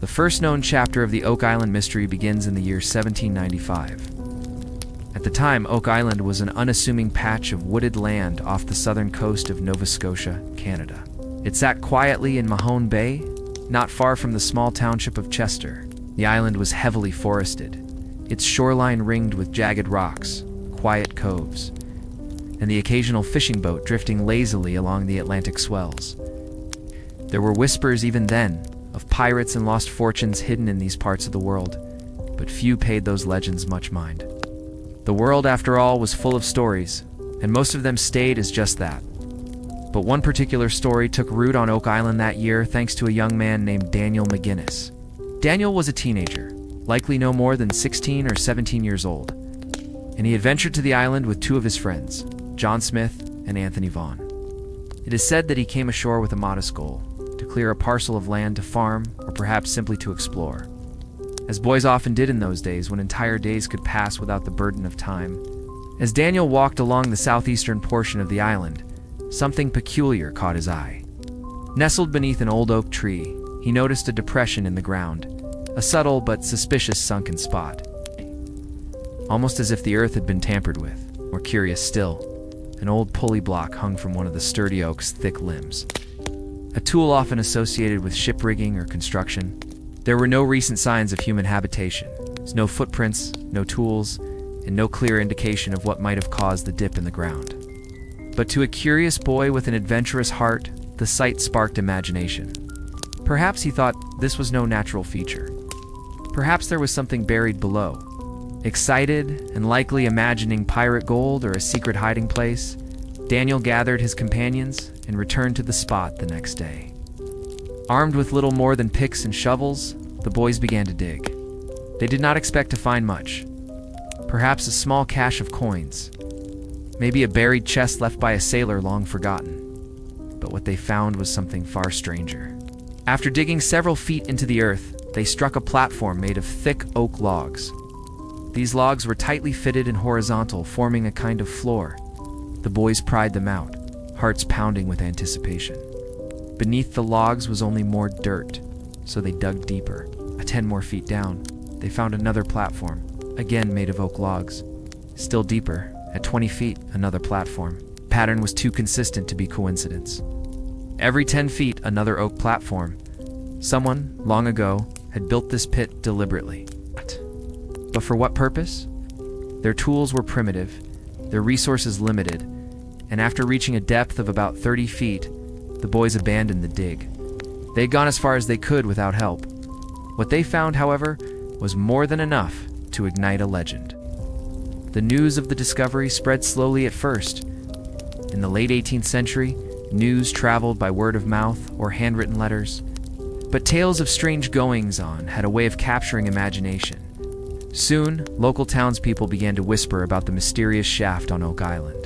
The first known chapter of the Oak Island mystery begins in the year 1795. At the time, Oak Island was an unassuming patch of wooded land off the southern coast of Nova Scotia, Canada. It sat quietly in Mahone Bay, not far from the small township of Chester. The island was heavily forested, its shoreline ringed with jagged rocks, quiet coves, and the occasional fishing boat drifting lazily along the Atlantic swells. There were whispers even then of pirates and lost fortunes hidden in these parts of the world, but few paid those legends much mind. The world, after all, was full of stories, and most of them stayed as just that. But one particular story took root on Oak Island that year thanks to a young man named Daniel McGinnis. Daniel was a teenager, likely no more than 16 or 17 years old, and he adventured to the island with two of his friends, John Smith and Anthony Vaughn. It is said that he came ashore with a modest goal, to clear a parcel of land to farm, or perhaps simply to explore. As boys often did in those days when entire days could pass without the burden of time. As Daniel walked along the southeastern portion of the island, something peculiar caught his eye. Nestled beneath an old oak tree, he noticed a depression in the ground, a subtle but suspicious sunken spot. Almost as if the earth had been tampered with. More curious still, an old pulley block hung from one of the sturdy oak's thick limbs. A tool often associated with ship rigging or construction. There were no recent signs of human habitation. There's no footprints, no tools, and no clear indication of what might have caused the dip in the ground. But to a curious boy with an adventurous heart, the sight sparked imagination. Perhaps he thought this was no natural feature. Perhaps there was something buried below. Excited and likely imagining pirate gold or a secret hiding place, Daniel gathered his companions and returned to the spot the next day. Armed with little more than picks and shovels, the boys began to dig. They did not expect to find much. Perhaps a small cache of coins. Maybe a buried chest left by a sailor long forgotten. But what they found was something far stranger. After digging several feet into the earth, they struck a platform made of thick oak logs. These logs were tightly fitted and horizontal, forming a kind of floor. The boys pried them out, hearts pounding with anticipation. Beneath the logs was only more dirt, so they dug deeper. 10 more feet down, they found another platform, again made of oak logs. Still deeper, at 20 feet, another platform. The pattern was too consistent to be coincidence. Every 10 feet, another oak platform. Someone, long ago, had built this pit deliberately. But for what purpose? Their tools were primitive, their resources limited, and after reaching a depth of about 30 feet, the boys abandoned the dig. They had gone as far as they could without help. What they found, however, was more than enough to ignite a legend. The news of the discovery spread slowly at first. In the late 18th century, news traveled by word of mouth or handwritten letters. But tales of strange goings-on had a way of capturing imagination. Soon, local townspeople began to whisper about the mysterious shaft on Oak Island.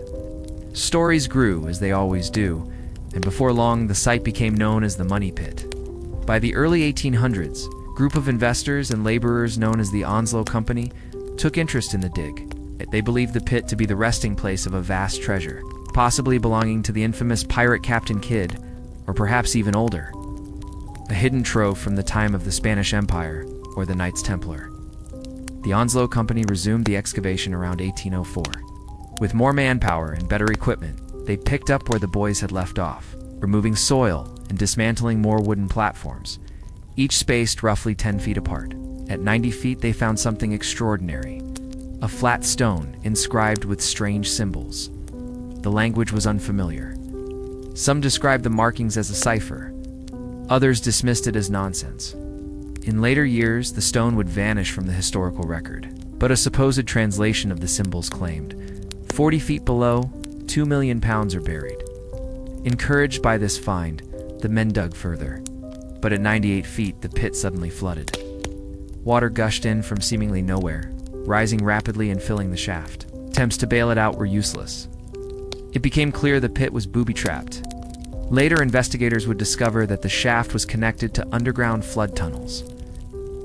Stories grew, as they always do, and before long the site became known as the Money Pit. By the early 1800s, a group of investors and laborers known as the Unsolved Company took interest in the dig. They believed the pit to be the resting place of a vast treasure, possibly belonging to the infamous pirate Captain Kidd, or perhaps even older. A hidden trove from the time of the Spanish Empire, or the Knights Templar. The Unsolved Company resumed the excavation around 1804. With more manpower and better equipment, they picked up where the boys had left off, removing soil and dismantling more wooden platforms, each spaced roughly 10 feet apart. At 90 feet, they found something extraordinary. A flat stone inscribed with strange symbols. The language was unfamiliar. Some described the markings as a cipher. Others dismissed it as nonsense. In later years, the stone would vanish from the historical record, but a supposed translation of the symbols claimed, 40 feet below, 2 million pounds are buried. Encouraged by this find, the men dug further, but at 98 feet, the pit suddenly flooded. Water gushed in from seemingly nowhere, rising rapidly and filling the shaft. Attempts to bail it out were useless. It became clear the pit was booby-trapped. Later, investigators would discover that the shaft was connected to underground flood tunnels,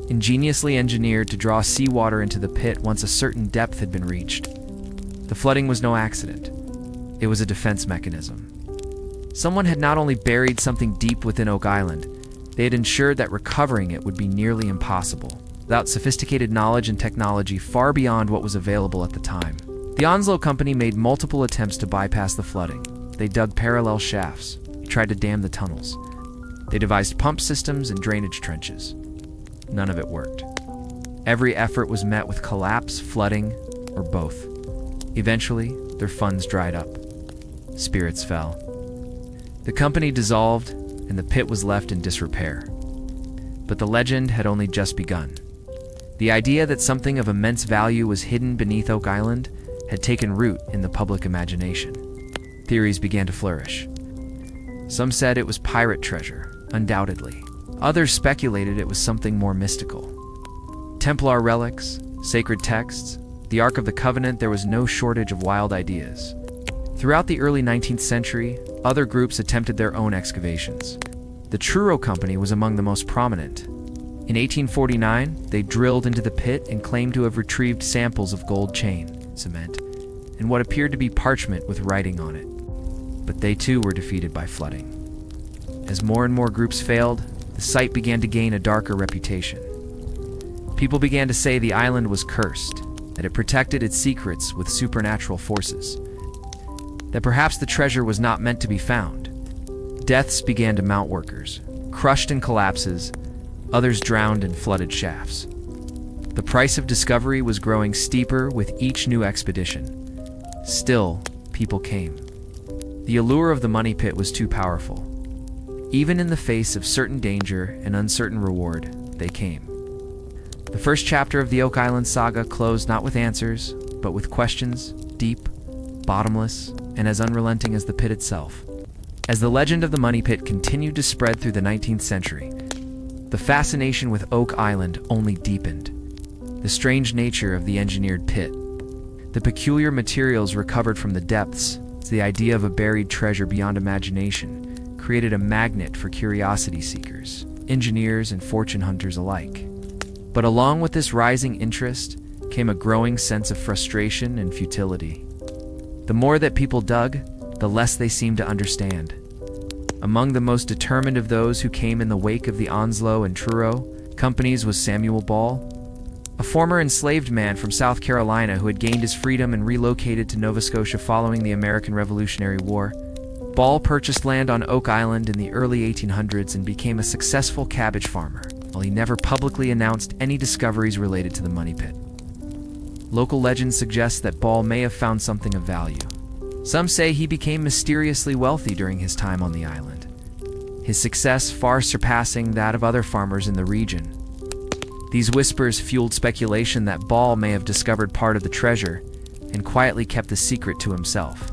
ingeniously engineered to draw seawater into the pit once a certain depth had been reached. The flooding was no accident. It was a defense mechanism. Someone had not only buried something deep within Oak Island, They had ensured that recovering it would be nearly impossible, without sophisticated knowledge and technology far beyond what was available at the time. The Onslow Company made multiple attempts to bypass the flooding. They dug parallel shafts, tried to dam the tunnels. They devised pump systems and drainage trenches. None of it worked. Every effort was met with collapse, flooding, or both. Eventually, their funds dried up. Spirits fell. The company dissolved, and the pit was left in disrepair. But the legend had only just begun. The idea that something of immense value was hidden beneath Oak Island had taken root in the public imagination. Theories began to flourish. Some said it was pirate treasure, undoubtedly. Others speculated it was something more mystical. Templar relics, sacred texts, the Ark of the Covenant, there was no shortage of wild ideas. Throughout the early 19th century, other groups attempted their own excavations. The Truro Company was among the most prominent. In 1849, they drilled into the pit and claimed to have retrieved samples of gold chain, cement, and what appeared to be parchment with writing on it. But they too were defeated by flooding. As more and more groups failed, the site began to gain a darker reputation. People began to say the island was cursed, that it protected its secrets with supernatural forces, that perhaps the treasure was not meant to be found. Deaths began to mount workers, crushed in collapses, others drowned in flooded shafts. The price of discovery was growing steeper with each new expedition. Still, people came. The allure of the money pit was too powerful. Even in the face of certain danger and uncertain reward, they came. The first chapter of the Oak Island saga closed not with answers, but with questions, deep, bottomless, and as unrelenting as the pit itself. As the legend of the money pit continued to spread through the 19th century, the fascination with Oak Island only deepened. The strange nature of the engineered pit, the peculiar materials recovered from the depths, the idea of a buried treasure beyond imagination, created a magnet for curiosity seekers, engineers and fortune hunters alike. But along with this rising interest came a growing sense of frustration and futility. The more that people dug, the less they seemed to understand. Among the most determined of those who came in the wake of the Onslow and Truro companies was Samuel Ball, a former enslaved man from South Carolina who had gained his freedom and relocated to Nova Scotia following the American Revolutionary War. Ball purchased land on Oak Island in the early 1800s and became a successful cabbage farmer, while he never publicly announced any discoveries related to the money pit. Local legend suggests that Ball may have found something of value. Some say he became mysteriously wealthy during his time on the island, his success far surpassing that of other farmers in the region. These whispers fueled speculation that Ball may have discovered part of the treasure and quietly kept the secret to himself.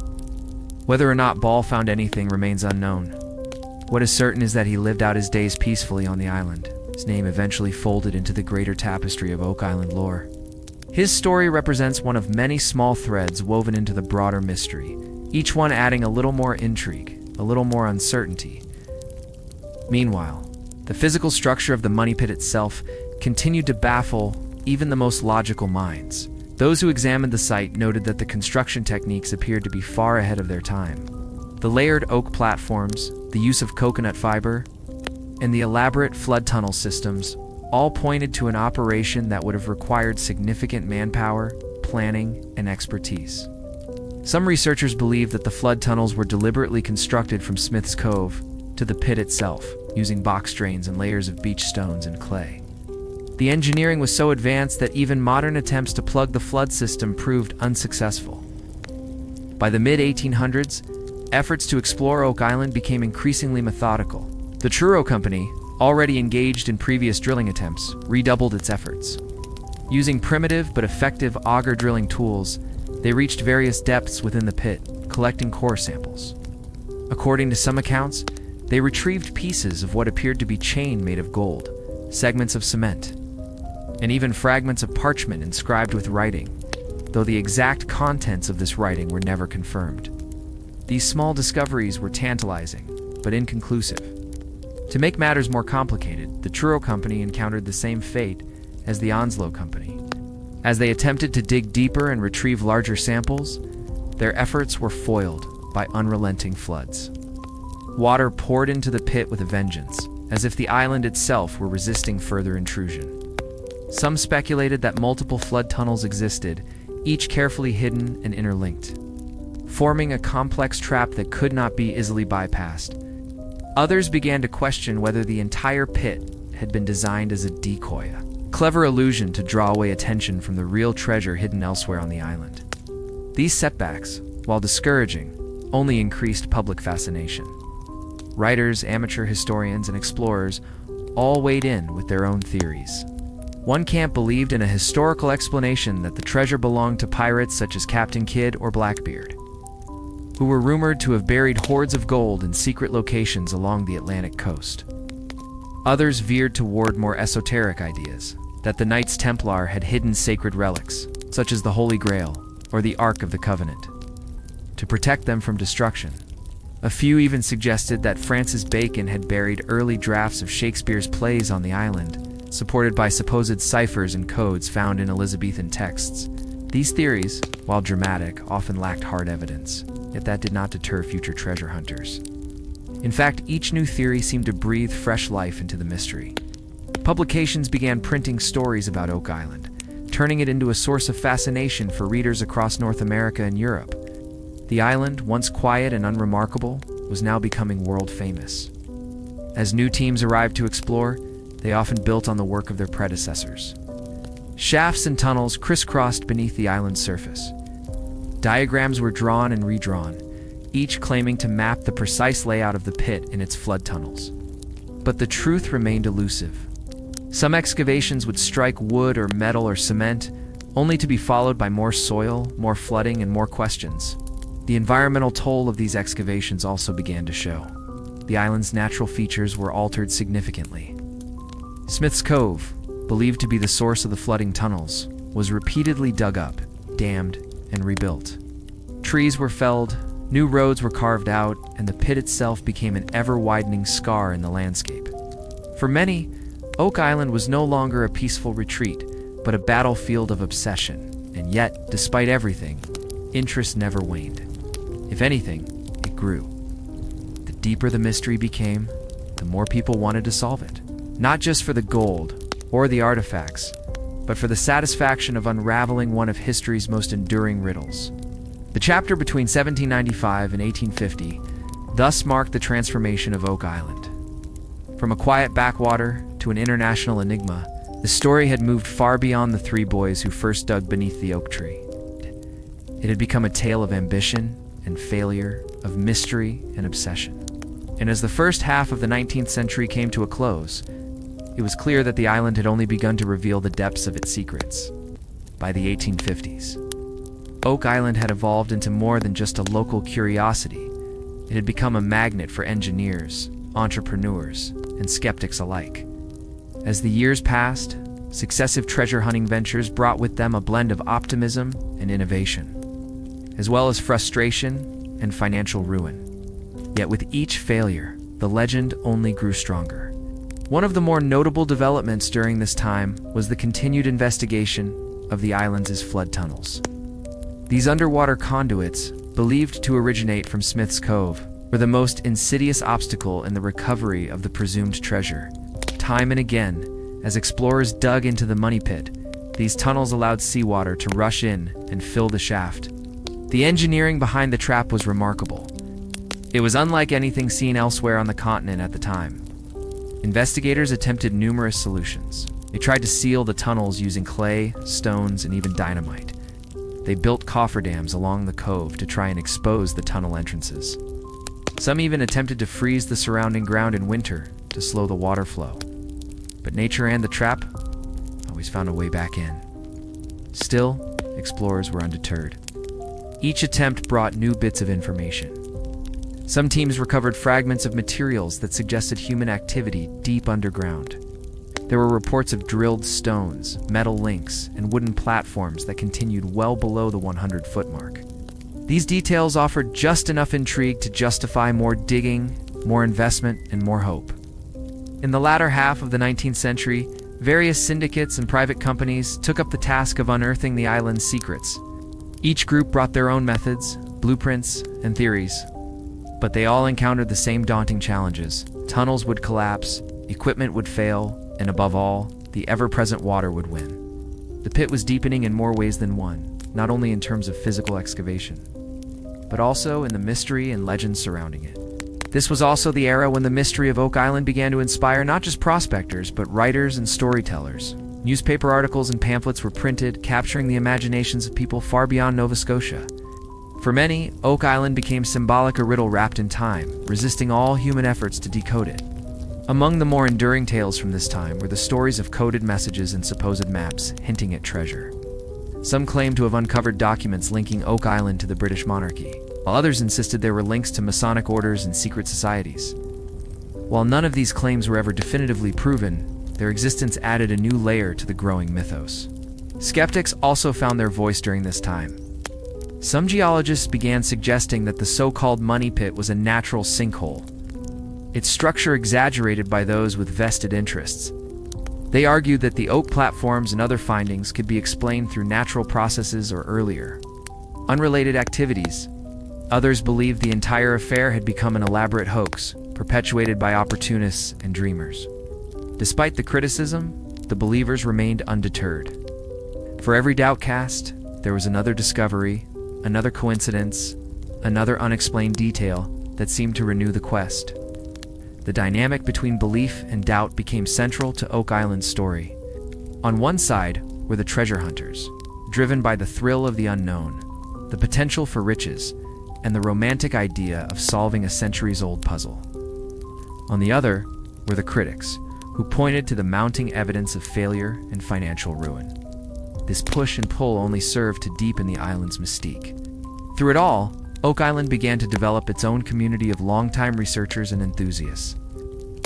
Whether or not Ball found anything remains unknown. What is certain is that he lived out his days peacefully on the island. His name eventually folded into the greater tapestry of Oak Island lore. His story represents one of many small threads woven into the broader mystery, each one adding a little more intrigue, a little more uncertainty. Meanwhile, the physical structure of the money pit itself continued to baffle even the most logical minds. Those who examined the site noted that the construction techniques appeared to be far ahead of their time. The layered oak platforms, the use of coconut fiber, and the elaborate flood tunnel systems all pointed to an operation that would have required significant manpower, planning, and expertise. Some researchers believe that the flood tunnels were deliberately constructed from Smith's Cove to the pit itself, using box drains and layers of beach stones and clay. The engineering was so advanced that even modern attempts to plug the flood system proved unsuccessful. By the mid-1800s, efforts to explore Oak Island became increasingly methodical. The Truro Company, already engaged in previous drilling attempts, redoubled its efforts. Using primitive but effective auger drilling tools, they reached various depths within the pit, collecting core samples. According to some accounts, they retrieved pieces of what appeared to be chain made of gold, segments of cement, and even fragments of parchment inscribed with writing, though the exact contents of this writing were never confirmed. These small discoveries were tantalizing, but inconclusive. To make matters more complicated, the Truro Company encountered the same fate as the Onslow Company. As they attempted to dig deeper and retrieve larger samples, their efforts were foiled by unrelenting floods. Water poured into the pit with a vengeance, as if the island itself were resisting further intrusion. Some speculated that multiple flood tunnels existed, each carefully hidden and interlinked, forming a complex trap that could not be easily bypassed. Others began to question whether the entire pit had been designed as a decoy, a clever illusion to draw away attention from the real treasure hidden elsewhere on the island. These setbacks, while discouraging, only increased public fascination. Writers, amateur historians, and explorers all weighed in with their own theories. One camp believed in a historical explanation that the treasure belonged to pirates such as Captain Kidd or Blackbeard, who were rumored to have buried hoards of gold in secret locations along the Atlantic coast. Others veered toward more esoteric ideas, that the Knights Templar had hidden sacred relics, such as the Holy Grail or the Ark of the Covenant, to protect them from destruction. A few even suggested that Francis Bacon had buried early drafts of Shakespeare's plays on the island, supported by supposed ciphers and codes found in Elizabethan texts. These theories, while dramatic, often lacked hard evidence, yet that did not deter future treasure hunters. In fact, each new theory seemed to breathe fresh life into the mystery. Publications began printing stories about Oak Island, turning it into a source of fascination for readers across North America and Europe. The island, once quiet and unremarkable, was now becoming world-famous. As new teams arrived to explore, they often built on the work of their predecessors. Shafts and tunnels crisscrossed beneath the island's surface. Diagrams were drawn and redrawn, each claiming to map the precise layout of the pit and its flood tunnels. But the truth remained elusive. Some excavations would strike wood or metal or cement, only to be followed by more soil, more flooding, and more questions. The environmental toll of these excavations also began to show. The island's natural features were altered significantly. Smith's Cove, believed to be the source of the flooding tunnels, was repeatedly dug up, dammed, and rebuilt. Trees were felled, new roads were carved out, and the pit itself became an ever-widening scar in the landscape. For many, Oak Island was no longer a peaceful retreat, but a battlefield of obsession. And yet, despite everything, interest never waned. If anything, it grew. The deeper the mystery became, the more people wanted to solve it. Not just for the gold or the artifacts, but for the satisfaction of unraveling one of history's most enduring riddles. The chapter between 1795 and 1850 thus marked the transformation of Oak Island. From a quiet backwater to an international enigma, the story had moved far beyond the three boys who first dug beneath the oak tree. It had become a tale of ambition and failure, of mystery and obsession. And as the first half of the 19th century came to a close, it was clear that the island had only begun to reveal the depths of its secrets. By the 1850s, Oak Island had evolved into more than just a local curiosity. It had become a magnet for engineers, entrepreneurs, and skeptics alike. As the years passed, successive treasure hunting ventures brought with them a blend of optimism and innovation, as well as frustration and financial ruin. Yet with each failure, the legend only grew stronger. One of the more notable developments during this time was the continued investigation of the island's flood tunnels. These underwater conduits, believed to originate from Smith's Cove, were the most insidious obstacle in the recovery of the presumed treasure. Time and again, as explorers dug into the money pit, these tunnels allowed seawater to rush in and fill the shaft. The engineering behind the trap was remarkable. It was unlike anything seen elsewhere on the continent at the time. Investigators attempted numerous solutions. They tried to seal the tunnels using clay, stones, and even dynamite. They built cofferdams along the cove to try and expose the tunnel entrances. Some even attempted to freeze the surrounding ground in winter to slow the water flow. But nature and the trap always found a way back in. Still, explorers were undeterred. Each attempt brought new bits of information. Some teams recovered fragments of materials that suggested human activity deep underground. There were reports of drilled stones, metal links, and wooden platforms that continued well below the 100-foot mark. These details offered just enough intrigue to justify more digging, more investment, and more hope. In the latter half of the 19th century, various syndicates and private companies took up the task of unearthing the island's secrets. Each group brought their own methods, blueprints, and theories. But they all encountered the same daunting challenges. Tunnels would collapse, equipment would fail, and above all, the ever-present water would win. The pit was deepening in more ways than one, not only in terms of physical excavation, but also in the mystery and legends surrounding it. This was also the era when the mystery of Oak Island began to inspire not just prospectors, but writers and storytellers. Newspaper articles and pamphlets were printed, capturing the imaginations of people far beyond Nova Scotia. For many, Oak Island became symbolic, a riddle wrapped in time, resisting all human efforts to decode it. Among the more enduring tales from this time were the stories of coded messages and supposed maps hinting at treasure. Some claimed to have uncovered documents linking Oak Island to the British monarchy, while others insisted there were links to Masonic orders and secret societies. While none of these claims were ever definitively proven, their existence added a new layer to the growing mythos. Skeptics also found their voice during this time. Some geologists began suggesting that the so-called money pit was a natural sinkhole, its structure exaggerated by those with vested interests. They argued that the oak platforms and other findings could be explained through natural processes or earlier, unrelated activities. Others believed the entire affair had become an elaborate hoax, perpetuated by opportunists and dreamers. Despite the criticism, the believers remained undeterred. For every doubt cast, there was another discovery, another coincidence, another unexplained detail that seemed to renew the quest. The dynamic between belief and doubt became central to Oak Island's story. On one side were the treasure hunters, driven by the thrill of the unknown, the potential for riches, and the romantic idea of solving a centuries-old puzzle. On the other were the critics, who pointed to the mounting evidence of failure and financial ruin. This push and pull only served to deepen the island's mystique. Through it all, Oak Island began to develop its own community of longtime researchers and enthusiasts.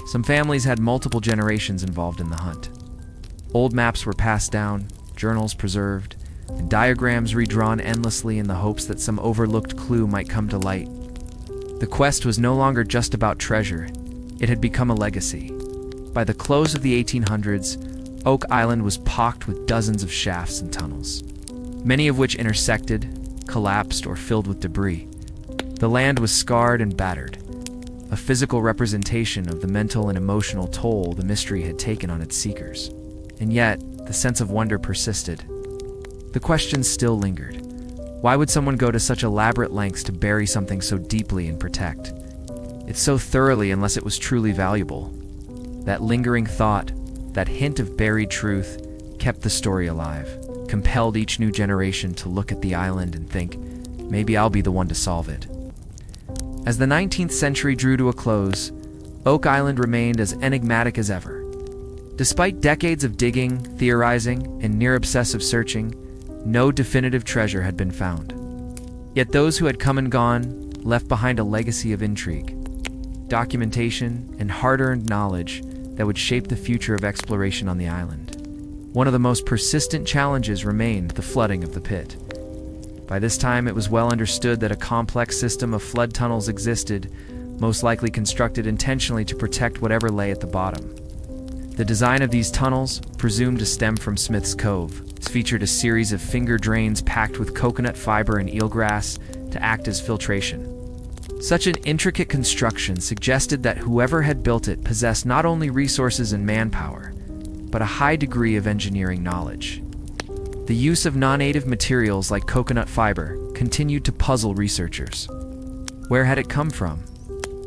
Some families had multiple generations involved in the hunt. Old maps were passed down, journals preserved, and diagrams redrawn endlessly in the hopes that some overlooked clue might come to light. The quest was no longer just about treasure, it had become a legacy. By the close of the 1800s, Oak Island was pocked with dozens of shafts and tunnels, many of which intersected, collapsed, or filled with debris. The land was scarred and battered, a physical representation of the mental and emotional toll the mystery had taken on its seekers. And yet, the sense of wonder persisted. The questions still lingered. Why would someone go to such elaborate lengths to bury something so deeply and protect it so thoroughly unless it was truly valuable? That lingering thought, that hint of buried truth, kept the story alive, compelled each new generation to look at the island and think, maybe I'll be the one to solve it. As the 19th century drew to a close, Oak Island remained as enigmatic as ever. Despite decades of digging, theorizing, and near-obsessive searching, no definitive treasure had been found. Yet those who had come and gone left behind a legacy of intrigue, documentation, and hard-earned knowledge that would shape the future of exploration on the island. One of the most persistent challenges remained the flooding of the pit. By this time, it was well understood that a complex system of flood tunnels existed, most likely constructed intentionally to protect whatever lay at the bottom. The design of these tunnels, presumed to stem from Smith's Cove, featured a series of finger drains packed with coconut fiber and eelgrass to act as filtration. Such an intricate construction suggested that whoever had built it possessed not only resources and manpower, but a high degree of engineering knowledge. The use of non-native materials like coconut fiber continued to puzzle researchers. Where had it come from?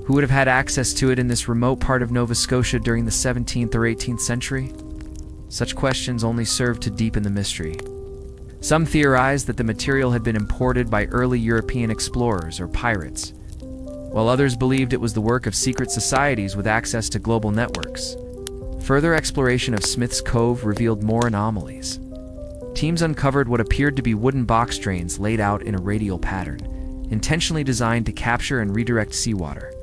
Who would have had access to it in this remote part of Nova Scotia during the 17th or 18th century? Such questions only served to deepen the mystery. Some theorized that the material had been imported by early European explorers or pirates, while others believed it was the work of secret societies with access to global networks. Further exploration of Smith's Cove revealed more anomalies. Teams uncovered what appeared to be wooden box drains laid out in a radial pattern, intentionally designed to capture and redirect seawater.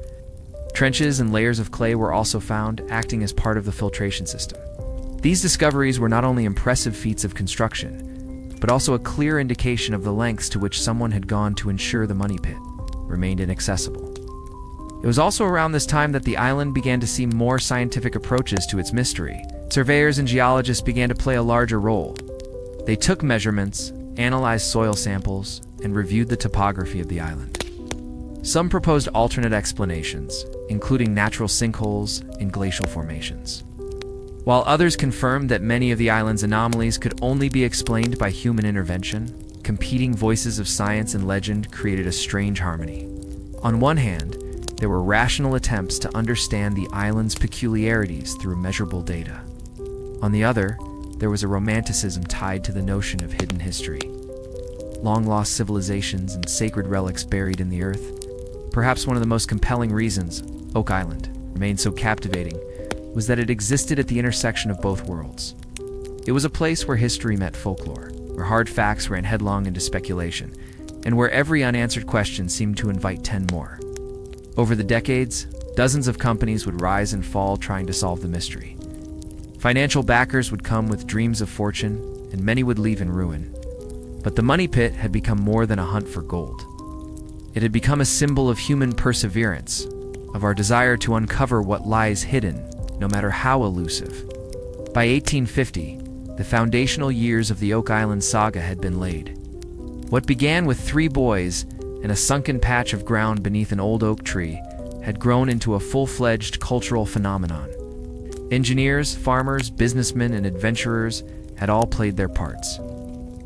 Trenches and layers of clay were also found, acting as part of the filtration system. These discoveries were not only impressive feats of construction, but also a clear indication of the lengths to which someone had gone to ensure the money pit remained inaccessible. It was also around this time that the island began to see more scientific approaches to its mystery. Surveyors and geologists began to play a larger role. They took measurements, analyzed soil samples, and reviewed the topography of the island. Some proposed alternate explanations, including natural sinkholes and glacial formations. While others confirmed that many of the island's anomalies could only be explained by human intervention, competing voices of science and legend created a strange harmony. On one hand, there were rational attempts to understand the island's peculiarities through measurable data. On the other, there was a romanticism tied to the notion of hidden history. Long-lost civilizations and sacred relics buried in the earth. Perhaps one of the most compelling reasons Oak Island remained so captivating was that it existed at the intersection of both worlds. It was a place where history met folklore, where hard facts ran headlong into speculation, and where every unanswered question seemed to invite 10 more. Over the decades, dozens of companies would rise and fall trying to solve the mystery. Financial backers would come with dreams of fortune, and many would leave in ruin. But the money pit had become more than a hunt for gold. It had become a symbol of human perseverance, of our desire to uncover what lies hidden, no matter how elusive. By 1850, the foundational years of the Oak Island saga had been laid. What began with 3 boys and a sunken patch of ground beneath an old oak tree had grown into a full-fledged cultural phenomenon. Engineers, farmers, businessmen, and adventurers had all played their parts.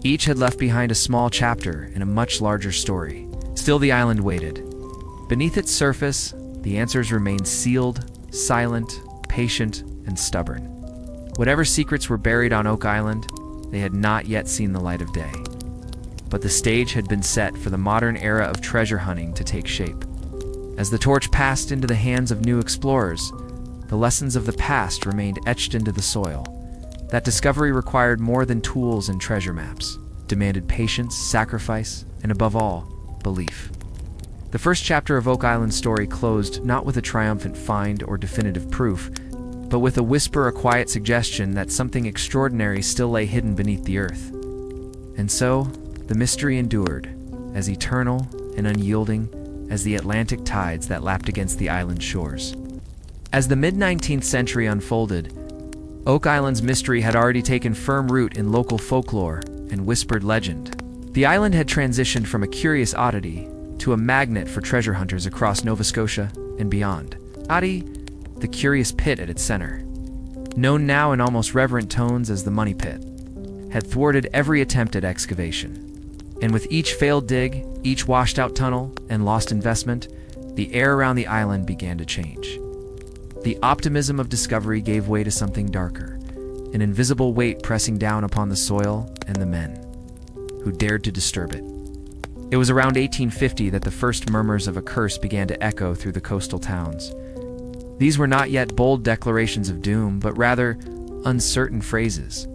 Each had left behind a small chapter in a much larger story. Still, the island waited. Beneath its surface, the answers remained sealed, silent, patient, and stubborn. Whatever secrets were buried on Oak Island, they had not yet seen the light of day. But the stage had been set for the modern era of treasure hunting to take shape. As the torch passed into the hands of new explorers, the lessons of the past remained etched into the soil. That discovery required more than tools and treasure maps, demanded patience, sacrifice, and above all, belief. The first chapter of Oak Island's story closed not with a triumphant find or definitive proof, but with a whisper, a quiet suggestion that something extraordinary still lay hidden beneath the earth. And so, the mystery endured, as eternal and unyielding as the Atlantic tides that lapped against the island's shores. As the mid-19th century unfolded, Oak Island's mystery had already taken firm root in local folklore and whispered legend. The island had transitioned from a curious oddity to a magnet for treasure hunters across Nova Scotia and beyond. The curious pit at its center, known now in almost reverent tones as the Money Pit, had thwarted every attempt at excavation. And with each failed dig, each washed-out tunnel, and lost investment, the air around the island began to change. The optimism of discovery gave way to something darker, an invisible weight pressing down upon the soil and the men who dared to disturb it. It was around 1850 that the first murmurs of a curse began to echo through the coastal towns. These were not yet bold declarations of doom, but rather uncertain phrases.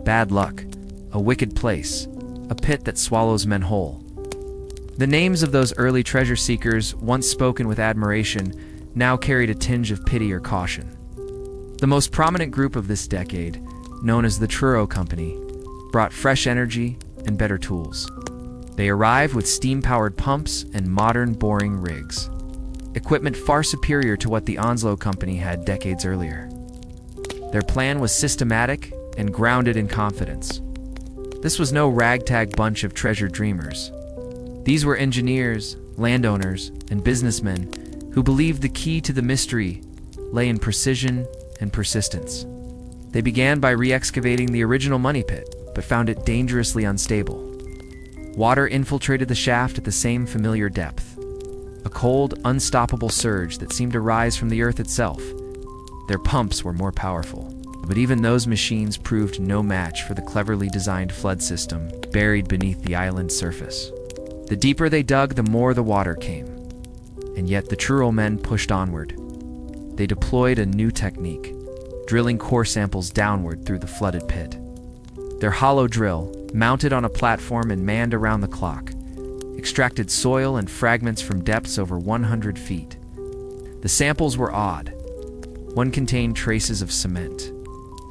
Bad luck, a wicked place, a pit that swallows men whole. The names of those early treasure seekers, once spoken with admiration, now carried a tinge of pity or caution. The most prominent group of this decade, known as the Truro Company, brought fresh energy and better tools. They arrived with steam-powered pumps and modern boring rigs, equipment far superior to what the Onslow Company had decades earlier. Their plan was systematic and grounded in confidence. This was no ragtag bunch of treasure dreamers. These were engineers, landowners, and businessmen who believed the key to the mystery lay in precision and persistence. They began by re-excavating the original Money Pit, but found it dangerously unstable. Water infiltrated the shaft at the same familiar depth, a cold, unstoppable surge that seemed to rise from the earth itself. Their pumps were more powerful, but even those machines proved no match for the cleverly designed flood system buried beneath the island's surface. The deeper they dug, the more the water came. And yet the Truro men pushed onward. They deployed a new technique, drilling core samples downward through the flooded pit. Their hollow drill, mounted on a platform and manned around the clock, extracted soil and fragments from depths over 100 feet. The samples were odd. One contained traces of cement.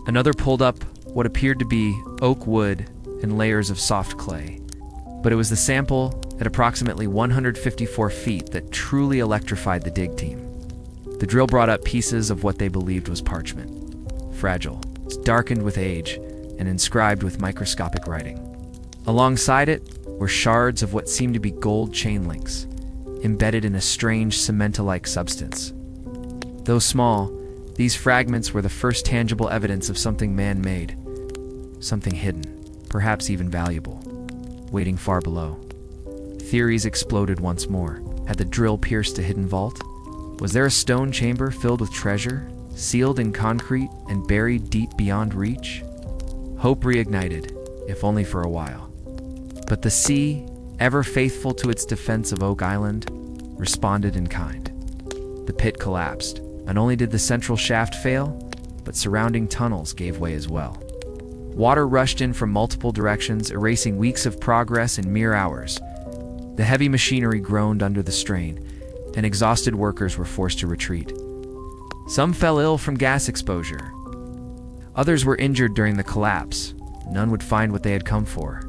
Another pulled up what appeared to be oak wood and layers of soft clay. But it was the sample at approximately 154 feet that truly electrified the dig team. The drill brought up pieces of what they believed was parchment, fragile, darkened with age, and inscribed with microscopic writing. Alongside it were shards of what seemed to be gold chain links, embedded in a strange cement-like substance. Though small, these fragments were the first tangible evidence of something man-made, something hidden, perhaps even valuable, waiting far below. Theories exploded once more. Had the drill pierced a hidden vault? Was there a stone chamber filled with treasure, sealed in concrete and buried deep beyond reach? Hope reignited, if only for a while. But the sea, ever faithful to its defense of Oak Island, responded in kind. The pit collapsed. Not only did the central shaft fail, but surrounding tunnels gave way as well. Water rushed in from multiple directions, erasing weeks of progress in mere hours. The heavy machinery groaned under the strain, and exhausted workers were forced to retreat. Some fell ill from gas exposure. Others were injured during the collapse. None would find what they had come for.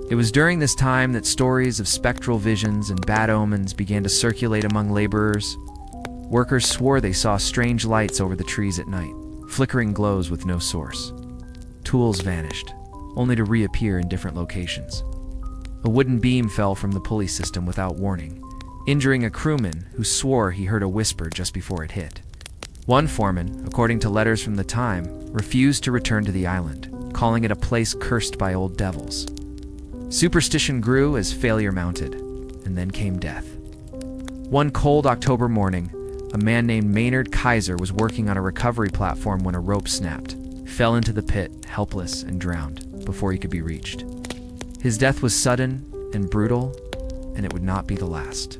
It was during this time that stories of spectral visions and bad omens began to circulate among laborers. Workers swore they saw strange lights over the trees at night, flickering glows with no source. Tools vanished, only to reappear in different locations. A wooden beam fell from the pulley system without warning, injuring a crewman who swore he heard a whisper just before it hit. One foreman, according to letters from the time, refused to return to the island, calling it a place cursed by old devils. Superstition grew as failure mounted, and then came death. One cold October morning, a man named Maynard Kaiser was working on a recovery platform when a rope snapped, fell into the pit, helpless and drowned, before he could be reached. His death was sudden and brutal, and it would not be the last.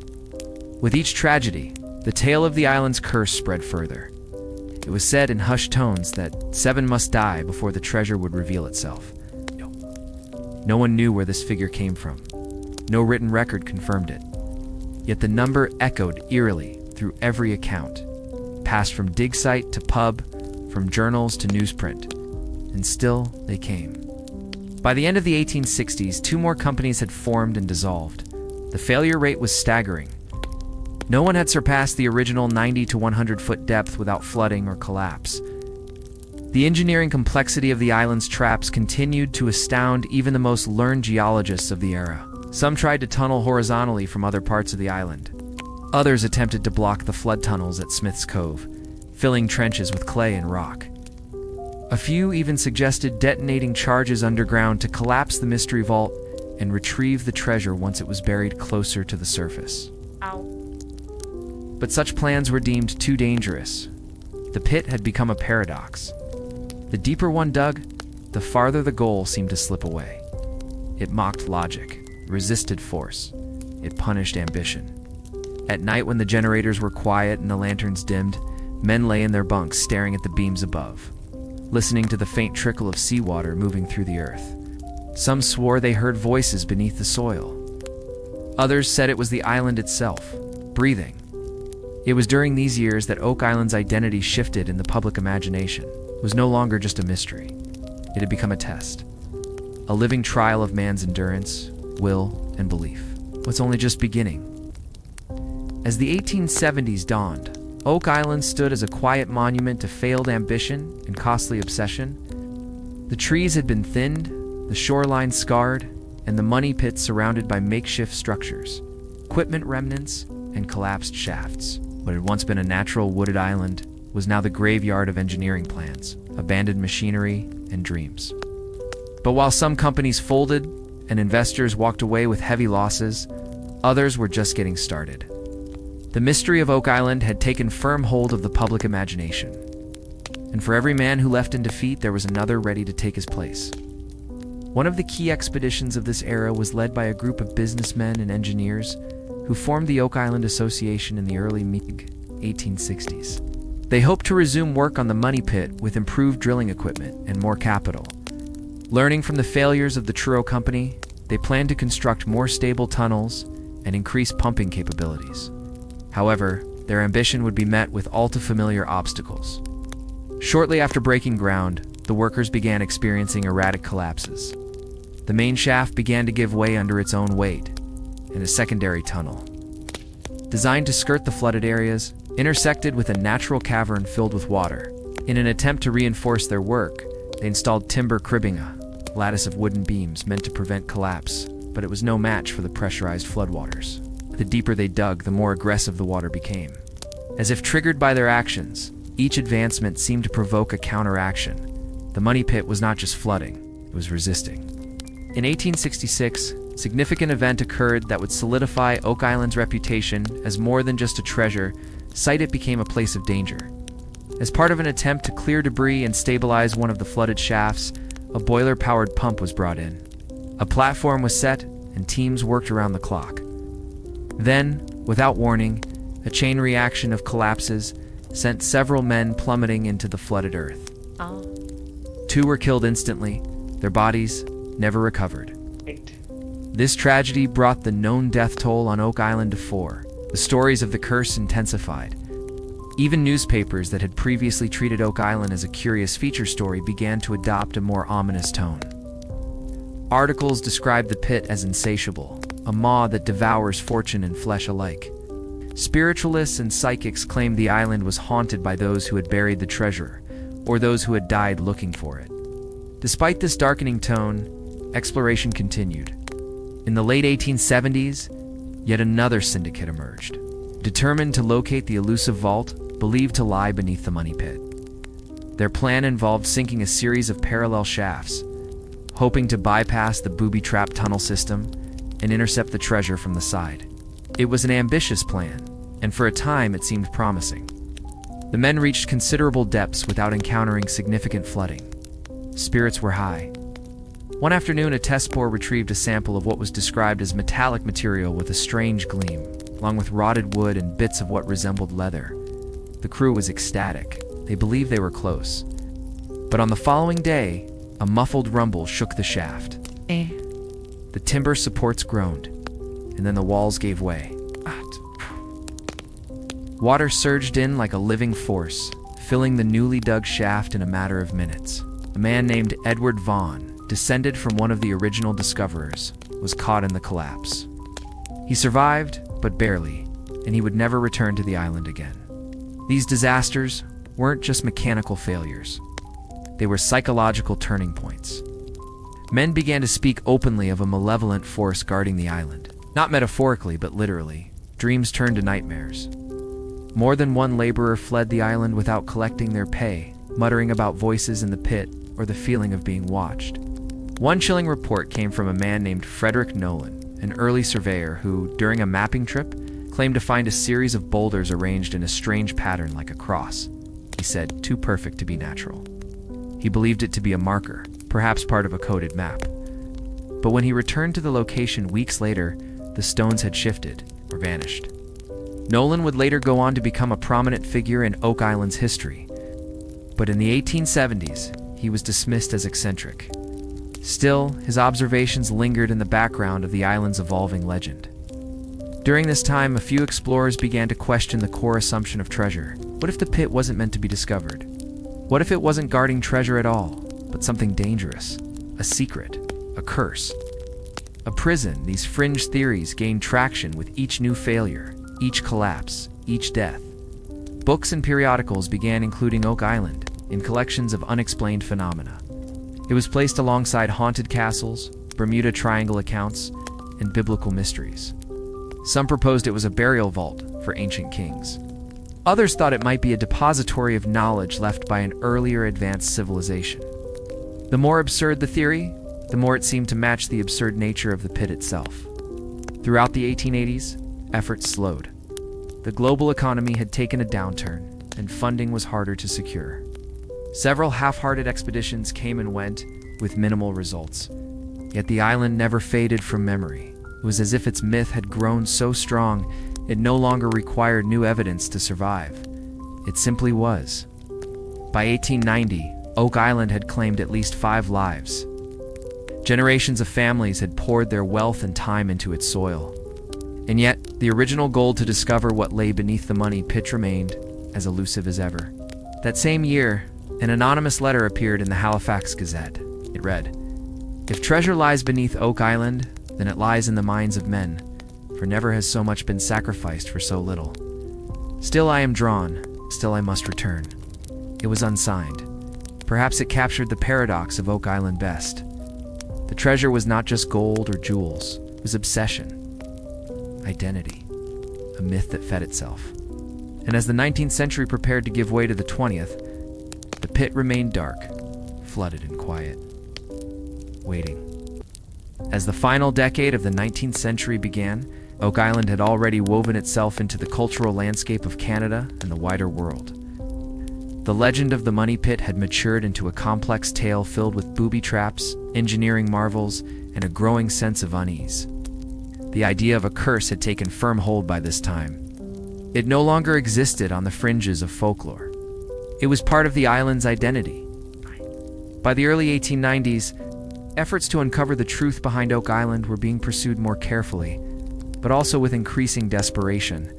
With each tragedy, the tale of the island's curse spread further. It was said in hushed tones that 7 must die before the treasure would reveal itself. No one knew where this figure came from. No written record confirmed it. Yet the number echoed eerily through every account, passed from dig site to pub, from journals to newsprint, and still they came. By the end of the 1860s, 2 more companies had formed and dissolved. The failure rate was staggering. No one had surpassed the original 90 to 100-foot depth without flooding or collapse. The engineering complexity of the island's traps continued to astound even the most learned geologists of the era. Some tried to tunnel horizontally from other parts of the island. Others attempted to block the flood tunnels at Smith's Cove, filling trenches with clay and rock. A few even suggested detonating charges underground to collapse the mystery vault and retrieve the treasure once it was buried closer to the surface. Ow. But such plans were deemed too dangerous. The pit had become a paradox. The deeper one dug, the farther the goal seemed to slip away. It mocked logic, resisted force. It punished ambition. At night, when the generators were quiet and the lanterns dimmed, men lay in their bunks staring at the beams above, listening to the faint trickle of seawater moving through the earth. Some swore they heard voices beneath the soil. Others said it was the island itself, breathing. It was during these years that Oak Island's identity shifted in the public imagination. It was no longer just a mystery. It had become a test, a living trial of man's endurance, will, and belief. What's only just beginning. As the 1870s dawned, Oak Island stood as a quiet monument to failed ambition and costly obsession. The trees had been thinned, the shoreline scarred, and the money pits surrounded by makeshift structures, equipment remnants, and collapsed shafts. What had once been a natural wooded island was now the graveyard of engineering plans, abandoned machinery, and dreams. But while some companies folded and investors walked away with heavy losses, others were just getting started. The mystery of Oak Island had taken firm hold of the public imagination, and for every man who left in defeat, there was another ready to take his place. One of the key expeditions of this era was led by a group of businessmen and engineers who formed the Oak Island Association in the early mid-1860s. They hoped to resume work on the money pit with improved drilling equipment and more capital. Learning from the failures of the Truro Company, they planned to construct more stable tunnels and increase pumping capabilities. However, their ambition would be met with all too familiar obstacles. Shortly after breaking ground, the workers began experiencing erratic collapses. The main shaft began to give way under its own weight, and a secondary tunnel, designed to skirt the flooded areas, intersected with a natural cavern filled with water. In an attempt to reinforce their work, they installed timber cribbing, a lattice of wooden beams meant to prevent collapse, but it was no match for the pressurized floodwaters. The deeper they dug, the more aggressive the water became. As if triggered by their actions, each advancement seemed to provoke a counteraction. The money pit was not just flooding, it was resisting. In 1866, a significant event occurred that would solidify Oak Island's reputation as more than just a treasure site. It became a place of danger. As part of an attempt to clear debris and stabilize one of the flooded shafts, a boiler-powered pump was brought in. A platform was set, and teams worked around the clock. Then, without warning, a chain reaction of collapses sent several men plummeting into the flooded earth. 2 were killed instantly, their bodies never recovered. This tragedy brought the known death toll on Oak Island to 4. The stories of the curse intensified. Even newspapers that had previously treated Oak Island as a curious feature story began to adopt a more ominous tone. Articles described the pit as insatiable, a maw that devours fortune and flesh alike. Spiritualists and psychics claimed the island was haunted by those who had buried the treasure, or those who had died looking for it. Despite this darkening tone, exploration continued. In the late 1870s, yet another syndicate emerged, determined to locate the elusive vault believed to lie beneath the money pit. Their plan involved sinking a series of parallel shafts, hoping to bypass the booby-trap tunnel system and intercept the treasure from the side. It was an ambitious plan, and for a time it seemed promising. The men reached considerable depths without encountering significant flooding. Spirits were high. One afternoon, a test bore retrieved a sample of what was described as metallic material with a strange gleam, along with rotted wood and bits of what resembled leather. The crew was ecstatic. They believed they were close. But on the following day, a muffled rumble shook the shaft. The timber supports groaned, and then the walls gave way. Water surged in like a living force, filling the newly dug shaft in a matter of minutes. A man named Edward Vaughan, descended from one of the original discoverers, was caught in the collapse. He survived, but barely, and he would never return to the island again. These disasters weren't just mechanical failures. They were psychological turning points. Men began to speak openly of a malevolent force guarding the island. Not metaphorically, but literally. Dreams turned to nightmares. More than one laborer fled the island without collecting their pay, muttering about voices in the pit or the feeling of being watched. One chilling report came from a man named Frederick Nolan, an early surveyor who, during a mapping trip, claimed to find a series of boulders arranged in a strange pattern like a cross. He said, too perfect to be natural. He believed it to be a marker, perhaps part of a coded map. But when he returned to the location weeks later, the stones had shifted or vanished. Nolan would later go on to become a prominent figure in Oak Island's history. But in the 1870s, he was dismissed as eccentric. Still, his observations lingered in the background of the island's evolving legend. During this time, a few explorers began to question the core assumption of treasure. What if the pit wasn't meant to be discovered? What if it wasn't guarding treasure at all, but something dangerous, a secret, a curse? A prison. These fringe theories gained traction with each new failure, each collapse, each death. Books and periodicals began including Oak Island in collections of unexplained phenomena. It was placed alongside haunted castles, Bermuda Triangle accounts, and biblical mysteries. Some proposed it was a burial vault for ancient kings. Others thought it might be a depository of knowledge left by an earlier advanced civilization. The more absurd the theory, the more it seemed to match the absurd nature of the pit itself. Throughout the 1880s, efforts slowed. The global economy had taken a downturn, and funding was harder to secure. Several half-hearted expeditions came and went, with minimal results. Yet the island never faded from memory. It was as if its myth had grown so strong, it no longer required new evidence to survive. It simply was. By 1890, Oak Island had claimed at least 5 lives. Generations of families had poured their wealth and time into its soil. And yet, the original goal to discover what lay beneath the money pit remained as elusive as ever. That same year, an anonymous letter appeared in the Halifax Gazette. It read, "If treasure lies beneath Oak Island, then it lies in the minds of men, for never has so much been sacrificed for so little. Still I am drawn, still I must return." It was unsigned. Perhaps it captured the paradox of Oak Island best. The treasure was not just gold or jewels, it was obsession, identity, a myth that fed itself. And as the 19th century prepared to give way to the 20th, the pit remained dark, flooded and quiet, waiting. As the final decade of the 19th century began, Oak Island had already woven itself into the cultural landscape of Canada and the wider world. The legend of the Money Pit had matured into a complex tale filled with booby traps, engineering marvels, and a growing sense of unease. The idea of a curse had taken firm hold by this time. It no longer existed on the fringes of folklore. It was part of the island's identity. By the early 1890s, efforts to uncover the truth behind Oak Island were being pursued more carefully, but also with increasing desperation.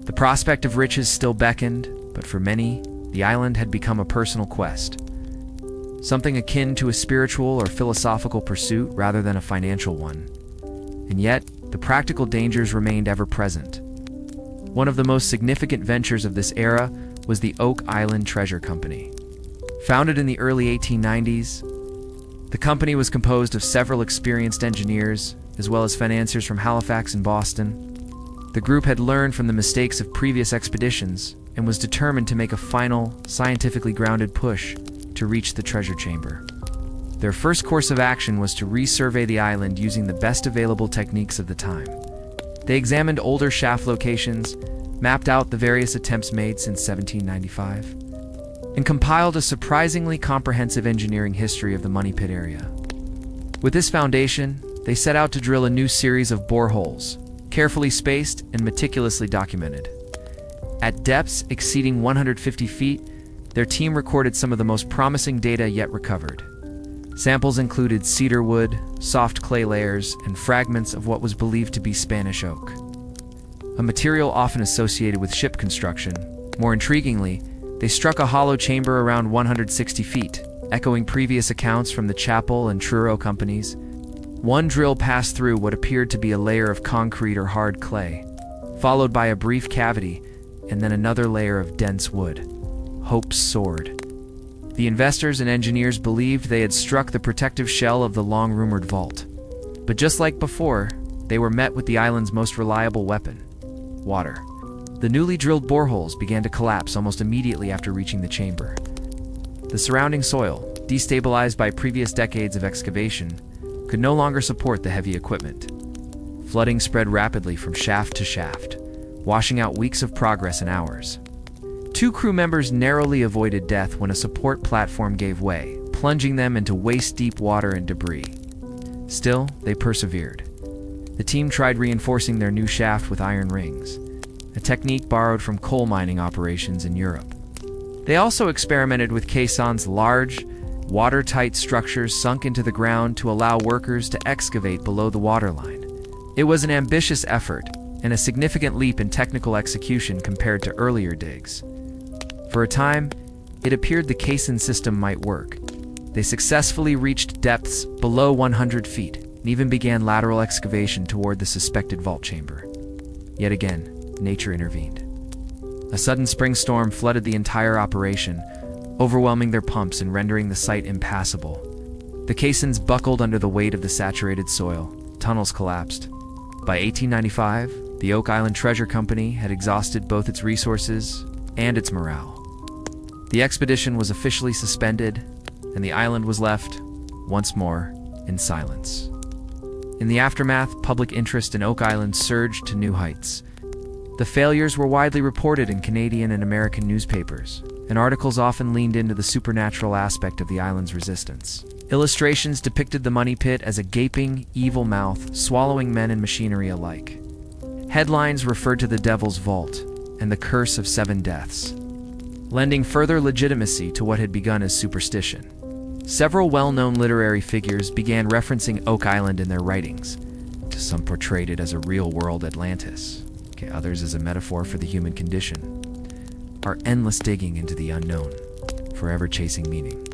The prospect of riches still beckoned, but for many, the island had become a personal quest, something akin to a spiritual or philosophical pursuit rather than a financial one. And yet, the practical dangers remained ever present. One of the most significant ventures of this era was the Oak Island Treasure Company. Founded in the early 1890s, the company was composed of several experienced engineers, as well as financiers from Halifax and Boston. The group had learned from the mistakes of previous expeditions and was determined to make a final, scientifically grounded push to reach the treasure chamber. Their first course of action was to resurvey the island using the best available techniques of the time. They examined older shaft locations, mapped out the various attempts made since 1795, and compiled a surprisingly comprehensive engineering history of the Money Pit area. With this foundation, they set out to drill a new series of boreholes, carefully spaced and meticulously documented. At depths exceeding 150 feet, their team recorded some of the most promising data yet recovered. Samples included cedar wood, soft clay layers, and fragments of what was believed to be Spanish oak, a material often associated with ship construction. More intriguingly, they struck a hollow chamber around 160 feet, echoing previous accounts from the Chapel and Truro companies. One drill passed through what appeared to be a layer of concrete or hard clay, followed by a brief cavity, and then another layer of dense wood. Hope soared. The investors and engineers believed they had struck the protective shell of the long-rumored vault. But just like before, they were met with the island's most reliable weapon: water. The newly drilled boreholes began to collapse almost immediately after reaching the chamber. The surrounding soil, destabilized by previous decades of excavation, could no longer support the heavy equipment. Flooding spread rapidly from shaft to shaft, washing out weeks of progress in hours. 2 crew members narrowly avoided death when a support platform gave way, plunging them into waist-deep water and debris. Still, they persevered. The team tried reinforcing their new shaft with iron rings, a technique borrowed from coal mining operations in Europe. They also experimented with caissons, large, watertight structures sunk into the ground to allow workers to excavate below the waterline. It was an ambitious effort and a significant leap in technical execution compared to earlier digs. For a time, it appeared the caisson system might work. They successfully reached depths below 100 feet and even began lateral excavation toward the suspected vault chamber. Yet again, nature intervened. A sudden spring storm flooded the entire operation, overwhelming their pumps and rendering the site impassable. The caissons buckled under the weight of the saturated soil. Tunnels collapsed. By 1895, the Oak Island Treasure Company had exhausted both its resources and its morale. The expedition was officially suspended, and the island was left, once more, in silence. In the aftermath, public interest in Oak Island surged to new heights. The failures were widely reported in Canadian and American newspapers, and articles often leaned into the supernatural aspect of the island's resistance. Illustrations depicted the Money Pit as a gaping, evil mouth swallowing men and machinery alike. Headlines referred to the Devil's Vault and the Curse of 7 Deaths, lending further legitimacy to what had begun as superstition. Several well-known literary figures began referencing Oak Island in their writings. Some portrayed it as a real-world Atlantis, others as a metaphor for the human condition. Our endless digging into the unknown, forever chasing meaning.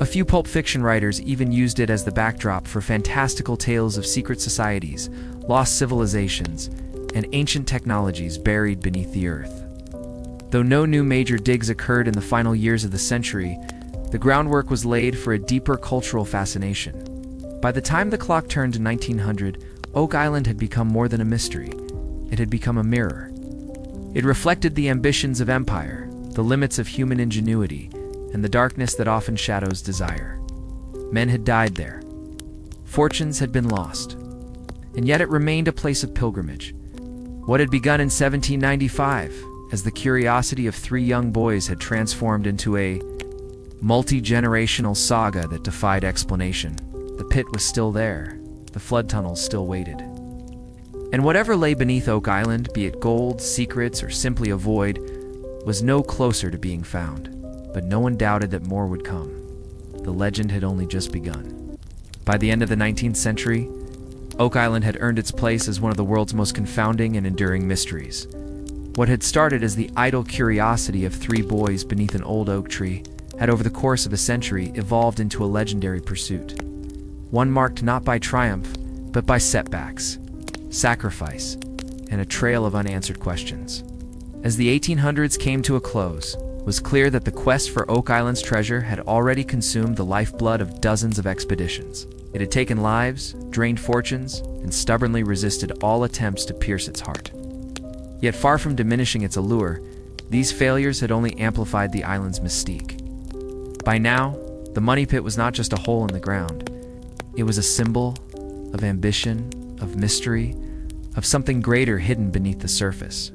A few pulp fiction writers even used it as the backdrop for fantastical tales of secret societies, lost civilizations, and ancient technologies buried beneath the earth. Though no new major digs occurred in the final years of the century, the groundwork was laid for a deeper cultural fascination. By the time the clock turned to 1900, Oak Island had become more than a mystery. It had become a mirror. It reflected the ambitions of empire, the limits of human ingenuity, and the darkness that often shadows desire. Men had died there. Fortunes had been lost. And yet it remained a place of pilgrimage. What had begun in 1795, as the curiosity of three young boys, had transformed into a multi-generational saga that defied explanation. The pit was still there. The flood tunnels still waited. And whatever lay beneath Oak Island, be it gold, secrets, or simply a void, was no closer to being found. But no one doubted that more would come. The legend had only just begun. By the end of the 19th century, Oak Island had earned its place as one of the world's most confounding and enduring mysteries. What had started as the idle curiosity of three boys beneath an old oak tree had, over the course of a century, evolved into a legendary pursuit. One marked not by triumph, but by setbacks, sacrifice, and a trail of unanswered questions. As the 1800s came to a close, it was clear that the quest for Oak Island's treasure had already consumed the lifeblood of dozens of expeditions. It had taken lives, drained fortunes, and stubbornly resisted all attempts to pierce its heart. Yet far from diminishing its allure, these failures had only amplified the island's mystique. By now, the money pit was not just a hole in the ground. It was a symbol of ambition, of mystery, of something greater hidden beneath the surface.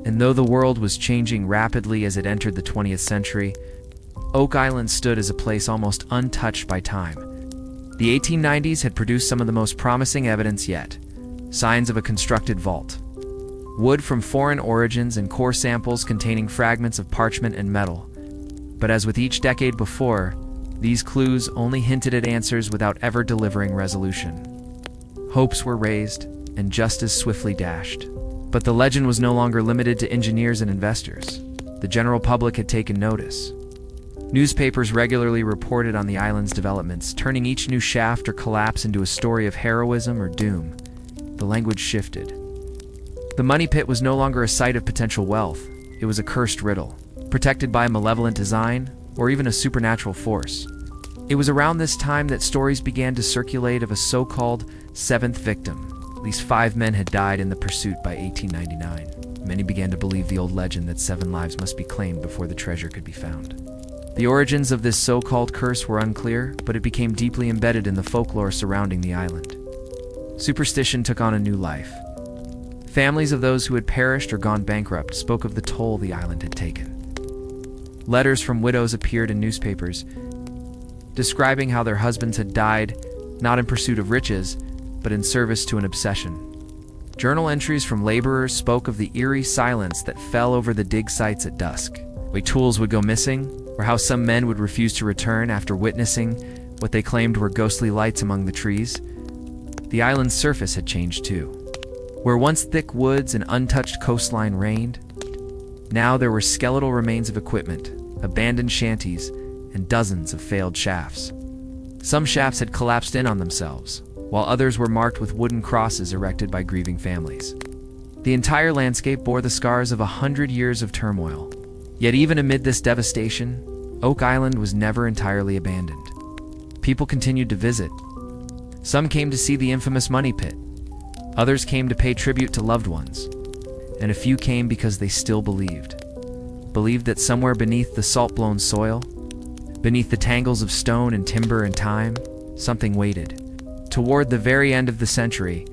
And though the world was changing rapidly as it entered the 20th century, Oak Island stood as a place almost untouched by time. The 1890s had produced some of the most promising evidence yet, signs of a constructed vault. Wood from foreign origins and core samples containing fragments of parchment and metal. But as with each decade before, these clues only hinted at answers without ever delivering resolution. Hopes were raised, and justice swiftly dashed. But the legend was no longer limited to engineers and investors. The general public had taken notice. Newspapers regularly reported on the island's developments, turning each new shaft or collapse into a story of heroism or doom. The language shifted. The money pit was no longer a site of potential wealth. It was a cursed riddle, protected by a malevolent design or even a supernatural force. It was around this time that stories began to circulate of a so-called seventh victim. At least 5 men had died in the pursuit by 1899. Many began to believe the old legend that 7 lives must be claimed before the treasure could be found. The origins of this so-called curse were unclear, but it became deeply embedded in the folklore surrounding the island. Superstition took on a new life. Families of those who had perished or gone bankrupt spoke of the toll the island had taken. Letters from widows appeared in newspapers, describing how their husbands had died, not in pursuit of riches, but in service to an obsession. Journal entries from laborers spoke of the eerie silence that fell over the dig sites at dusk, where tools would go missing, or how some men would refuse to return after witnessing what they claimed were ghostly lights among the trees. The island's surface had changed too. Where once thick woods and untouched coastline reigned, now there were skeletal remains of equipment, abandoned shanties, and dozens of failed shafts. Some shafts had collapsed in on themselves, while others were marked with wooden crosses erected by grieving families. The entire landscape bore the scars of 100 years of turmoil. Yet even amid this devastation, Oak Island was never entirely abandoned. People continued to visit. Some came to see the infamous money pit. Others came to pay tribute to loved ones. And a few came because they still believed. Believed that somewhere beneath the salt-blown soil, beneath the tangles of stone and timber and time, something waited. Toward the very end of the century,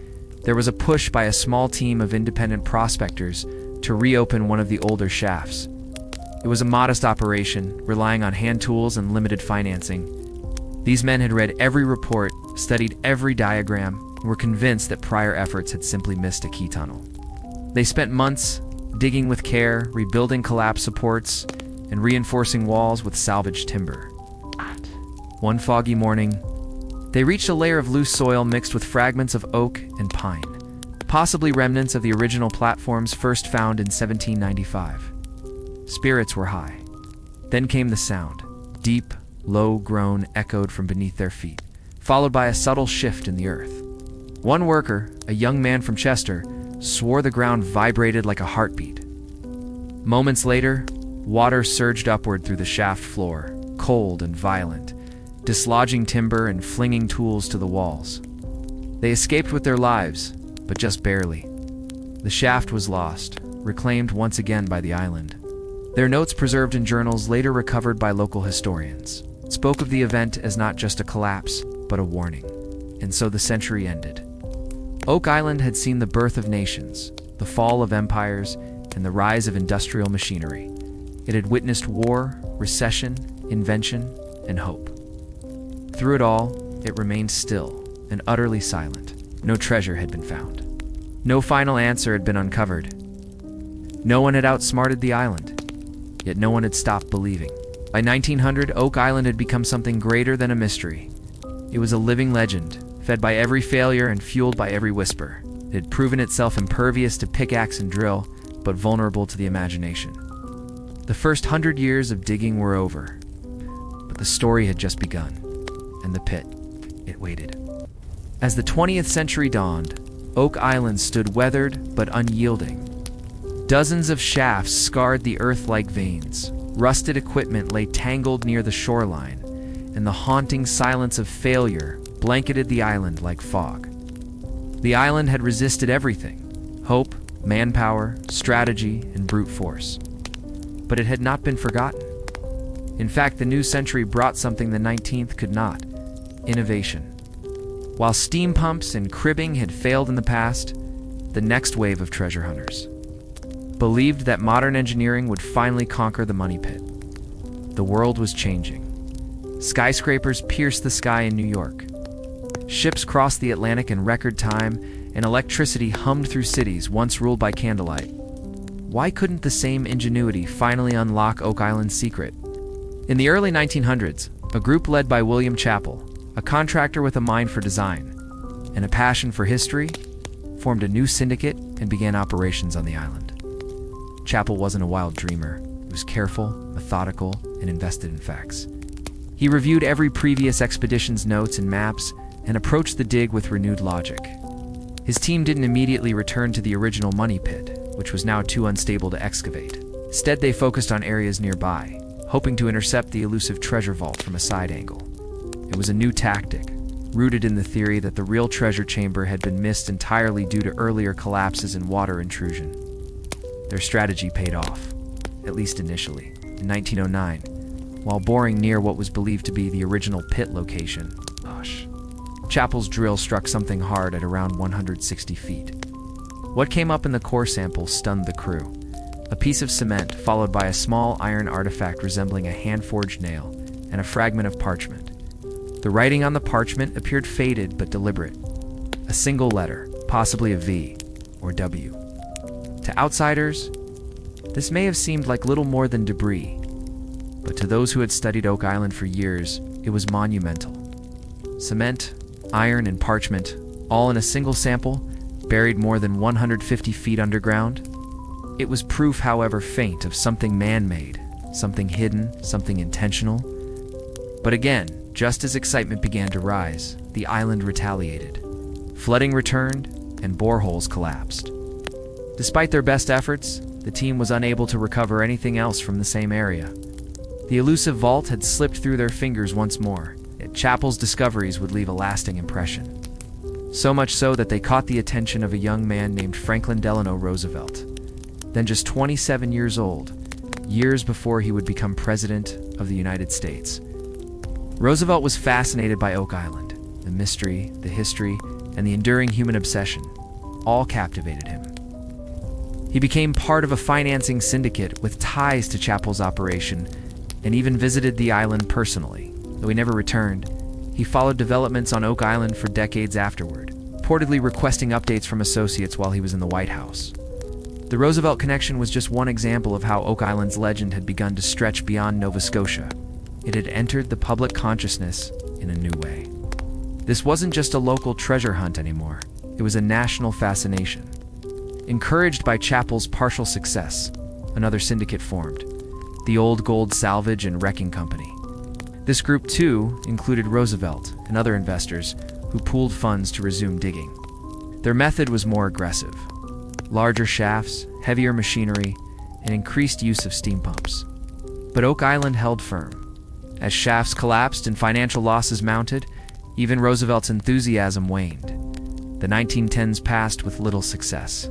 there was a push by a small team of independent prospectors to reopen one of the older shafts. It was a modest operation, relying on hand tools and limited financing. These men had read every report, studied every diagram, and were convinced that prior efforts had simply missed a key tunnel. They spent months digging with care, rebuilding collapsed supports, and reinforcing walls with salvaged timber. One foggy morning, they reached a layer of loose soil mixed with fragments of oak and pine, possibly remnants of the original platforms first found in 1795. Spirits were high. Then came the sound. Deep, low groan echoed from beneath their feet, followed by a subtle shift in the earth. One worker, a young man from Chester, swore the ground vibrated like a heartbeat. Moments later, water surged upward through the shaft floor, cold and violent, dislodging timber and flinging tools to the walls. They escaped with their lives, but just barely. The shaft was lost, reclaimed once again by the island. Their notes preserved in journals later recovered by local historians spoke of the event as not just a collapse, but a warning. And so the century ended. Oak Island had seen the birth of nations, the fall of empires, and the rise of industrial machinery. It had witnessed war, recession, invention, and hope. Through it all, it remained still and utterly silent. No treasure had been found. No final answer had been uncovered. No one had outsmarted the island, yet no one had stopped believing. By 1900, Oak Island had become something greater than a mystery. It was a living legend, fed by every failure and fueled by every whisper. It had proven itself impervious to pickaxe and drill, but vulnerable to the imagination. The first 100 years of digging were over, but the story had just begun, and the pit, it waited. As the 20th century dawned, Oak Island stood weathered but unyielding. Dozens of shafts scarred the earth like veins. Rusted equipment lay tangled near the shoreline, and the haunting silence of failure blanketed the island like fog. The island had resisted everything: hope, manpower, strategy, and brute force. But it had not been forgotten. In fact, the new century brought something the 19th could not: innovation. While steam pumps and cribbing had failed in the past, the next wave of treasure hunters believed that modern engineering would finally conquer the money pit. The world was changing. Skyscrapers pierced the sky in New York. Ships crossed the Atlantic in record time, and electricity hummed through cities once ruled by candlelight. Why couldn't the same ingenuity finally unlock Oak Island's secret? In the early 1900s, a group led by William Chappell, a contractor with a mind for design and a passion for history, formed a new syndicate and began operations on the island. Chappell wasn't a wild dreamer. He was careful, methodical, and invested in facts. He reviewed every previous expedition's notes and maps and approached the dig with renewed logic. His team didn't immediately return to the original money pit, which was now too unstable to excavate. Instead, they focused on areas nearby, hoping to intercept the elusive treasure vault from a side angle. It was a new tactic, rooted in the theory that the real treasure chamber had been missed entirely due to earlier collapses and water intrusion. Their strategy paid off, at least initially. In 1909, while boring near what was believed to be the original pit location, Chappell's drill struck something hard at around 160 feet. What came up in the core sample stunned the crew. A piece of cement followed by a small iron artifact resembling a hand-forged nail and a fragment of parchment. The writing on the parchment appeared faded but deliberate. A single letter, possibly a V or W. To outsiders, this may have seemed like little more than debris, but to those who had studied Oak Island for years, it was monumental. Cement, iron, and parchment, all in a single sample, buried more than 150 feet underground. It was proof, however faint, of something man-made, something hidden, something intentional. But again, just as excitement began to rise, the island retaliated. Flooding returned, and boreholes collapsed. Despite their best efforts, the team was unable to recover anything else from the same area. The elusive vault had slipped through their fingers once more, yet Chappell's discoveries would leave a lasting impression. So much so that they caught the attention of a young man named Franklin Delano Roosevelt, then just 27 years old, years before he would become President of the United States. Roosevelt was fascinated by Oak Island. The mystery, the history, and the enduring human obsession all captivated him. He became part of a financing syndicate with ties to Chappell's operation and even visited the island personally. Though he never returned, he followed developments on Oak Island for decades afterward, reportedly requesting updates from associates while he was in the White House. The Roosevelt connection was just one example of how Oak Island's legend had begun to stretch beyond Nova Scotia. It had entered the public consciousness in a new way. This wasn't just a local treasure hunt anymore. It was a national fascination. Encouraged by Chappell's partial success, another syndicate formed, the Old Gold Salvage and Wrecking Company. This group, too, included Roosevelt and other investors who pooled funds to resume digging. Their method was more aggressive: larger shafts, heavier machinery, and increased use of steam pumps. But Oak Island held firm. As shafts collapsed and financial losses mounted, even Roosevelt's enthusiasm waned. The 1910s passed with little success.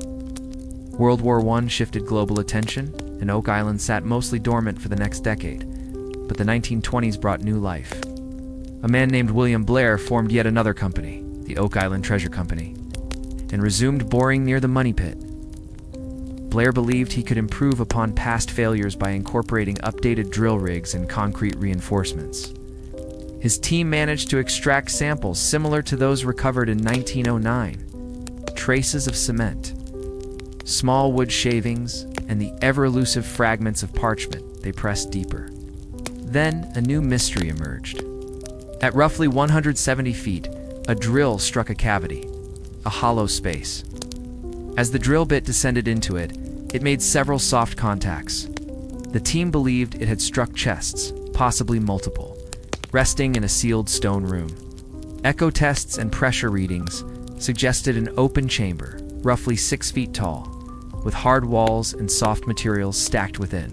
World War I shifted global attention, and Oak Island sat mostly dormant for the next decade. But the 1920s brought new life. A man named William Blair formed yet another company, the Oak Island Treasure Company, and resumed boring near the money pit. Blair believed he could improve upon past failures by incorporating updated drill rigs and concrete reinforcements. His team managed to extract samples similar to those recovered in 1909, traces of cement, small wood shavings, and the ever-elusive fragments of parchment they pressed deeper. Then a new mystery emerged. At roughly 170 feet, a drill struck a cavity, a hollow space. As the drill bit descended into it, it made several soft contacts. The team believed it had struck chests, possibly multiple, resting in a sealed stone room. Echo tests and pressure readings suggested an open chamber, roughly 6 feet tall, with hard walls and soft materials stacked within.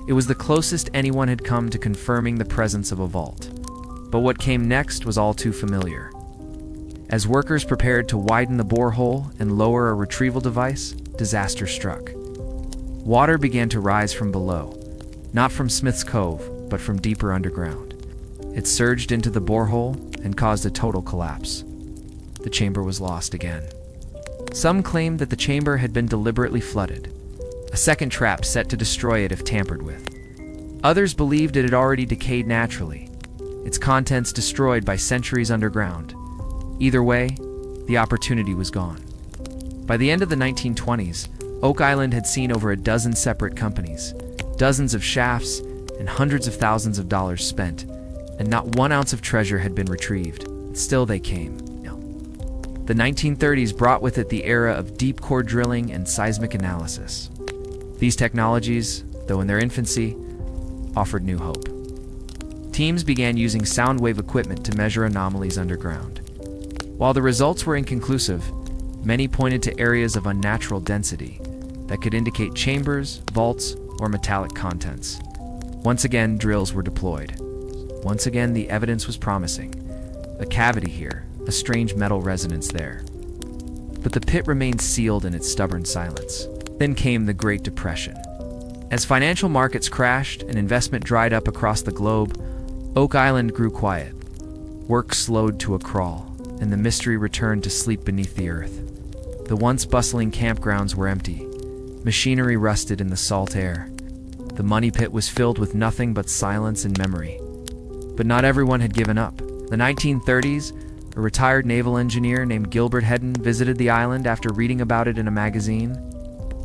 It was the closest anyone had come to confirming the presence of a vault. But what came next was all too familiar. As workers prepared to widen the borehole and lower a retrieval device, disaster struck. Water began to rise from below, not from Smith's Cove, but from deeper underground. It surged into the borehole and caused a total collapse. The chamber was lost again. Some claimed that the chamber had been deliberately flooded, a second trap set to destroy it if tampered with. Others believed it had already decayed naturally, its contents destroyed by centuries underground. Either way, the opportunity was gone. By the end of the 1920s, Oak Island had seen over a dozen separate companies, dozens of shafts, and hundreds of thousands of dollars spent, and not 1 ounce of treasure had been retrieved. Still they came. The 1930s brought with it the era of deep core drilling and seismic analysis. These technologies, though in their infancy, offered new hope. Teams began using sound wave equipment to measure anomalies underground. While the results were inconclusive, many pointed to areas of unnatural density that could indicate chambers, vaults, or metallic contents. Once again, drills were deployed. Once again, the evidence was promising. A cavity here, a strange metal resonance there. But the pit remained sealed in its stubborn silence. Then came the Great Depression. As financial markets crashed and investment dried up across the globe, Oak Island grew quiet. Work slowed to a crawl, and the mystery returned to sleep beneath the earth. The once bustling campgrounds were empty. Machinery rusted in the salt air. The money pit was filled with nothing but silence and memory. But not everyone had given up. The 1930s, a retired naval engineer named Gilbert Hedden visited the island after reading about it in a magazine.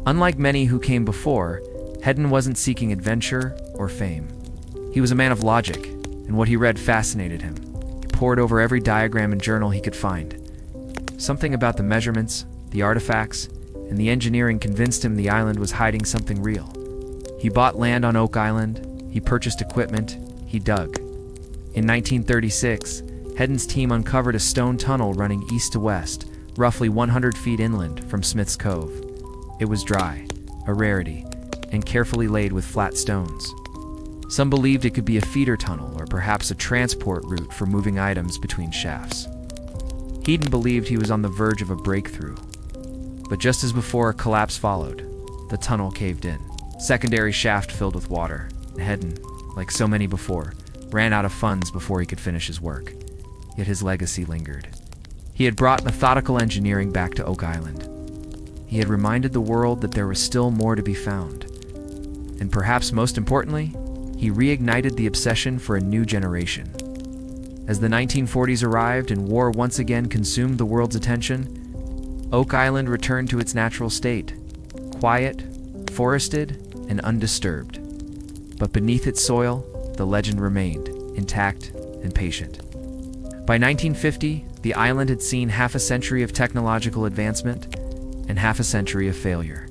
Unlike many who came before, Hedden wasn't seeking adventure or fame. He was a man of logic, and what he read fascinated him. He pored over every diagram and journal he could find. Something about the measurements, the artifacts, and the engineering convinced him the island was hiding something real. He bought land on Oak Island, he purchased equipment, he dug. In 1936, Hedden's team uncovered a stone tunnel running east to west, roughly 100 feet inland from Smith's Cove. It was dry, a rarity, and carefully laid with flat stones. Some believed it could be a feeder tunnel or perhaps a transport route for moving items between shafts. Hedden believed he was on the verge of a breakthrough. But just as before, a collapse followed. The tunnel caved in. Secondary shaft filled with water. Hedden, like so many before, ran out of funds before he could finish his work. Yet his legacy lingered. He had brought methodical engineering back to Oak Island. He had reminded the world that there was still more to be found. And perhaps most importantly, he reignited the obsession for a new generation. As the 1940s arrived and war once again consumed the world's attention, Oak Island returned to its natural state, quiet, forested, and undisturbed. But beneath its soil, the legend remained, intact and patient. By 1950, the island had seen half a century of technological advancement and half a century of failure.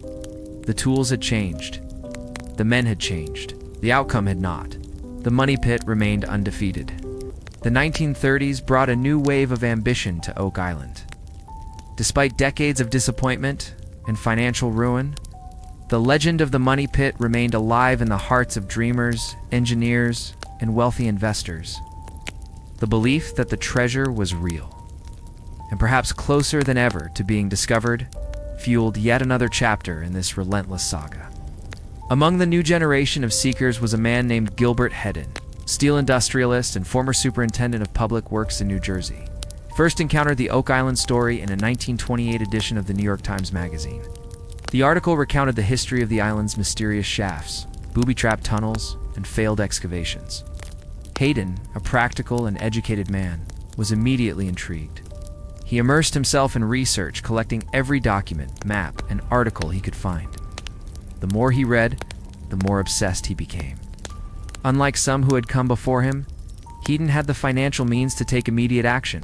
The tools had changed. The men had changed. The outcome had not. The money pit remained undefeated. The 1930s brought a new wave of ambition to Oak Island. Despite decades of disappointment and financial ruin, the legend of the money pit remained alive in the hearts of dreamers, engineers, and wealthy investors. The belief that the treasure was real, and perhaps closer than ever to being discovered, fueled yet another chapter in this relentless saga. Among the new generation of seekers was a man named Gilbert Hedden, steel industrialist and former superintendent of public works in New Jersey. He first encountered the Oak Island story in a 1928 edition of the New York Times Magazine. The article recounted the history of the island's mysterious shafts, booby-trapped tunnels, and failed excavations. Hayden, a practical and educated man, was immediately intrigued. He immersed himself in research, collecting every document, map, and article he could find. The more he read, the more obsessed he became. Unlike some who had come before him, Hayden had the financial means to take immediate action.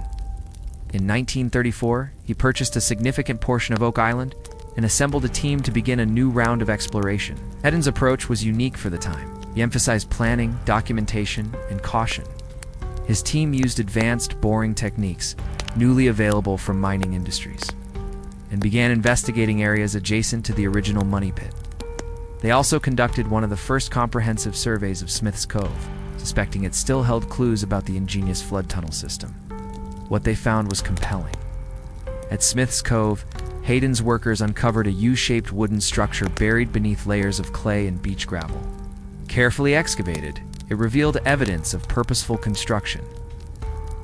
In 1934, he purchased a significant portion of Oak Island and assembled a team to begin a new round of exploration. Hayden's approach was unique for the time. He emphasized planning, documentation, and caution. His team used advanced boring techniques, newly available from mining industries, and began investigating areas adjacent to the original money pit. They also conducted one of the first comprehensive surveys of Smith's Cove, suspecting it still held clues about the ingenious flood tunnel system. What they found was compelling. At Smith's Cove, Hayden's workers uncovered a U-shaped wooden structure buried beneath layers of clay and beach gravel. Carefully excavated, it revealed evidence of purposeful construction.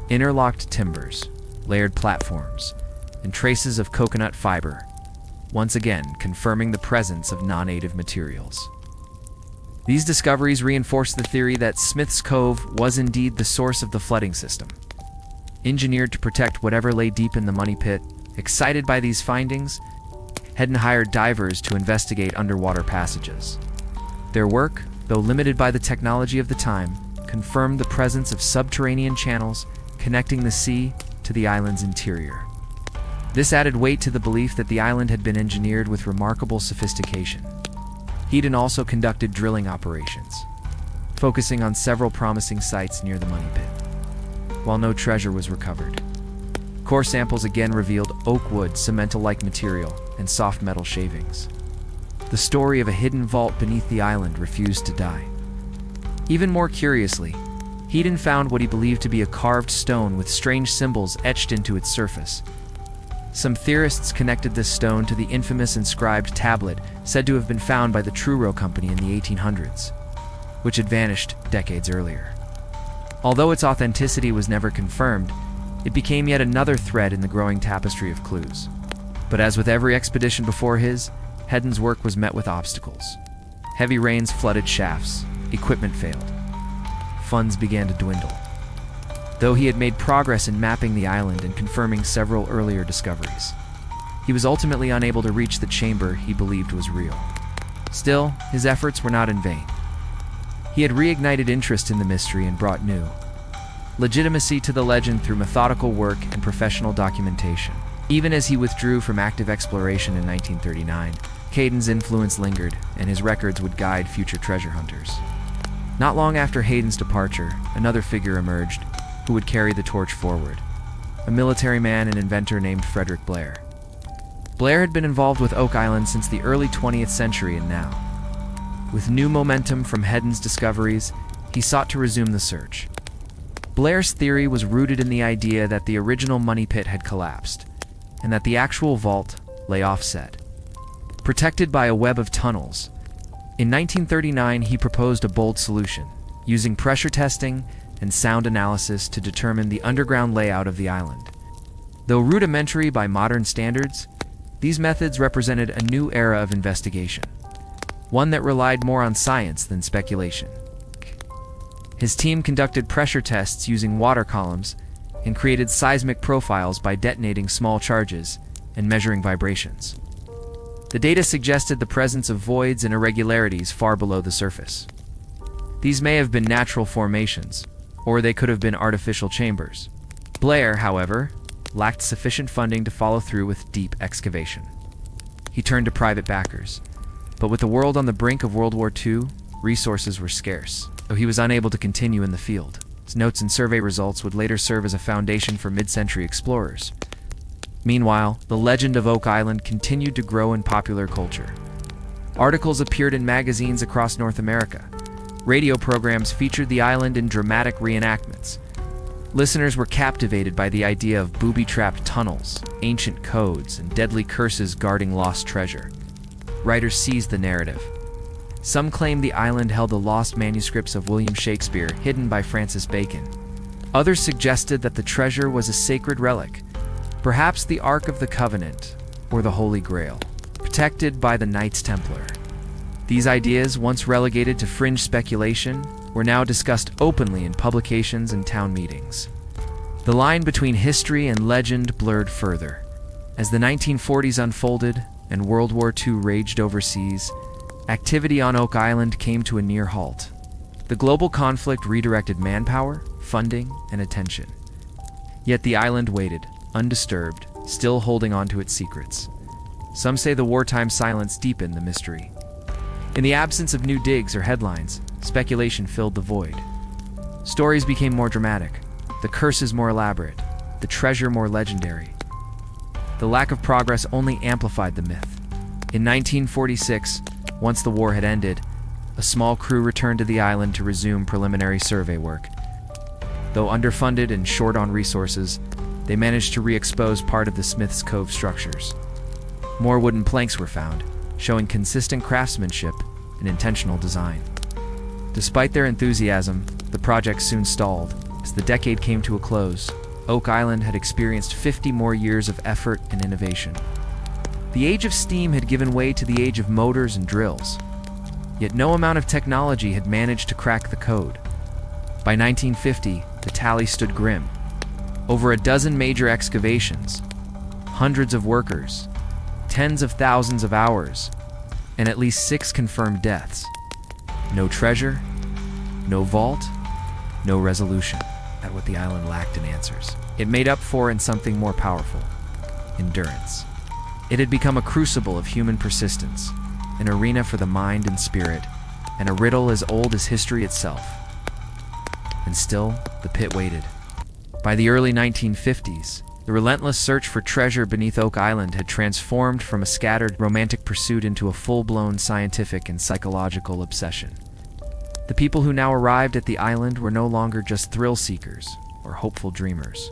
Interlocked timbers, layered platforms, and traces of coconut fiber, once again confirming the presence of non-native materials. These discoveries reinforced the theory that Smith's Cove was indeed the source of the flooding system. Engineered to protect whatever lay deep in the money pit, excited by these findings, Hedden hired divers to investigate underwater passages. Their work, though limited by the technology of the time, confirmed the presence of subterranean channels connecting the sea to the island's interior. This added weight to the belief that the island had been engineered with remarkable sophistication. Hayden also conducted drilling operations, focusing on several promising sites near the money pit. While no treasure was recovered, core samples again revealed oak wood, cemental-like material, and soft metal shavings. The story of a hidden vault beneath the island refused to die. Even more curiously, Hayden found what he believed to be a carved stone with strange symbols etched into its surface. Some theorists connected this stone to the infamous inscribed tablet said to have been found by the Truro Company in the 1800s, which had vanished decades earlier. Although its authenticity was never confirmed, it became yet another thread in the growing tapestry of clues. But as with every expedition before his, Hedden's work was met with obstacles. Heavy rains flooded shafts, equipment failed, funds began to dwindle. Though he had made progress in mapping the island and confirming several earlier discoveries, he was ultimately unable to reach the chamber he believed was real. Still, his efforts were not in vain. He had reignited interest in the mystery and brought new legitimacy to the legend through methodical work and professional documentation. Even as he withdrew from active exploration in 1939, Hayden's influence lingered, and his records would guide future treasure hunters. Not long after Hayden's departure, another figure emerged who would carry the torch forward, a military man and inventor named Frederick Blair. Blair had been involved with Oak Island since the early 20th century, and now, with new momentum from Hedden's discoveries, he sought to resume the search. Blair's theory was rooted in the idea that the original money pit had collapsed, and that the actual vault lay offset, protected by a web of tunnels. In 1939, he proposed a bold solution, using pressure testing and sound analysis to determine the underground layout of the island. Though rudimentary by modern standards, these methods represented a new era of investigation, one that relied more on science than speculation. His team conducted pressure tests using water columns and created seismic profiles by detonating small charges and measuring vibrations. The data suggested the presence of voids and irregularities far below the surface. These may have been natural formations, or they could have been artificial chambers. Blair, however, lacked sufficient funding to follow through with deep excavation. He turned to private backers, but with the world on the brink of World War II, resources were scarce, though he was unable to continue in the field. His notes and survey results would later serve as a foundation for mid-century explorers. Meanwhile, the legend of Oak Island continued to grow in popular culture. Articles appeared in magazines across North America. Radio programs featured the island in dramatic reenactments, Listeners were captivated by the idea of booby-trapped tunnels, ancient codes, and deadly curses guarding lost treasure. Writers seized the narrative. Some claimed the island held the lost manuscripts of William Shakespeare hidden by Francis Bacon. Others suggested that the treasure was a sacred relic, perhaps the Ark of the Covenant or the Holy Grail, protected by the Knights Templar. These ideas, once relegated to fringe speculation, were now discussed openly in publications and town meetings. The line between history and legend blurred further. As the 1940s unfolded and World War II raged overseas, activity on Oak Island came to a near halt. The global conflict redirected manpower, funding, and attention. Yet the island waited, undisturbed, still holding on to its secrets. Some say the wartime silence deepened the mystery. In the absence of new digs or headlines, speculation filled the void. Stories became more dramatic, the curses more elaborate, the treasure more legendary. The lack of progress only amplified the myth. In 1946, once the war had ended, a small crew returned to the island to resume preliminary survey work. Though underfunded and short on resources, they managed to re-expose part of the Smith's Cove structures. More wooden planks were found, showing consistent craftsmanship and intentional design. Despite their enthusiasm, the project soon stalled. As the decade came to a close, Oak Island had experienced 50 more years of effort and innovation. The age of steam had given way to the age of motors and drills. Yet no amount of technology had managed to crack the code. By 1950, the tally stood grim. Over a dozen major excavations, hundreds of workers, tens of thousands of hours, and at least 6 confirmed deaths. No treasure, no vault, no resolution. At what the island lacked in answers, it made up for in something more powerful: endurance. It had become a crucible of human persistence, an arena for the mind and spirit, and a riddle as old as history itself. And still, the pit waited. By the early 1950s, the relentless search for treasure beneath Oak Island had transformed from a scattered romantic pursuit into a full-blown scientific and psychological obsession. The people who now arrived at the island were no longer just thrill-seekers or hopeful dreamers.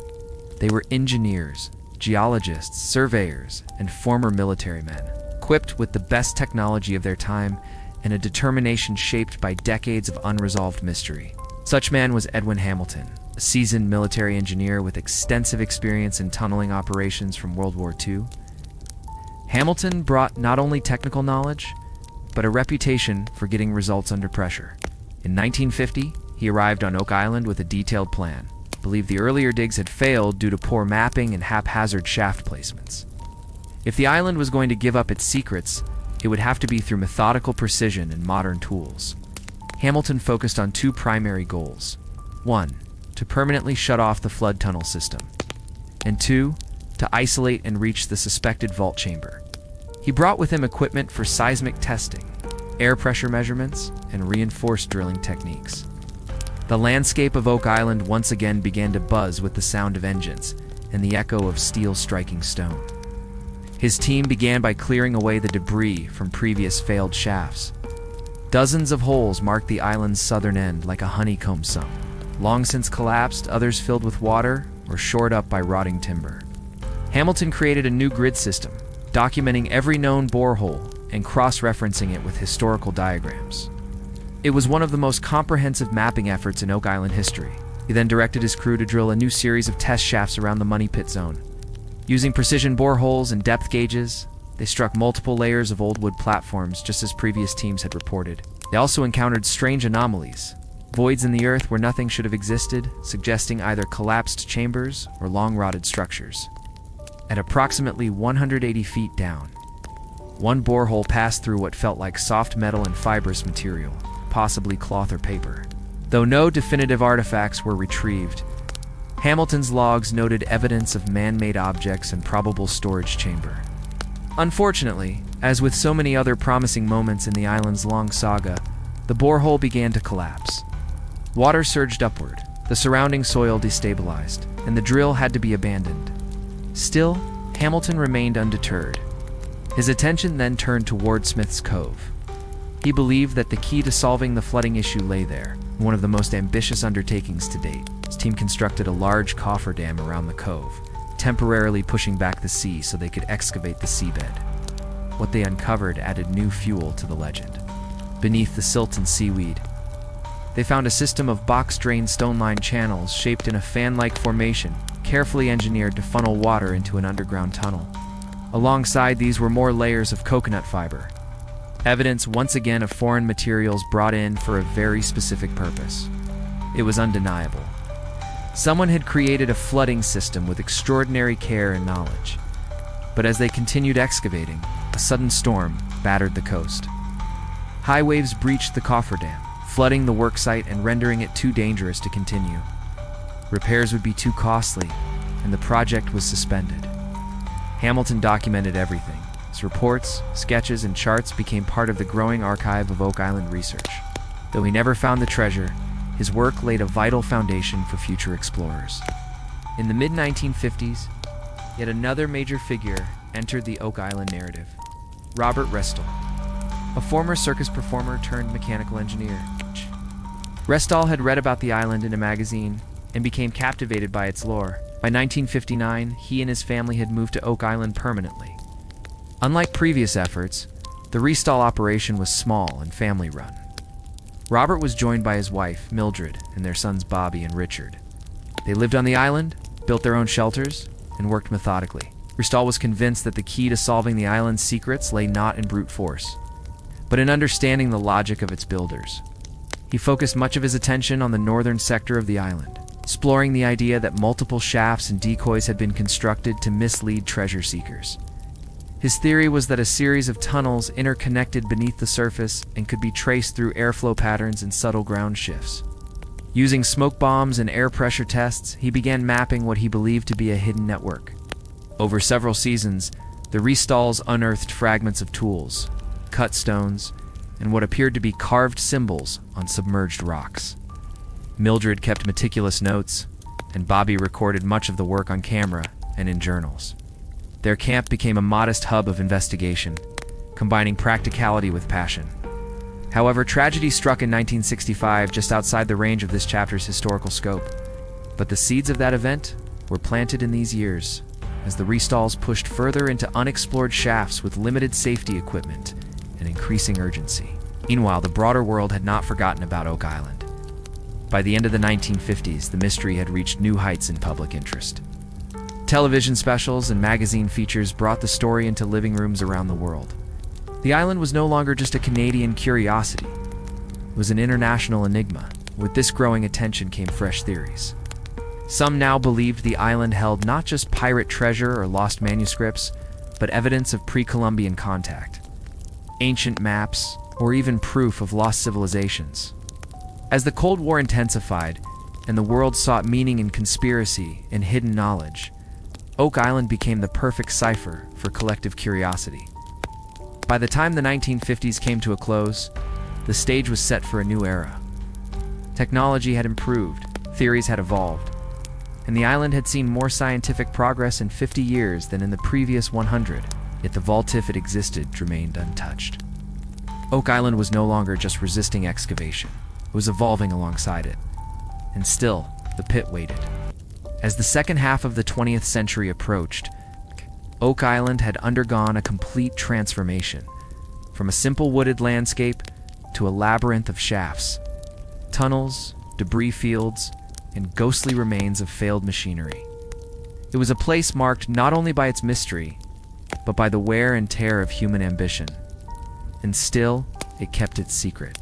They were engineers, geologists, surveyors, and former military men, equipped with the best technology of their time and a determination shaped by decades of unresolved mystery. Such man was Edwin Hamilton, a seasoned military engineer with extensive experience in tunneling operations from World War II. Hamilton brought not only technical knowledge, but a reputation for getting results under pressure. In 1950, he arrived on Oak Island with a detailed plan. Believed the earlier digs had failed due to poor mapping and haphazard shaft placements. If the island was going to give up its secrets, it would have to be through methodical precision and modern tools. Hamilton focused on 2 primary goals. 1, to permanently shut off the flood tunnel system. And 2, to isolate and reach the suspected vault chamber. He brought with him equipment for seismic testing, air pressure measurements, and reinforced drilling techniques. The landscape of Oak Island once again began to buzz with the sound of engines and the echo of steel striking stone. His team began by clearing away the debris from previous failed shafts. Dozens of holes marked the island's southern end like a honeycomb sum, long since collapsed, others filled with water or shored up by rotting timber. Hamilton created a new grid system, documenting every known borehole and cross-referencing it with historical diagrams. It was one of the most comprehensive mapping efforts in Oak Island history. He then directed his crew to drill a new series of test shafts around the Money Pit zone. Using precision boreholes and depth gauges, they struck multiple layers of old wood platforms just as previous teams had reported. They also encountered strange anomalies, voids in the earth where nothing should have existed, suggesting either collapsed chambers or long-rotted structures. At approximately 180 feet down, one borehole passed through what felt like soft metal and fibrous material, possibly cloth or paper. Though no definitive artifacts were retrieved, Hamilton's logs noted evidence of man-made objects and probable storage chamber. Unfortunately, as with so many other promising moments in the island's long saga, the borehole began to collapse. Water surged upward, the surrounding soil destabilized, and the drill had to be abandoned. Still, Hamilton remained undeterred. His attention then turned toward Smith's Cove. He believed that the key to solving the flooding issue lay there, one of the most ambitious undertakings to date. His team constructed a large cofferdam around the cove, temporarily pushing back the sea so they could excavate the seabed. What they uncovered added new fuel to the legend. Beneath the silt and seaweed, they found a system of box-drained stone-lined channels shaped in a fan-like formation, carefully engineered to funnel water into an underground tunnel. Alongside these were more layers of coconut fiber, evidence once again of foreign materials brought in for a very specific purpose. It was undeniable. Someone had created a flooding system with extraordinary care and knowledge. But as they continued excavating, a sudden storm battered the coast. High waves breached the cofferdam, flooding the worksite and rendering it too dangerous to continue. Repairs would be too costly, and the project was suspended. Hamilton documented everything. His reports, sketches, and charts became part of the growing archive of Oak Island research. Though he never found the treasure, his work laid a vital foundation for future explorers. In the mid-1950s, yet another major figure entered the Oak Island narrative: Robert Restall, a former circus performer turned mechanical engineer. Restall had read about the island in a magazine and became captivated by its lore. By 1959, he and his family had moved to Oak Island permanently. Unlike previous efforts, the Restall operation was small and family-run. Robert was joined by his wife, Mildred, and their sons Bobby and Richard. They lived on the island, built their own shelters, and worked methodically. Restall was convinced that the key to solving the island's secrets lay not in brute force, but in understanding the logic of its builders. He focused much of his attention on the northern sector of the island, exploring the idea that multiple shafts and decoys had been constructed to mislead treasure seekers. His theory was that a series of tunnels interconnected beneath the surface and could be traced through airflow patterns and subtle ground shifts. Using smoke bombs and air pressure tests, he began mapping what he believed to be a hidden network. Over several seasons, the Restalls unearthed fragments of tools, cut stones, and what appeared to be carved symbols on submerged rocks. Mildred kept meticulous notes, and Bobby recorded much of the work on camera and in journals. Their camp became a modest hub of investigation, combining practicality with passion. However, tragedy struck in 1965 just outside the range of this chapter's historical scope. But the seeds of that event were planted in these years, as the Restalls pushed further into unexplored shafts with limited safety equipment and increasing urgency. Meanwhile, the broader world had not forgotten about Oak Island. By the end of the 1950s, the mystery had reached new heights in public interest. Television specials and magazine features brought the story into living rooms around the world. The island was no longer just a Canadian curiosity. It was an international enigma. With this growing attention came fresh theories. Some now believed the island held not just pirate treasure or lost manuscripts, but evidence of pre-Columbian contact, ancient maps, or even proof of lost civilizations. As the Cold War intensified, and the world sought meaning in conspiracy and hidden knowledge, Oak Island became the perfect cipher for collective curiosity. By the time the 1950s came to a close, the stage was set for a new era. Technology had improved, theories had evolved, and the island had seen more scientific progress in 50 years than in the previous 100, yet the vault, if it existed, remained untouched. Oak Island was no longer just resisting excavation. It was evolving alongside it. And still, the pit waited. As the second half of the 20th century approached, Oak Island had undergone a complete transformation, from a simple wooded landscape to a labyrinth of shafts, tunnels, debris fields, and ghostly remains of failed machinery. It was a place marked not only by its mystery, but by the wear and tear of human ambition. And still, it kept its secret.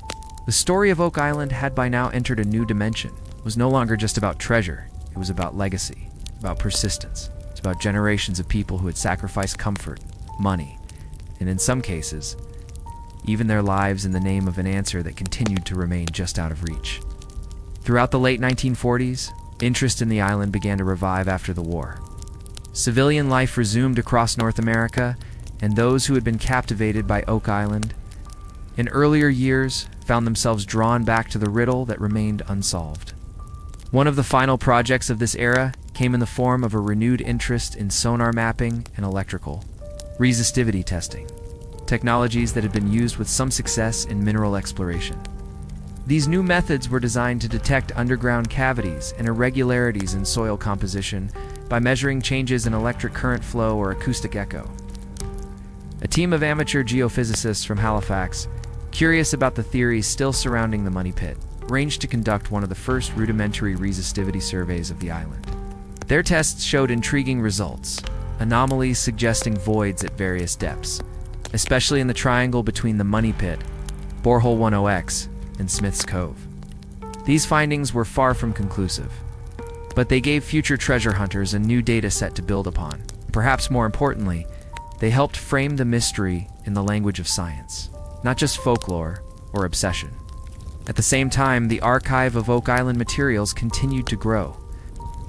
The story of Oak Island had by now entered a new dimension. It was no longer just about treasure. It was about legacy, about persistence. It's about generations of people who had sacrificed comfort, money, and in some cases, even their lives in the name of an answer that continued to remain just out of reach. Throughout the late 1940s, interest in the island began to revive after the war. Civilian life resumed across North America, and those who had been captivated by Oak Island in earlier years found themselves drawn back to the riddle that remained unsolved. One of the final projects of this era came in the form of a renewed interest in sonar mapping and electrical resistivity testing, technologies that had been used with some success in mineral exploration. These new methods were designed to detect underground cavities and irregularities in soil composition by measuring changes in electric current flow or acoustic echo. A team of amateur geophysicists from Halifax, curious about the theories still surrounding the Money Pit, arranged to conduct one of the first rudimentary resistivity surveys of the island. Their tests showed intriguing results, anomalies suggesting voids at various depths, especially in the triangle between the Money Pit, Borehole 10X, and Smith's Cove. These findings were far from conclusive, but they gave future treasure hunters a new data set to build upon. Perhaps more importantly, they helped frame the mystery in the language of science, not just folklore or obsession. At the same time, the archive of Oak Island materials continued to grow.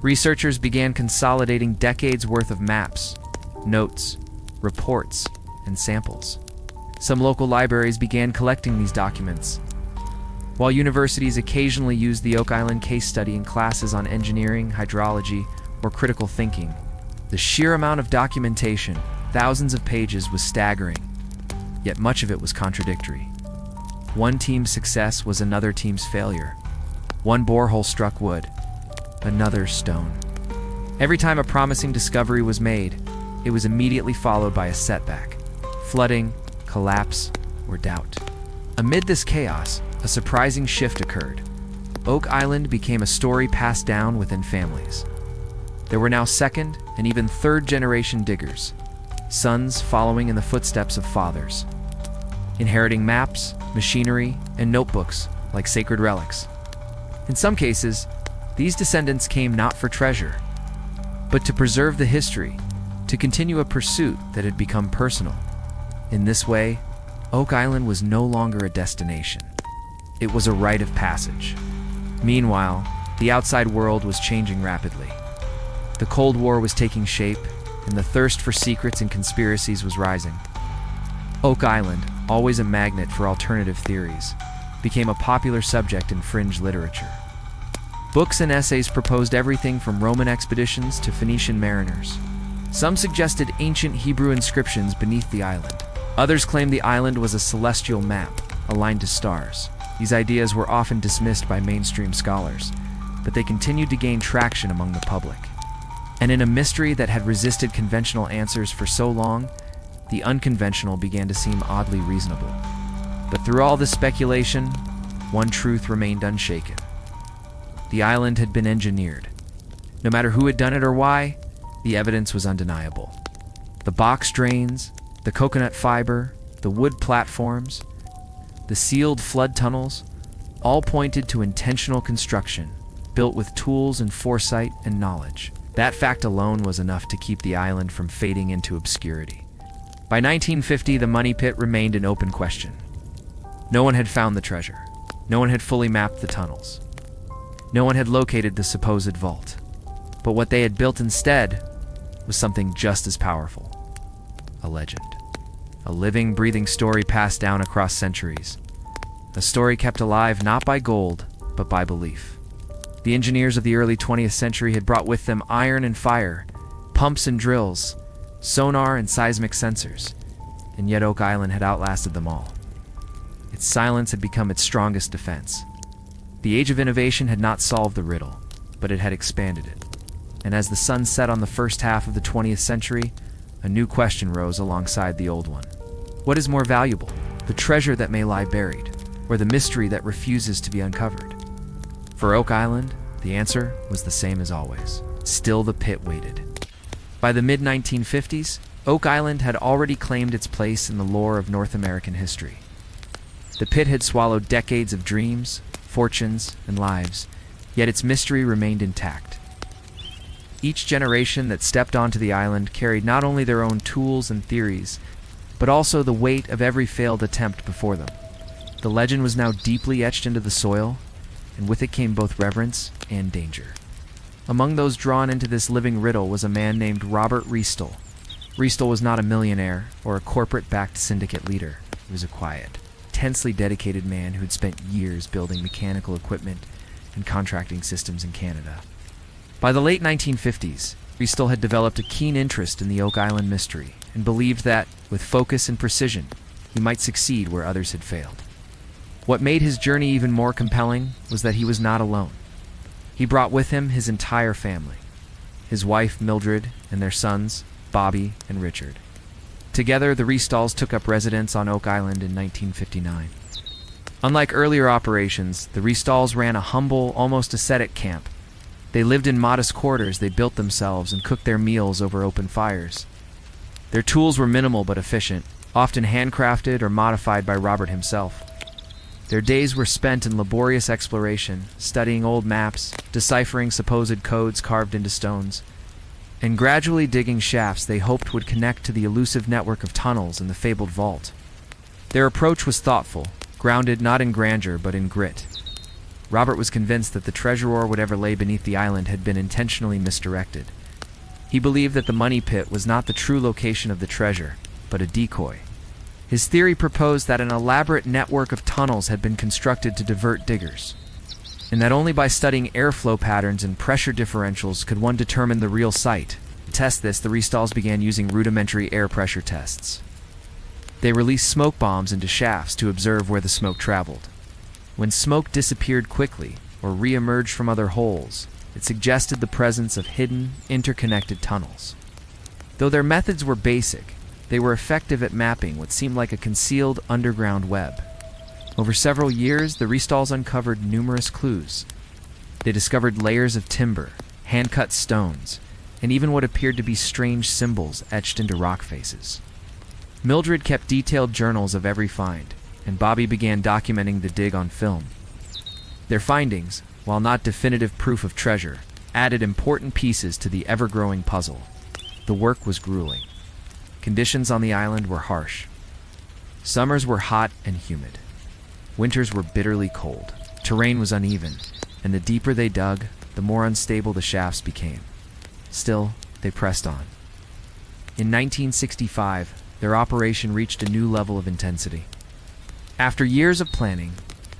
Researchers began consolidating decades' worth of maps, notes, reports, and samples. Some local libraries began collecting these documents, while universities occasionally used the Oak Island case study in classes on engineering, hydrology, or critical thinking. The sheer amount of documentation, thousands of pages, was staggering, yet much of it was contradictory. One team's success was another team's failure. One borehole struck wood, another stone. Every time a promising discovery was made, it was immediately followed by a setback, flooding, collapse, or doubt. Amid this chaos, a surprising shift occurred. Oak Island became a story passed down within families. There were now second and even third generation diggers, sons following in the footsteps of fathers, inheriting maps, machinery, and notebooks like sacred relics. In some cases, these descendants came not for treasure, but to preserve the history, to continue a pursuit that had become personal. In this way, Oak Island was no longer a destination. It was a rite of passage. Meanwhile, the outside world was changing rapidly. The Cold War was taking shape, and the thirst for secrets and conspiracies was rising. Oak Island, always a magnet for alternative theories, became a popular subject in fringe literature. Books and essays proposed everything from Roman expeditions to Phoenician mariners. Some suggested ancient Hebrew inscriptions beneath the island. Others claimed the island was a celestial map, aligned to stars. These ideas were often dismissed by mainstream scholars, but they continued to gain traction among the public. And in a mystery that had resisted conventional answers for so long, the unconventional began to seem oddly reasonable. But through all this speculation, one truth remained unshaken. The island had been engineered. No matter who had done it or why, the evidence was undeniable. The box drains, the coconut fiber, the wood platforms, the sealed flood tunnels, all pointed to intentional construction, built with tools and foresight and knowledge. That fact alone was enough to keep the island from fading into obscurity. By 1950, the Money Pit remained an open question. No one had found the treasure. No one had fully mapped the tunnels. No one had located the supposed vault. But what they had built instead was something just as powerful. A legend. A living, breathing story passed down across centuries. A story kept alive not by gold, but by belief. The engineers of the early 20th century had brought with them iron and fire, pumps and drills, sonar and seismic sensors, and yet Oak Island had outlasted them all. Its silence had become its strongest defense. The age of innovation had not solved the riddle, but it had expanded it. And as the sun set on the first half of the 20th century, a new question rose alongside the old one. What is more valuable, the treasure that may lie buried, or the mystery that refuses to be uncovered? For Oak Island, the answer was the same as always. Still the pit waited. By the mid-1950s, Oak Island had already claimed its place in the lore of North American history. The pit had swallowed decades of dreams, fortunes, and lives, yet its mystery remained intact. Each generation that stepped onto the island carried not only their own tools and theories, but also the weight of every failed attempt before them. The legend was now deeply etched into the soil, and with it came both reverence and danger. Among those drawn into this living riddle was a man named Robert Riestel. Riestel was not a millionaire or a corporate-backed syndicate leader. He was a quiet, intensely dedicated man who had spent years building mechanical equipment and contracting systems in Canada. By the late 1950s, Riestel had developed a keen interest in the Oak Island mystery and believed that, with focus and precision, he might succeed where others had failed. What made his journey even more compelling was that he was not alone. He brought with him his entire family, his wife Mildred and their sons, Bobby and Richard. Together, the Riestalls took up residence on Oak Island in 1959. Unlike earlier operations, the Riestalls ran a humble, almost ascetic camp. They lived in modest quarters they built themselves and cooked their meals over open fires. Their tools were minimal but efficient, often handcrafted or modified by Robert himself. Their days were spent in laborious exploration, studying old maps, deciphering supposed codes carved into stones, and gradually digging shafts they hoped would connect to the elusive network of tunnels in the fabled vault. Their approach was thoughtful, grounded not in grandeur but in grit. Robert was convinced that the treasure or whatever lay beneath the island had been intentionally misdirected. He believed that the money pit was not the true location of the treasure, but a decoy. His theory proposed that an elaborate network of tunnels had been constructed to divert diggers, and that only by studying airflow patterns and pressure differentials could one determine the real site. To test this, the Riestalls began using rudimentary air pressure tests. They released smoke bombs into shafts to observe where the smoke traveled. When smoke disappeared quickly, or re-emerged from other holes, it suggested the presence of hidden, interconnected tunnels. Though their methods were basic, they were effective at mapping what seemed like a concealed underground web. Over several years, the Riestalls uncovered numerous clues. They discovered layers of timber, hand-cut stones, and even what appeared to be strange symbols etched into rock faces. Mildred kept detailed journals of every find, and Bobby began documenting the dig on film. Their findings, while not definitive proof of treasure, added important pieces to the ever-growing puzzle. The work was grueling. Conditions on the island were harsh. Summers were hot and humid. Winters were bitterly cold. Terrain was uneven, and the deeper they dug, the more unstable the shafts became. Still, they pressed on. In 1965, their operation reached a new level of intensity. After years of planning,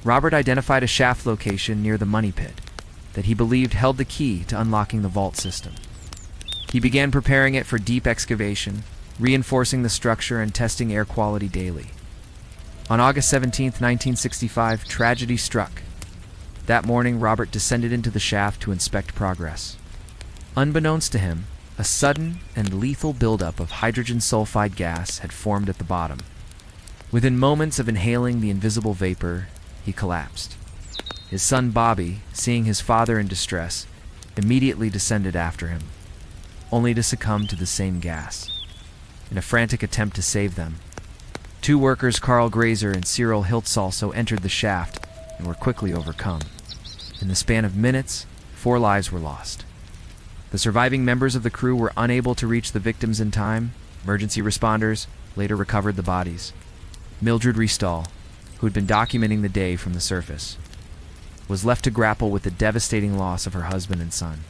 Robert identified a shaft location near the money pit that he believed held the key to unlocking the vault system. He began preparing it for deep excavation, reinforcing the structure and testing air quality daily. On August 17, 1965, tragedy struck. That morning, Robert descended into the shaft to inspect progress. Unbeknownst to him, a sudden and lethal buildup of hydrogen sulfide gas had formed at the bottom. Within moments of inhaling the invisible vapor, he collapsed. His son Bobby, seeing his father in distress, immediately descended after him, only to succumb to the same gas. In a frantic attempt to save them, two workers, Carl Grazer and Cyril Hiltz, also entered the shaft and were quickly overcome. In the span of minutes, 4 lives were lost. The surviving members of the crew were unable to reach the victims in time. Emergency responders later recovered the bodies. Mildred Riestall, who had been documenting the day from the surface, was left to grapple with the devastating loss of her husband and son.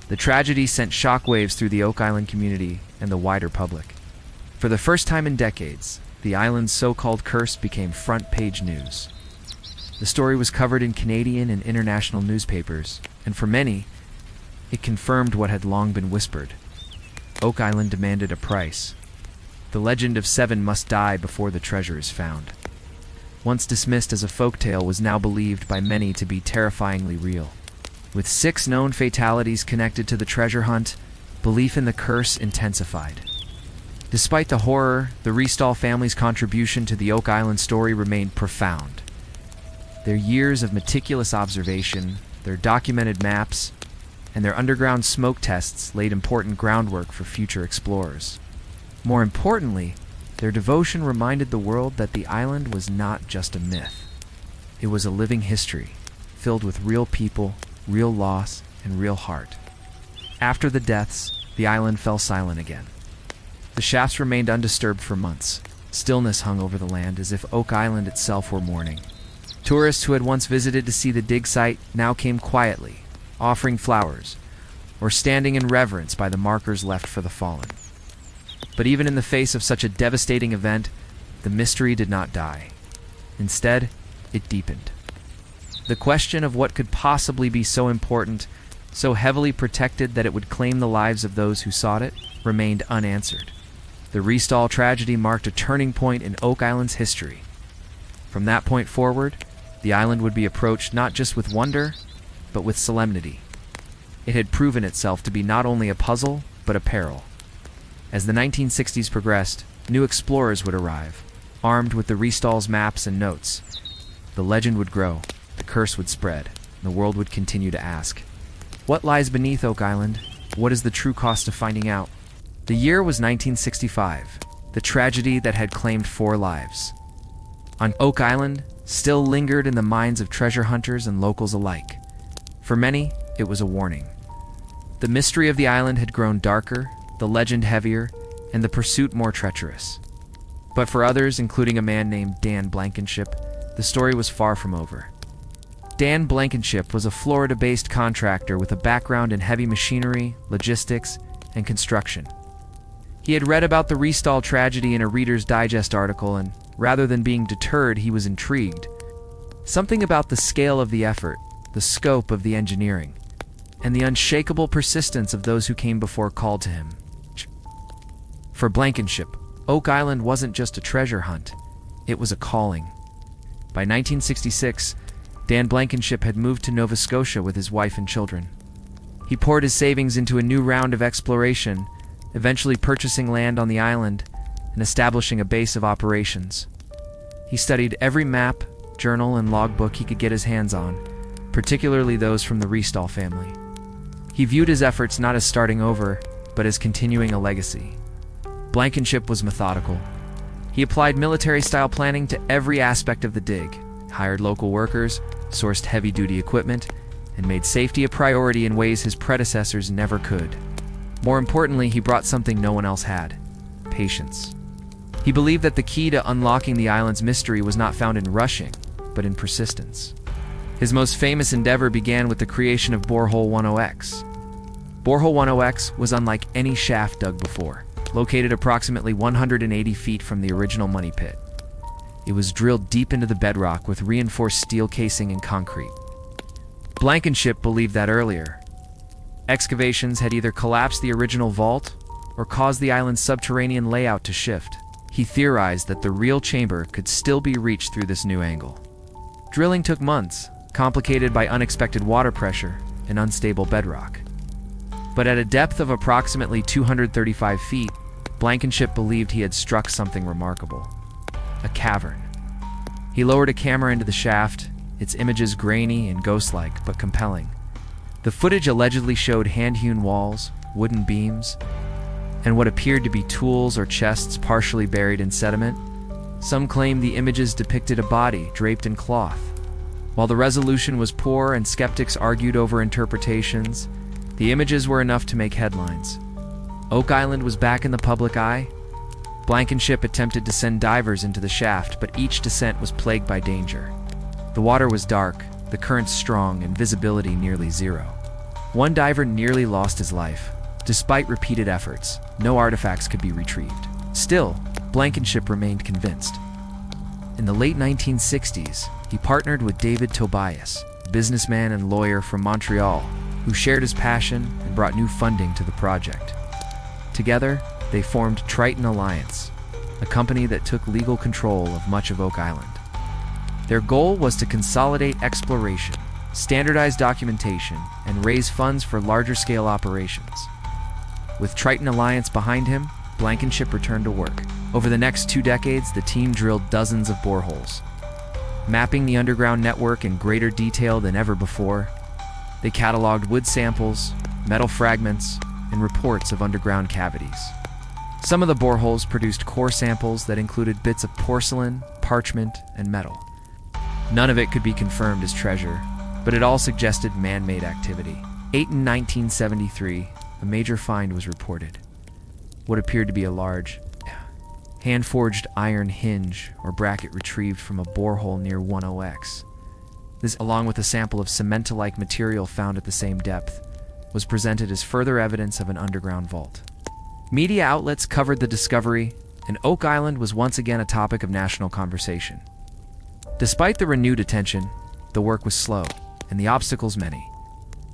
The tragedy sent shockwaves through the Oak Island community and the wider public. For the first time in decades, the island's so-called curse became front-page news. The story was covered in Canadian and international newspapers, and for many, it confirmed what had long been whispered. Oak Island demanded a price. The legend of 7 must die before the treasure is found. Once dismissed as a folktale, was now believed by many to be terrifyingly real. With 6 known fatalities connected to the treasure hunt, belief in the curse intensified. Despite the horror, the Riestall family's contribution to the Oak Island story remained profound. Their years of meticulous observation, their documented maps, and their underground smoke tests laid important groundwork for future explorers. More importantly, their devotion reminded the world that the island was not just a myth. It was a living history, filled with real people, real loss, and real heart. After the deaths, the island fell silent again. The shafts remained undisturbed for months. Stillness hung over the land as if Oak Island itself were mourning. Tourists who had once visited to see the dig site now came quietly, offering flowers, or standing in reverence by the markers left for the fallen. But even in the face of such a devastating event, the mystery did not die. Instead, it deepened. The question of what could possibly be so important, so heavily protected that it would claim the lives of those who sought it, remained unanswered. The Riestall tragedy marked a turning point in Oak Island's history. From that point forward, the island would be approached not just with wonder, but with solemnity. It had proven itself to be not only a puzzle, but a peril. As the 1960s progressed, new explorers would arrive, armed with the Restall's maps and notes. The legend would grow, the curse would spread, and the world would continue to ask, what lies beneath Oak Island? What is the true cost of finding out? The year was 1965, the tragedy that had claimed 4 lives. On Oak Island, still lingered in the minds of treasure hunters and locals alike. For many, it was a warning. The mystery of the island had grown darker, the legend heavier, and the pursuit more treacherous. But for others, including a man named Dan Blankenship, the story was far from over. Dan Blankenship was a Florida-based contractor with a background in heavy machinery, logistics, and construction. He had read about the Restall tragedy in a Reader's Digest article, and rather than being deterred, he was intrigued. Something about the scale of the effort, the scope of the engineering, and the unshakable persistence of those who came before called to him. For Blankenship, Oak Island wasn't just a treasure hunt, it was a calling. By 1966, Dan Blankenship had moved to Nova Scotia with his wife and children. He poured his savings into a new round of exploration, eventually purchasing land on the island and establishing a base of operations. He studied every map, journal, and logbook he could get his hands on, particularly those from the Restall family. He viewed his efforts not as starting over, but as continuing a legacy. Blankenship was methodical. He applied military-style planning to every aspect of the dig, hired local workers, sourced heavy-duty equipment, and made safety a priority in ways his predecessors never could. More importantly, he brought something no one else had: patience. He believed that the key to unlocking the island's mystery was not found in rushing, but in persistence. His most famous endeavor began with the creation of Borehole 10X. Borehole 10X was unlike any shaft dug before, located approximately 180 feet from the original money pit. It was drilled deep into the bedrock with reinforced steel casing and concrete. Blankenship believed that earlier excavations had either collapsed the original vault or caused the island's subterranean layout to shift. He theorized that the real chamber could still be reached through this new angle. Drilling took months, complicated by unexpected water pressure and unstable bedrock. But at a depth of approximately 235 feet, Blankenship believed he had struck something remarkable: a cavern. He lowered a camera into the shaft, its images grainy and ghost-like but compelling. The footage allegedly showed hand-hewn walls, wooden beams, and what appeared to be tools or chests partially buried in sediment. Some claimed the images depicted a body draped in cloth. While the resolution was poor and skeptics argued over interpretations, the images were enough to make headlines. Oak Island was back in the public eye. Blankenship attempted to send divers into the shaft, but each descent was plagued by danger. The water was dark, the currents strong, and visibility nearly zero. One diver nearly lost his life. Despite repeated efforts, no artifacts could be retrieved. Still, Blankenship remained convinced. In the late 1960s, he partnered with David Tobias, a businessman and lawyer from Montreal, who shared his passion and brought new funding to the project. Together, they formed Triton Alliance, a company that took legal control of much of Oak Island. Their goal was to consolidate exploration, standardize documentation, and raise funds for larger-scale operations. With Triton Alliance behind him, Blankenship returned to work. Over the next 2 decades, the team drilled dozens of boreholes. Mapping the underground network in greater detail than ever before, they cataloged wood samples, metal fragments, and reports of underground cavities. Some of the boreholes produced core samples that included bits of porcelain, parchment, and metal. None of it could be confirmed as treasure, but it all suggested man-made activity. In 1973, a major find was reported. What appeared to be a large, hand-forged iron hinge or bracket retrieved from a borehole near 10X. This, along with a sample of cement-like material found at the same depth, was presented as further evidence of an underground vault. Media outlets covered the discovery, and Oak Island was once again a topic of national conversation. Despite the renewed attention, the work was slow, and the obstacles many.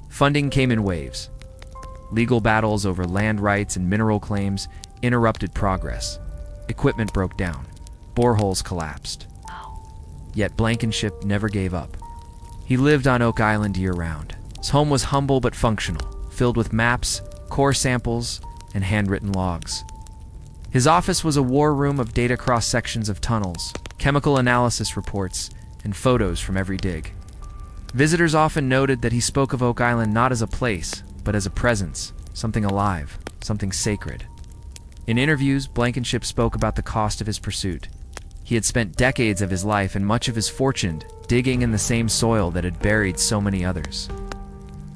Funding came in waves. Legal battles over land rights and mineral claims interrupted progress. Equipment broke down. Boreholes collapsed. Yet Blankenship never gave up. He lived on Oak Island year-round. His home was humble but functional, filled with maps, core samples, and handwritten logs. His office was a war room of data cross-sections of tunnels, chemical analysis reports, and photos from every dig. Visitors often noted that he spoke of Oak Island not as a place, but as a presence, something alive, something sacred. In interviews, Blankenship spoke about the cost of his pursuit. He had spent decades of his life and much of his fortune digging in the same soil that had buried so many others.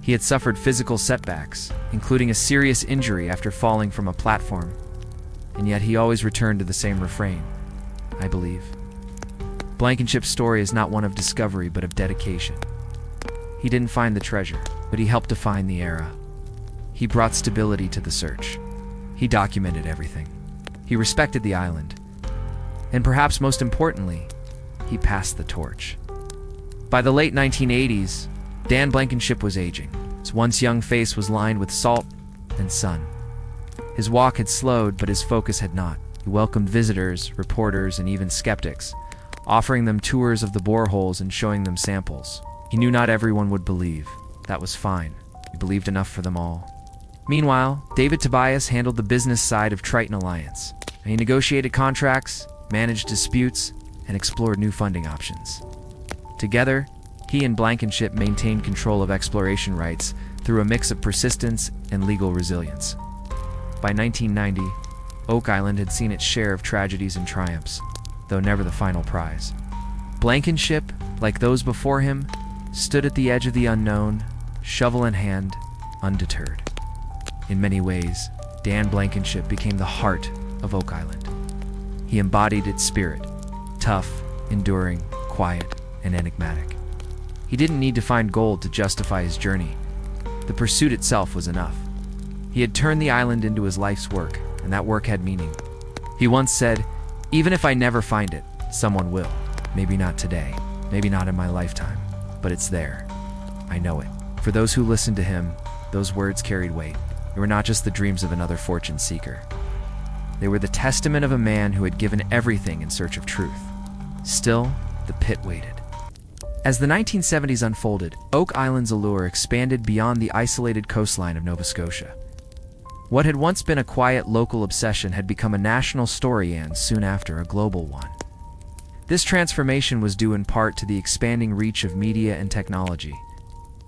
He had suffered physical setbacks, including a serious injury after falling from a platform, and yet he always returned to the same refrain: "I believe." Blankenship's story is not one of discovery but of dedication. He didn't find the treasure, but he helped define the era. He brought stability to the search. He documented everything. He respected the island. And perhaps most importantly, he passed the torch. By the late 1980s, Dan Blankenship was aging. His once young face was lined with salt and sun. His walk had slowed, but his focus had not. He welcomed visitors, reporters, and even skeptics, offering them tours of the boreholes and showing them samples. He knew not everyone would believe. That was fine. He believed enough for them all. Meanwhile, David Tobias handled the business side of Triton Alliance. He negotiated contracts, managed disputes, and explored new funding options. Together, he and Blankenship maintained control of exploration rights through a mix of persistence and legal resilience. By 1990, Oak Island had seen its share of tragedies and triumphs, though never the final prize. Blankenship, like those before him, stood at the edge of the unknown, shovel in hand, undeterred. In many ways, Dan Blankenship became the heart of Oak Island. He embodied its spirit: tough, enduring, quiet, and enigmatic. He didn't need to find gold to justify his journey. The pursuit itself was enough. He had turned the island into his life's work, and that work had meaning. He once said, "Even if I never find it, someone will. Maybe not today, maybe not in my lifetime, but it's there. I know it." For those who listened to him, those words carried weight. They were not just the dreams of another fortune seeker. They were the testament of a man who had given everything in search of truth. Still, the pit waited. As the 1970s unfolded, Oak Island's allure expanded beyond the isolated coastline of Nova Scotia. What had once been a quiet local obsession had become a national story and, soon after, a global one. This transformation was due in part to the expanding reach of media and technology,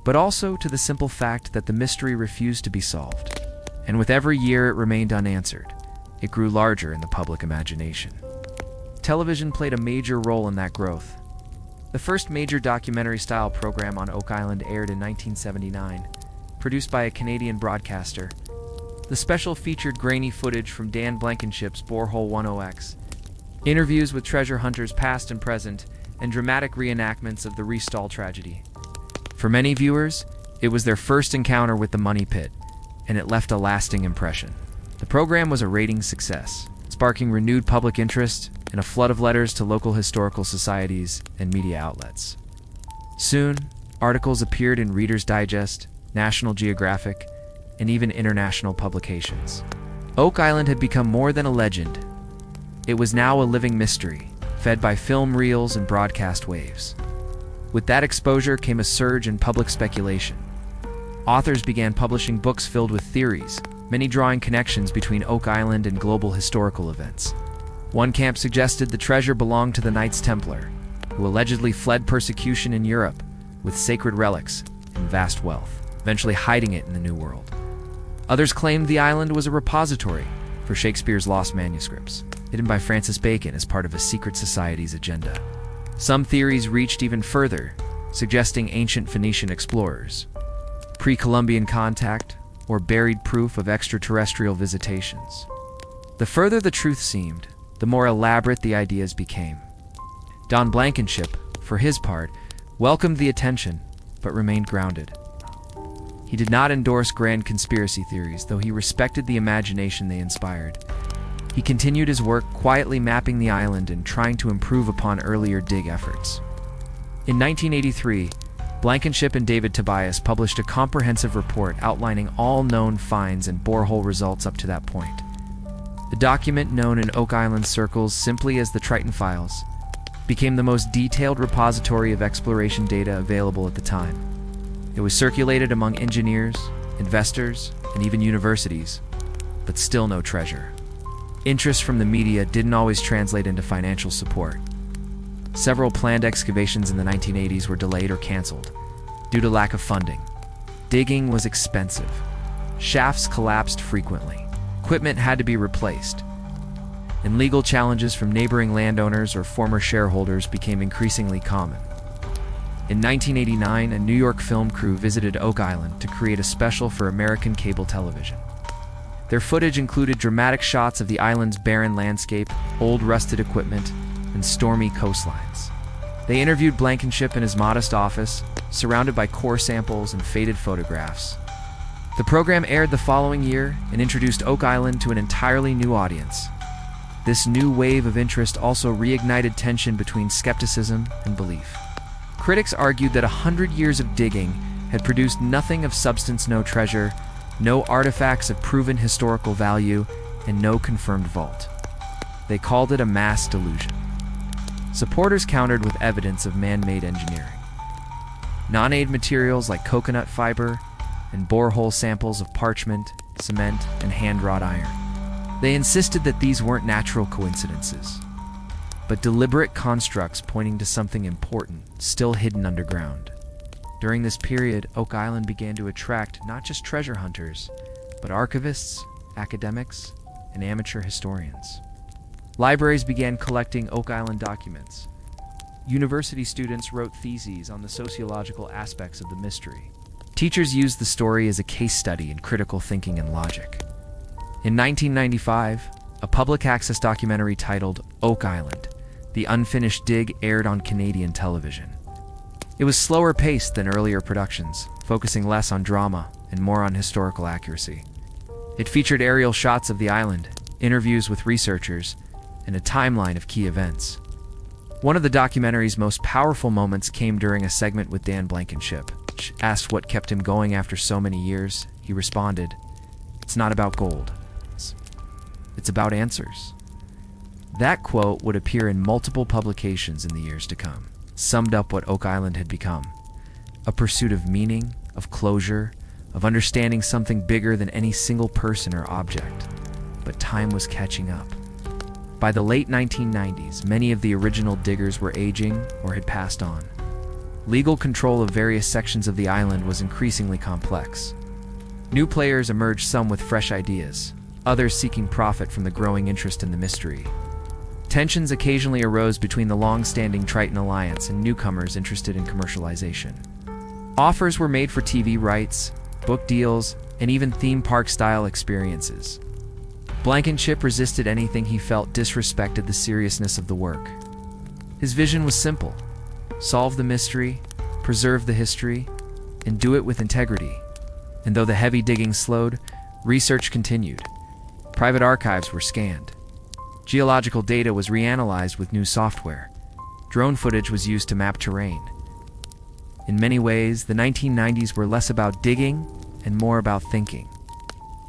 but also to the simple fact that the mystery refused to be solved. And with every year it remained unanswered, it grew larger in the public imagination. Television played a major role in that growth. The first major documentary-style program on Oak Island aired in 1979, produced by a Canadian broadcaster. The special featured grainy footage from Dan Blankenship's Borehole 10X, interviews with treasure hunters past and present, and dramatic reenactments of the Restall tragedy. For many viewers, it was their first encounter with the money pit, and it left a lasting impression. The program was a ratings success, sparking renewed public interest and a flood of letters to local historical societies and media outlets. Soon, articles appeared in Reader's Digest, National Geographic, and even international publications. Oak Island had become more than a legend. It was now a living mystery, fed by film reels and broadcast waves. With that exposure came a surge in public speculation. Authors began publishing books filled with theories, many drawing connections between Oak Island and global historical events. One camp suggested the treasure belonged to the Knights Templar, who allegedly fled persecution in Europe with sacred relics and vast wealth, eventually hiding it in the New World. Others claimed the island was a repository for Shakespeare's lost manuscripts, hidden by Francis Bacon as part of a secret society's agenda. Some theories reached even further, suggesting ancient Phoenician explorers, pre-Columbian contact, or buried proof of extraterrestrial visitations. The further the truth seemed, the more elaborate the ideas became. Don Blankenship, for his part, welcomed the attention, but remained grounded. He did not endorse grand conspiracy theories, though he respected the imagination they inspired. He continued his work, quietly mapping the island and trying to improve upon earlier dig efforts. In 1983, Blankenship and David Tobias published a comprehensive report outlining all known finds and borehole results up to that point. The document, known in Oak Island circles simply as the Triton Files, became the most detailed repository of exploration data available at the time. It was circulated among engineers, investors, and even universities, but still no treasure. Interest from the media didn't always translate into financial support. Several planned excavations in the 1980s were delayed or canceled due to lack of funding. Digging was expensive. Shafts collapsed frequently. Equipment had to be replaced. And legal challenges from neighboring landowners or former shareholders became increasingly common. In 1989, a New York film crew visited Oak Island to create a special for American cable television. Their footage included dramatic shots of the island's barren landscape, old rusted equipment, and stormy coastlines. They interviewed Blankenship in his modest office, surrounded by core samples and faded photographs. The program aired the following year and introduced Oak Island to an entirely new audience. This new wave of interest also reignited tension between skepticism and belief. Critics argued that 100 years of digging had produced nothing of substance, no treasure, no artifacts of proven historical value, and no confirmed vault. They called it a mass delusion. Supporters countered with evidence of man-made engineering. Non-aid materials like coconut fiber and borehole samples of parchment, cement, and hand-wrought iron. They insisted that these weren't natural coincidences, but deliberate constructs pointing to something important, still hidden underground. During this period, Oak Island began to attract not just treasure hunters, but archivists, academics, and amateur historians. Libraries began collecting Oak Island documents. University students wrote theses on the sociological aspects of the mystery. Teachers used the story as a case study in critical thinking and logic. In 1995, a public access documentary titled Oak Island: The Unfinished Dig aired on Canadian television. It was slower paced than earlier productions, focusing less on drama and more on historical accuracy. It featured aerial shots of the island, interviews with researchers, and a timeline of key events. One of the documentary's most powerful moments came during a segment with Dan Blankenship. Asked what kept him going after so many years, he responded, "It's not about gold. It's about answers." That quote would appear in multiple publications in the years to come. Summed up what Oak Island had become: a pursuit of meaning, of closure, of understanding something bigger than any single person or object. But time was catching up. By the late 1990s, many of the original diggers were aging or had passed on. Legal control of various sections of the island was increasingly complex. New players emerged, some with fresh ideas, others seeking profit from the growing interest in the mystery. Tensions occasionally arose between the long-standing Triton Alliance and newcomers interested in commercialization. Offers were made for TV rights, book deals, and even theme park-style experiences. Blankenship resisted anything he felt disrespected the seriousness of the work. His vision was simple: solve the mystery, preserve the history, and do it with integrity. And though the heavy digging slowed, research continued. Private archives were scanned. Geological data was reanalyzed with new software. Drone footage was used to map terrain. In many ways, the 1990s were less about digging and more about thinking.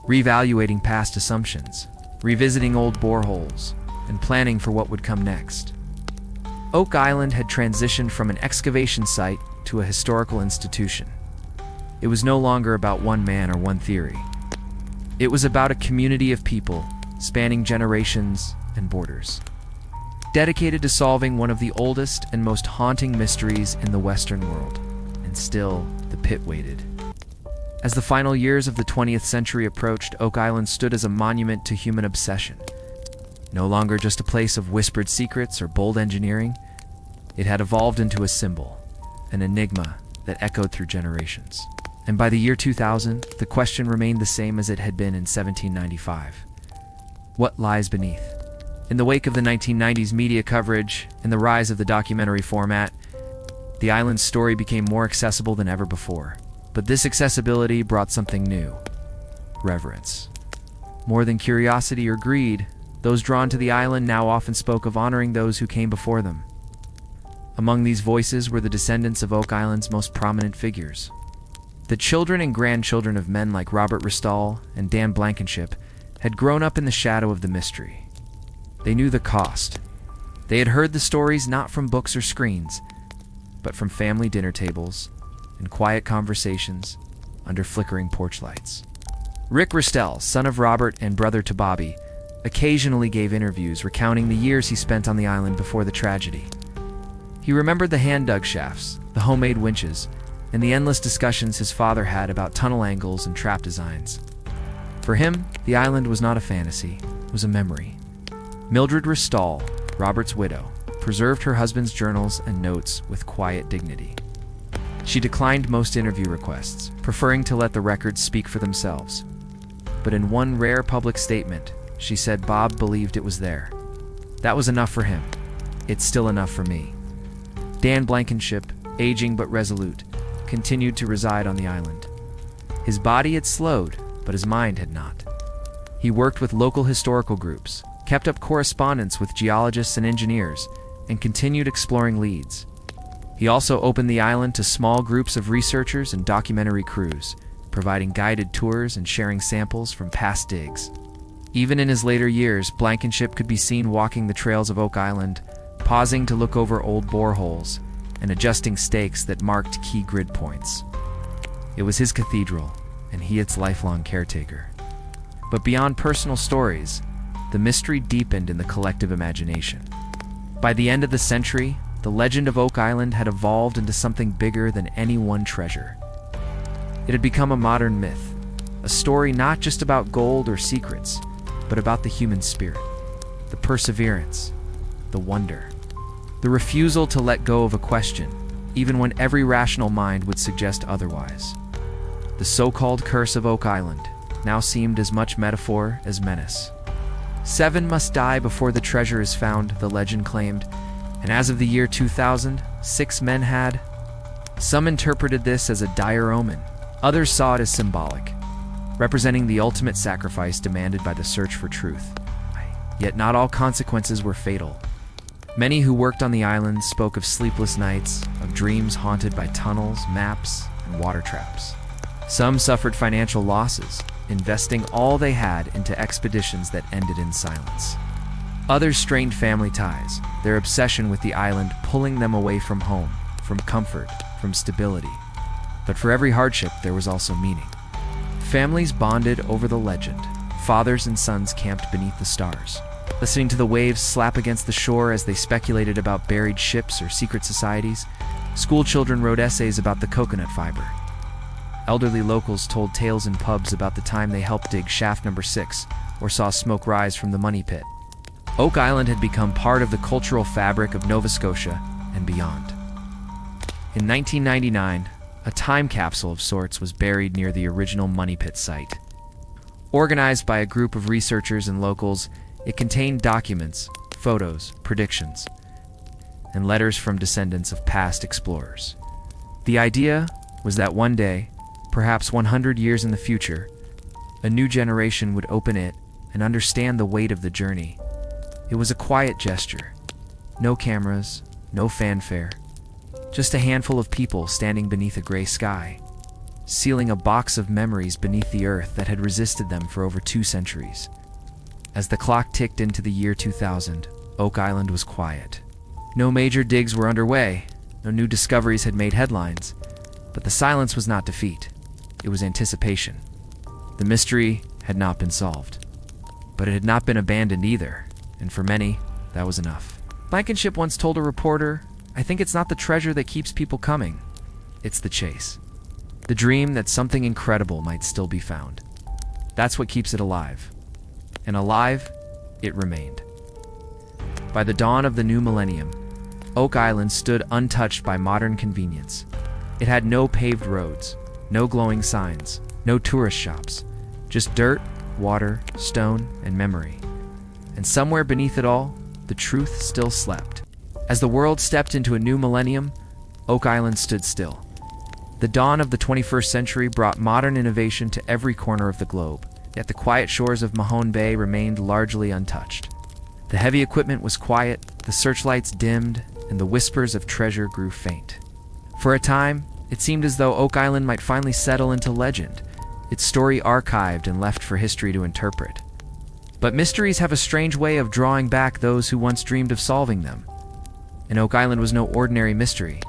Reevaluating past assumptions, revisiting old boreholes, and planning for what would come next. Oak Island had transitioned from an excavation site to a historical institution. It was no longer about one man or one theory. It was about a community of people, spanning generations and borders, dedicated to solving one of the oldest and most haunting mysteries in the Western world. And still, the pit waited. As the final years of the 20th century approached, Oak Island stood as a monument to human obsession. No longer just a place of whispered secrets or bold engineering, it had evolved into a symbol, an enigma that echoed through generations. And by the year 2000, the question remained the same as it had been in 1795. What lies beneath? In the wake of the 1990s media coverage and the rise of the documentary format, the island's story became more accessible than ever before. But this accessibility brought something new: reverence. More than curiosity or greed, those drawn to the island now often spoke of honoring those who came before them. Among these voices were the descendants of Oak Island's most prominent figures. The children and grandchildren of men like Robert Ristall and Dan Blankenship had grown up in the shadow of the mystery. They knew the cost. They had heard the stories not from books or screens, but from family dinner tables and quiet conversations under flickering porch lights. Rick Restell, son of Robert and brother to Bobby, occasionally gave interviews recounting the years he spent on the island before the tragedy. He remembered the hand-dug shafts, the homemade winches, and the endless discussions his father had about tunnel angles and trap designs. For him, the island was not a fantasy, it was a memory. Mildred Restall, Robert's widow, preserved her husband's journals and notes with quiet dignity. She declined most interview requests, preferring to let the records speak for themselves. But in one rare public statement, she said Bob believed it was there. That was enough for him. It's still enough for me. Dan Blankenship, aging but resolute, continued to reside on the island. His body had slowed, but his mind had not. He worked with local historical groups, kept up correspondence with geologists and engineers, and continued exploring leads. He also opened the island to small groups of researchers and documentary crews, providing guided tours and sharing samples from past digs. Even in his later years, Blankenship could be seen walking the trails of Oak Island, pausing to look over old boreholes and adjusting stakes that marked key grid points. It was his cathedral, and he its lifelong caretaker. But beyond personal stories, the mystery deepened in the collective imagination. By the end of the century, the legend of Oak Island had evolved into something bigger than any one treasure. It had become a modern myth, a story not just about gold or secrets, but about the human spirit, the perseverance, the wonder, the refusal to let go of a question, even when every rational mind would suggest otherwise. The so-called curse of Oak Island now seemed as much metaphor as menace. 7 must die before the treasure is found, the legend claimed, and as of the year 2000, 6 men had. Some interpreted this as a dire omen. Others saw it as symbolic, representing the ultimate sacrifice demanded by the search for truth. Yet not all consequences were fatal. Many who worked on the island spoke of sleepless nights, of dreams haunted by tunnels, maps, and water traps. Some suffered financial losses, investing all they had into expeditions that ended in silence. Others strained family ties, their obsession with the island pulling them away from home, from comfort, from stability. But for every hardship, there was also meaning. Families bonded over the legend. Fathers and sons camped beneath the stars, listening to the waves slap against the shore as they speculated about buried ships or secret societies. School children wrote essays about the coconut fiber. Elderly locals told tales in pubs about the time they helped dig shaft number 6 or saw smoke rise from the money pit. Oak Island had become part of the cultural fabric of Nova Scotia and beyond. In 1999, a time capsule of sorts was buried near the original money pit site. Organized by a group of researchers and locals, it contained documents, photos, predictions, and letters from descendants of past explorers. The idea was that one day, perhaps 100 years in the future, a new generation would open it and understand the weight of the journey. It was a quiet gesture. No cameras, no fanfare. Just a handful of people standing beneath a gray sky, sealing a box of memories beneath the earth that had resisted them for over 2 centuries. As the clock ticked into the year 2000, Oak Island was quiet. No major digs were underway, no new discoveries had made headlines, but the silence was not defeat. It was anticipation. The mystery had not been solved, but it had not been abandoned either, and for many, that was enough. Blankenship once told a reporter, "I think it's not the treasure that keeps people coming. It's the chase. The dream that something incredible might still be found. That's what keeps it alive." And alive, it remained. By the dawn of the new millennium, Oak Island stood untouched by modern convenience. It had no paved roads, no glowing signs, no tourist shops, just dirt, water, stone, and memory. And somewhere beneath it all, the truth still slept. As the world stepped into a new millennium, Oak Island stood still. The dawn of the 21st century brought modern innovation to every corner of the globe, yet the quiet shores of Mahone Bay remained largely untouched. The heavy equipment was quiet, the searchlights dimmed, and the whispers of treasure grew faint. For a time, it seemed as though Oak Island might finally settle into legend, its story archived and left for history to interpret. But mysteries have a strange way of drawing back those who once dreamed of solving them. And Oak Island was no ordinary mystery.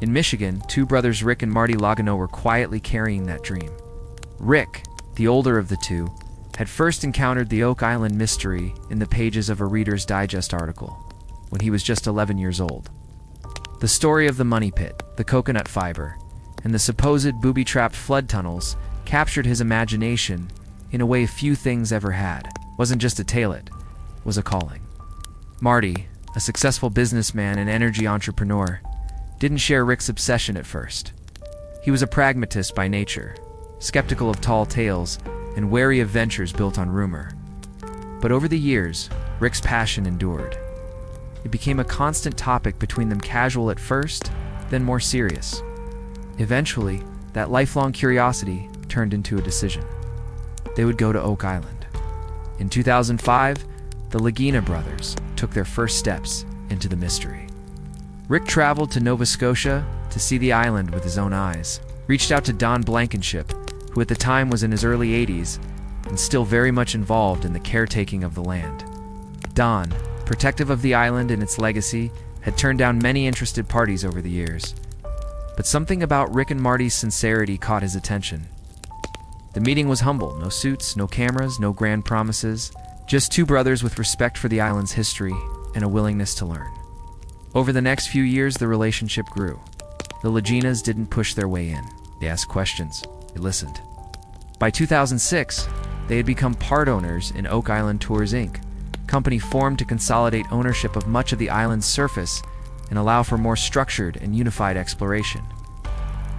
In Michigan, two brothers Rick and Marty Logano were quietly carrying that dream. Rick, the older of the two, had first encountered the Oak Island mystery in the pages of a Reader's Digest article when he was just 11 years old. The story of the money pit, the coconut fiber, and the supposed booby-trapped flood tunnels captured his imagination in a way few things ever had. It wasn't just a tale, it was a calling. Marty, a successful businessman and energy entrepreneur, didn't share Rick's obsession at first. He was a pragmatist by nature, skeptical of tall tales and wary of ventures built on rumor. But over the years, Rick's passion endured. It became a constant topic between them, casual at first, then more serious. Eventually, that lifelong curiosity turned into a decision. They would go to Oak Island. In 2005, the Lagina brothers took their first steps into the mystery. Rick traveled to Nova Scotia to see the island with his own eyes, reached out to Don Blankenship, who at the time was in his early 80s and still very much involved in the caretaking of the land. Don, protective of the island and its legacy, had turned down many interested parties over the years. But something about Rick and Marty's sincerity caught his attention. The meeting was humble, no suits, no cameras, no grand promises, just two brothers with respect for the island's history and a willingness to learn. Over the next few years, the relationship grew. The Laginas didn't push their way in. They asked questions. They listened. By 2006, they had become part owners in Oak Island Tours, Inc., a company formed to consolidate ownership of much of the island's surface and allow for more structured and unified exploration.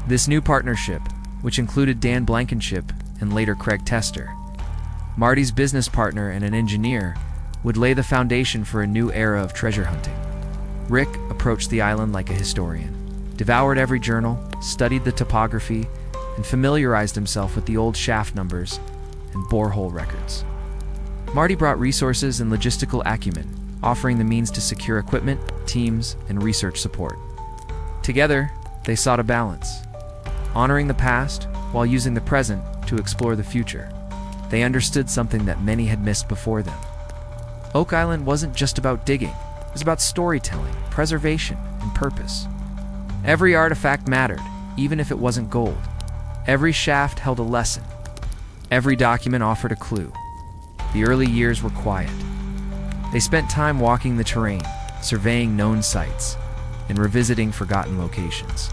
This new partnership, which included Dan Blankenship and later Craig Tester, Marty's business partner and an engineer, would lay the foundation for a new era of treasure hunting. Rick approached the island like a historian, devoured every journal, studied the topography, and familiarized himself with the old shaft numbers and borehole records. Marty brought resources and logistical acumen, offering the means to secure equipment, teams, and research support. Together, they sought a balance, honoring the past while using the present to explore the future. They understood something that many had missed before them. Oak Island wasn't just about digging. It was about storytelling, preservation, and purpose. Every artifact mattered, even if it wasn't gold. Every shaft held a lesson. Every document offered a clue. The early years were quiet. They spent time walking the terrain, surveying known sites, and revisiting forgotten locations.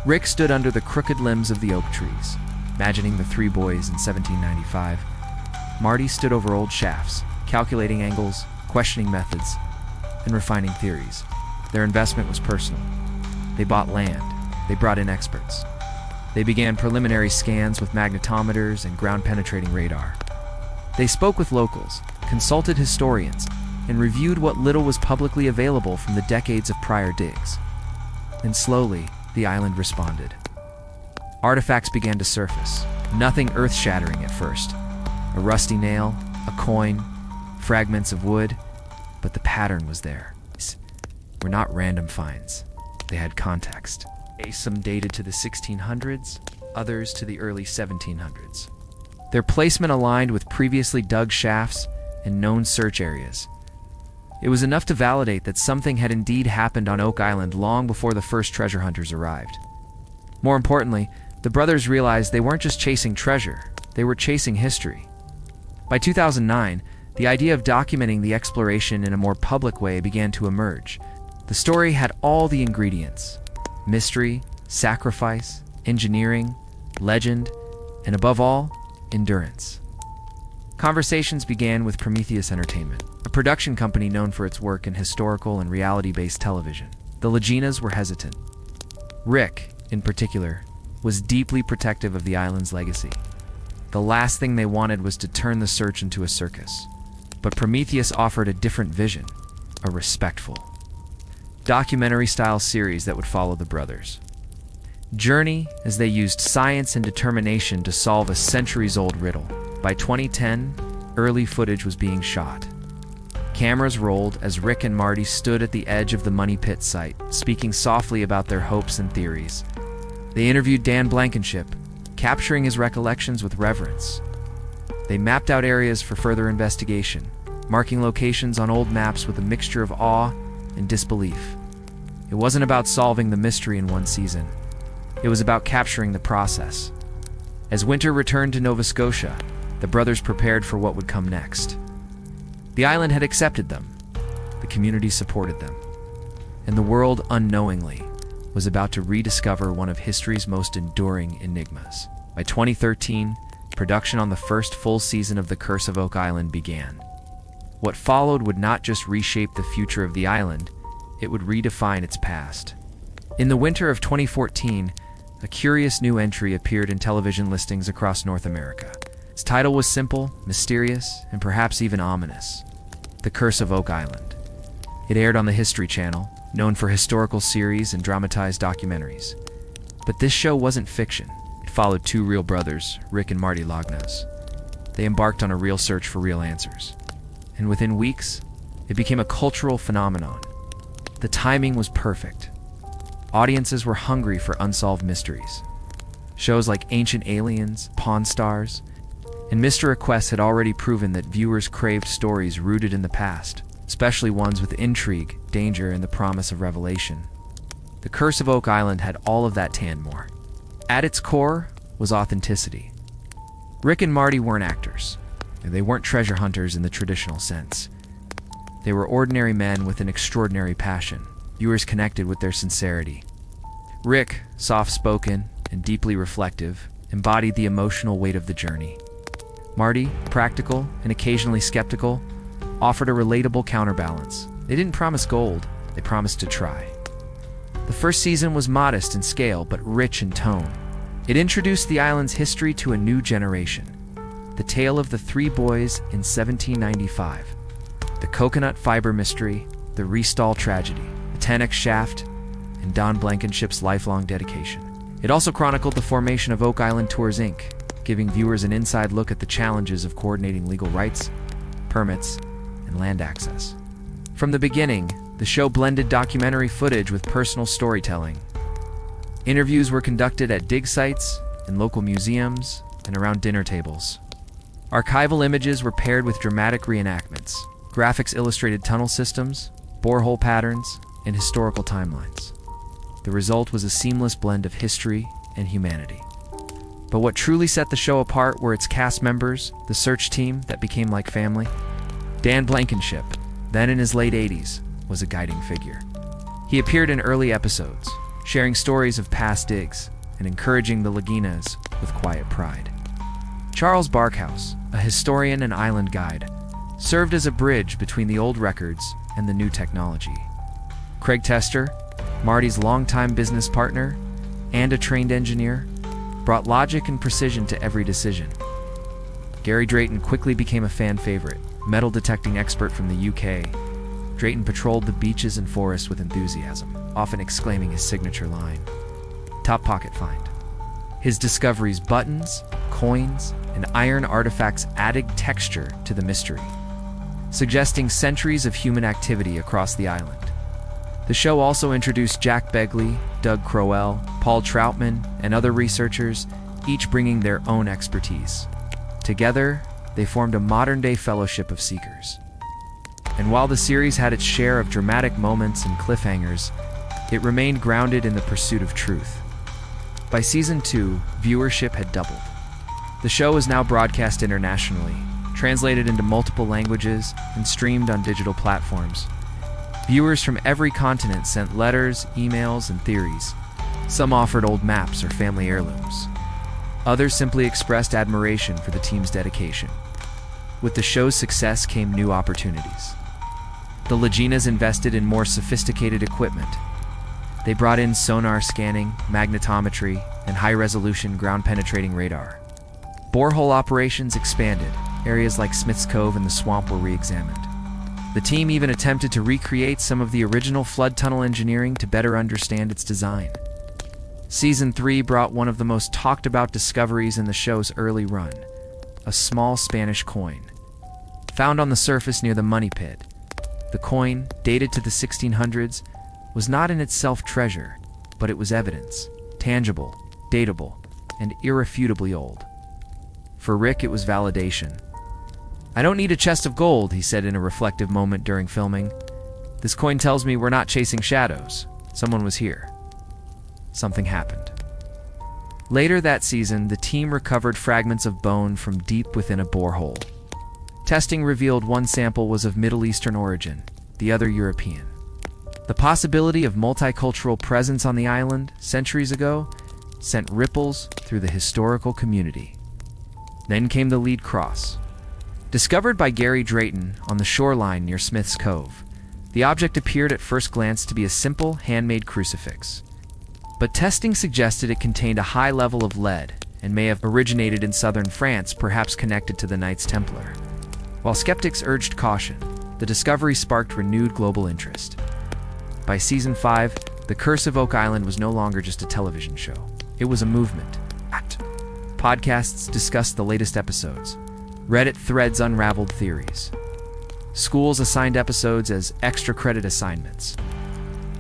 Rick stood under the crooked limbs of the oak trees, imagining the three boys in 1795. Marty stood over old shafts, calculating angles, questioning methods, and refining theories. Their investment was personal. They bought land. They brought in experts. They began preliminary scans with magnetometers and ground-penetrating radar. They spoke with locals, consulted historians, and reviewed what little was publicly available from the decades of prior digs. And slowly, the island responded. Artifacts began to surface, nothing earth-shattering at first. A rusty nail, a coin, fragments of wood, but the pattern was there. These were not random finds. They had context. Some dated to the 1600s, others to the early 1700s. Their placement aligned with previously dug shafts and known search areas. It was enough to validate that something had indeed happened on Oak Island long before the first treasure hunters arrived. More importantly, the brothers realized they weren't just chasing treasure, they were chasing history. By 2009, the idea of documenting the exploration in a more public way began to emerge. The story had all the ingredients: mystery, sacrifice, engineering, legend, and above all, endurance. Conversations began with Prometheus Entertainment, a production company known for its work in historical and reality-based television. The Laginas were hesitant. Rick, in particular, was deeply protective of the island's legacy. The last thing they wanted was to turn the search into a circus. But Prometheus offered a different vision, a respectful, documentary-style series that would follow the brothers. Journey as they used science and determination to solve a centuries-old riddle. By 2010, early footage was being shot. Cameras rolled as Rick and Marty stood at the edge of the Money Pit site, speaking softly about their hopes and theories. They interviewed Dan Blankenship, capturing his recollections with reverence. They mapped out areas for further investigation, marking locations on old maps with a mixture of awe and disbelief. It wasn't about solving the mystery in one season. It was about capturing the process. As winter returned to Nova Scotia, the brothers prepared for what would come next. The island had accepted them. The community supported them. And the world, unknowingly, was about to rediscover one of history's most enduring enigmas. By 2013, production on the first full season of The Curse of Oak Island began. What followed would not just reshape the future of the island, it would redefine its past. In the winter of 2014, a curious new entry appeared in television listings across North America. Its title was simple, mysterious, and perhaps even ominous: The Curse of Oak Island. It aired on the History Channel, known for historical series and dramatized documentaries. But this show wasn't fiction. It followed two real brothers, Rick and Marty Logness. They embarked on a real search for real answers. And within weeks, it became a cultural phenomenon. The timing was perfect. Audiences were hungry for unsolved mysteries. Shows like Ancient Aliens, Pawn Stars, and Mr. Request had already proven that viewers craved stories rooted in the past, especially ones with intrigue, danger, and the promise of revelation. The Curse of Oak Island had all of that and more. At its core was authenticity. Rick and Marty weren't actors. They weren't treasure hunters in the traditional sense. They were ordinary men with an extraordinary passion. Viewers connected with their sincerity. Rick, soft-spoken and deeply reflective, embodied the emotional weight of the journey. Marty, practical and occasionally skeptical, offered a relatable counterbalance. They didn't promise gold, they promised to try. The first season was modest in scale but rich in tone. It introduced the island's history to a new generation. The tale of the three boys in 1795. The coconut fiber mystery, the Restall tragedy, the 10X shaft, and Don Blankenship's lifelong dedication. It also chronicled the formation of Oak Island Tours Inc., giving viewers an inside look at the challenges of coordinating legal rights, permits, and land access. From the beginning, the show blended documentary footage with personal storytelling. Interviews were conducted at dig sites, in local museums, and around dinner tables. Archival images were paired with dramatic reenactments. Graphics illustrated tunnel systems, borehole patterns, and historical timelines. The result was a seamless blend of history and humanity. But what truly set the show apart were its cast members, the search team that became like family. Dan Blankenship, then in his late 80s, was a guiding figure. He appeared in early episodes, sharing stories of past digs and encouraging the Laginas with quiet pride. Charles Barkhouse, a historian and island guide, served as a bridge between the old records and the new technology. Craig Tester, Marty's longtime business partner and a trained engineer, brought logic and precision to every decision. Gary Drayton quickly became a fan favorite, metal detecting expert from the UK. Drayton patrolled the beaches and forests with enthusiasm, often exclaiming his signature line, "Top pocket find." His discoveries, buttons, coins, and iron artifacts added texture to the mystery, suggesting centuries of human activity across the island. The show also introduced Jack Begley, Doug Crowell, Paul Troutman, and other researchers, each bringing their own expertise. Together, they formed a modern-day fellowship of seekers. And while the series had its share of dramatic moments and cliffhangers, it remained grounded in the pursuit of truth. By season 2, viewership had doubled. The show is now broadcast internationally, translated into multiple languages, and streamed on digital platforms. Viewers from every continent sent letters, emails, and theories. Some offered old maps or family heirlooms. Others simply expressed admiration for the team's dedication. With the show's success came new opportunities. The Laginas invested in more sophisticated equipment. They brought in sonar scanning, magnetometry, and high-resolution ground-penetrating radar. Borehole operations expanded. Areas like Smith's Cove and the swamp were re-examined. The team even attempted to recreate some of the original flood tunnel engineering to better understand its design. Season 3 brought one of the most talked-about discoveries in the show's early run, a small Spanish coin. Found on the surface near the Money Pit, the coin, dated to the 1600s, was not in itself treasure, but it was evidence, tangible, datable, and irrefutably old. For Rick, it was validation. "I don't need a chest of gold," he said in a reflective moment during filming. "This coin tells me we're not chasing shadows. Someone was here. Something happened." Later that season, the team recovered fragments of bone from deep within a borehole. Testing revealed one sample was of Middle Eastern origin, the other European. The possibility of multicultural presence on the island centuries ago sent ripples through the historical community. Then came the lead cross. Discovered by Gary Drayton on the shoreline near Smith's Cove, the object appeared at first glance to be a simple, handmade crucifix. But testing suggested it contained a high level of lead and may have originated in southern France, perhaps connected to the Knights Templar. While skeptics urged caution, the discovery sparked renewed global interest. By season 5, The Curse of Oak Island was no longer just a television show. It was a movement. Podcasts discussed the latest episodes. Reddit threads unraveled theories. Schools assigned episodes as extra credit assignments.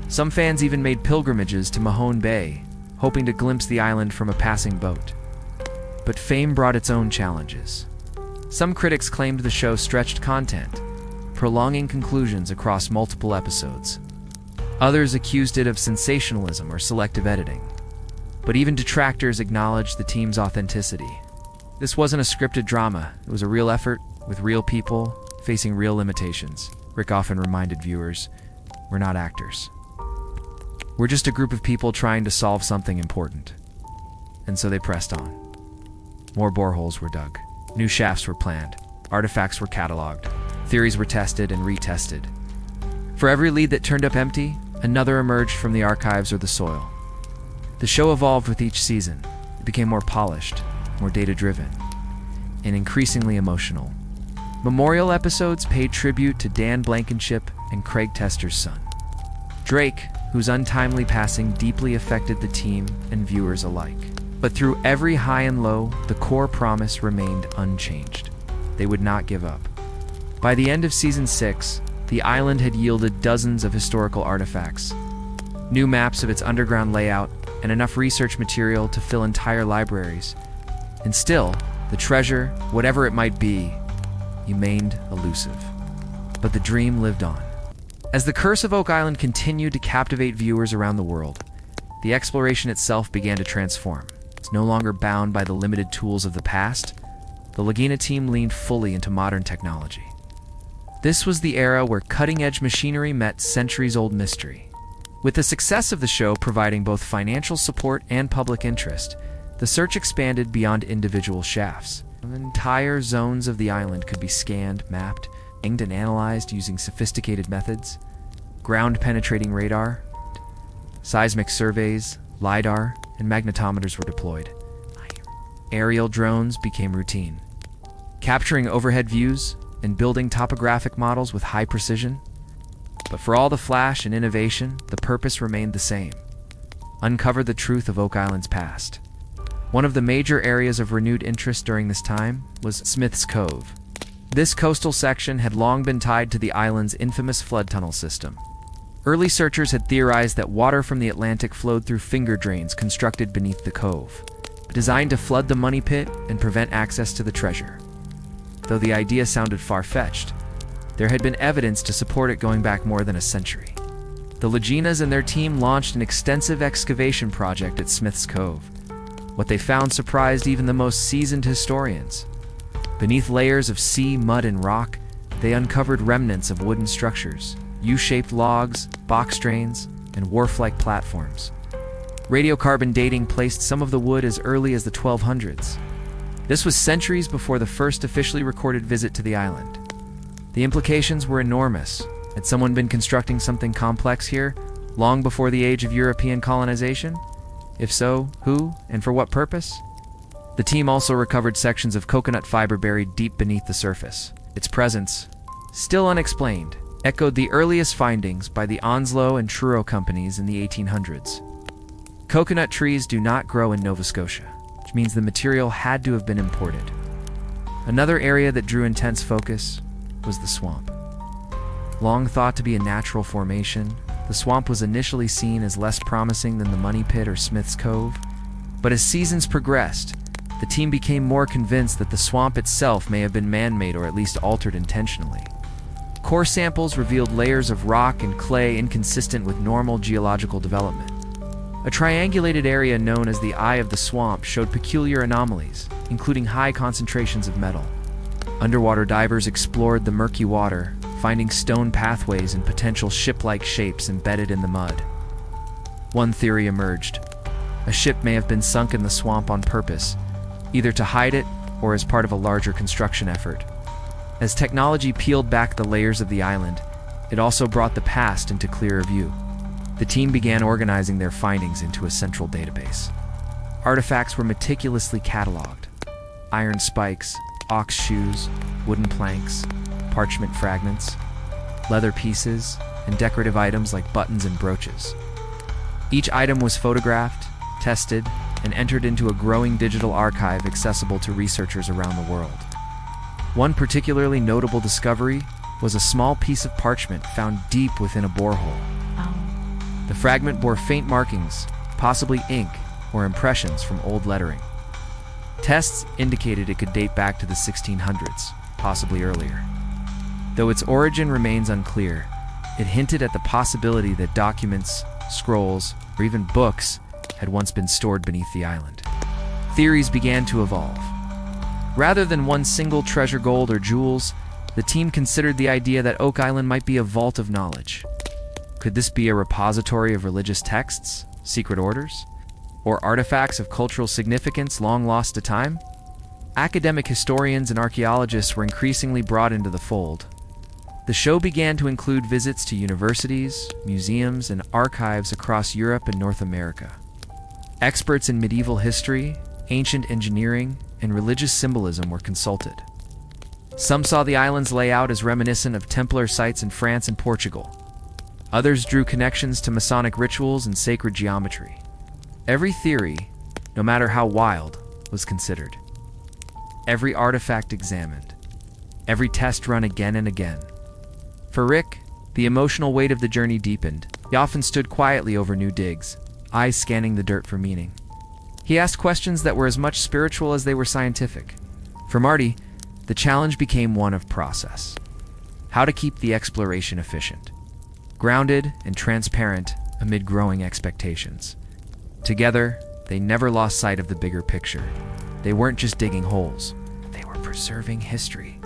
Some fans even made pilgrimages to Mahone Bay, hoping to glimpse the island from a passing boat. But fame brought its own challenges. Some critics claimed the show stretched content, prolonging conclusions across multiple episodes. Others accused it of sensationalism or selective editing. But even detractors acknowledged the team's authenticity. This wasn't a scripted drama. It was a real effort, with real people, facing real limitations. Rick often reminded viewers, "We're not actors. We're just a group of people trying to solve something important." And so they pressed on. More boreholes were dug. New shafts were planned. Artifacts were cataloged. Theories were tested and retested. For every lead that turned up empty, another emerged from the archives or the soil. The show evolved with each season. It became more polished, more data-driven, and increasingly emotional. Memorial episodes paid tribute to Dan Blankenship and Craig Tester's son, Drake, whose untimely passing deeply affected the team and viewers alike. But through every high and low, the core promise remained unchanged. They would not give up. By the end of season 6, the island had yielded dozens of historical artifacts, new maps of its underground layout, and enough research material to fill entire libraries. And still, the treasure, whatever it might be, remained elusive. But the dream lived on. As The Curse of Oak Island continued to captivate viewers around the world, the exploration itself began to transform. It's no longer bound by the limited tools of the past. The Laguna team leaned fully into modern technology. This was the era where cutting-edge machinery met centuries-old mystery. With the success of the show providing both financial support and public interest, the search expanded beyond individual shafts. Entire zones of the island could be scanned, mapped, and analyzed using sophisticated methods. Ground-penetrating radar, seismic surveys, LiDAR, and magnetometers were deployed. Aerial drones became routine, capturing overhead views and building topographic models with high precision. But for all the flash and innovation, the purpose remained the same: uncover the truth of Oak Island's past. One of the major areas of renewed interest during this time was Smith's Cove. This coastal section had long been tied to the island's infamous flood tunnel system. Early searchers had theorized that water from the Atlantic flowed through finger drains constructed beneath the cove, designed to flood the money pit and prevent access to the treasure. Though the idea sounded far-fetched, there had been evidence to support it going back more than a century. The Laginas and their team launched an extensive excavation project at Smith's Cove. What they found surprised even the most seasoned historians. Beneath layers of sea, mud, and rock, they uncovered remnants of wooden structures, U-shaped logs, box drains, and wharf-like platforms. Radiocarbon dating placed some of the wood as early as the 1200s. This was centuries before the first officially recorded visit to the island. The implications were enormous. Had someone been constructing something complex here long before the age of European colonization? If so, who and for what purpose? The team also recovered sections of coconut fiber buried deep beneath the surface. Its presence, still unexplained, echoed the earliest findings by the Onslow and Truro companies in the 1800s. Coconut trees do not grow in Nova Scotia, which means the material had to have been imported. Another area that drew intense focus was the swamp. Long thought to be a natural formation, the swamp was initially seen as less promising than the Money Pit or Smith's Cove. But as seasons progressed, the team became more convinced that the swamp itself may have been man-made or at least altered intentionally. Core samples revealed layers of rock and clay inconsistent with normal geological development. A triangulated area known as the Eye of the Swamp showed peculiar anomalies, including high concentrations of metal. Underwater divers explored the murky water, finding stone pathways and potential ship-like shapes embedded in the mud. One theory emerged. A ship may have been sunk in the swamp on purpose, either to hide it or as part of a larger construction effort. As technology peeled back the layers of the island, it also brought the past into clearer view. The team began organizing their findings into a central database. Artifacts were meticulously cataloged. Iron spikes, ox shoes, wooden planks, parchment fragments, leather pieces, and decorative items like buttons and brooches. Each item was photographed, tested, and entered into a growing digital archive accessible to researchers around the world. One particularly notable discovery was a small piece of parchment found deep within a borehole. The fragment bore faint markings, possibly ink or impressions from old lettering. Tests indicated it could date back to the 1600s, possibly earlier. Though its origin remains unclear, it hinted at the possibility that documents, scrolls, or even books had once been stored beneath the island. Theories began to evolve. Rather than one single treasure gold or jewels, the team considered the idea that Oak Island might be a vault of knowledge. Could this be a repository of religious texts, secret orders, or artifacts of cultural significance long lost to time? Academic historians and archaeologists were increasingly brought into the fold. The show began to include visits to universities, museums, and archives across Europe and North America. Experts in medieval history, ancient engineering, and religious symbolism were consulted. Some saw the island's layout as reminiscent of Templar sites in France and Portugal. Others drew connections to Masonic rituals and sacred geometry. Every theory, no matter how wild, was considered. Every artifact examined. Every test run again and again. For Rick, the emotional weight of the journey deepened. He often stood quietly over new digs, eyes scanning the dirt for meaning. He asked questions that were as much spiritual as they were scientific. For Marty, the challenge became one of process. How to keep the exploration efficient, grounded and transparent amid growing expectations. Together, they never lost sight of the bigger picture. They weren't just digging holes, they were preserving history.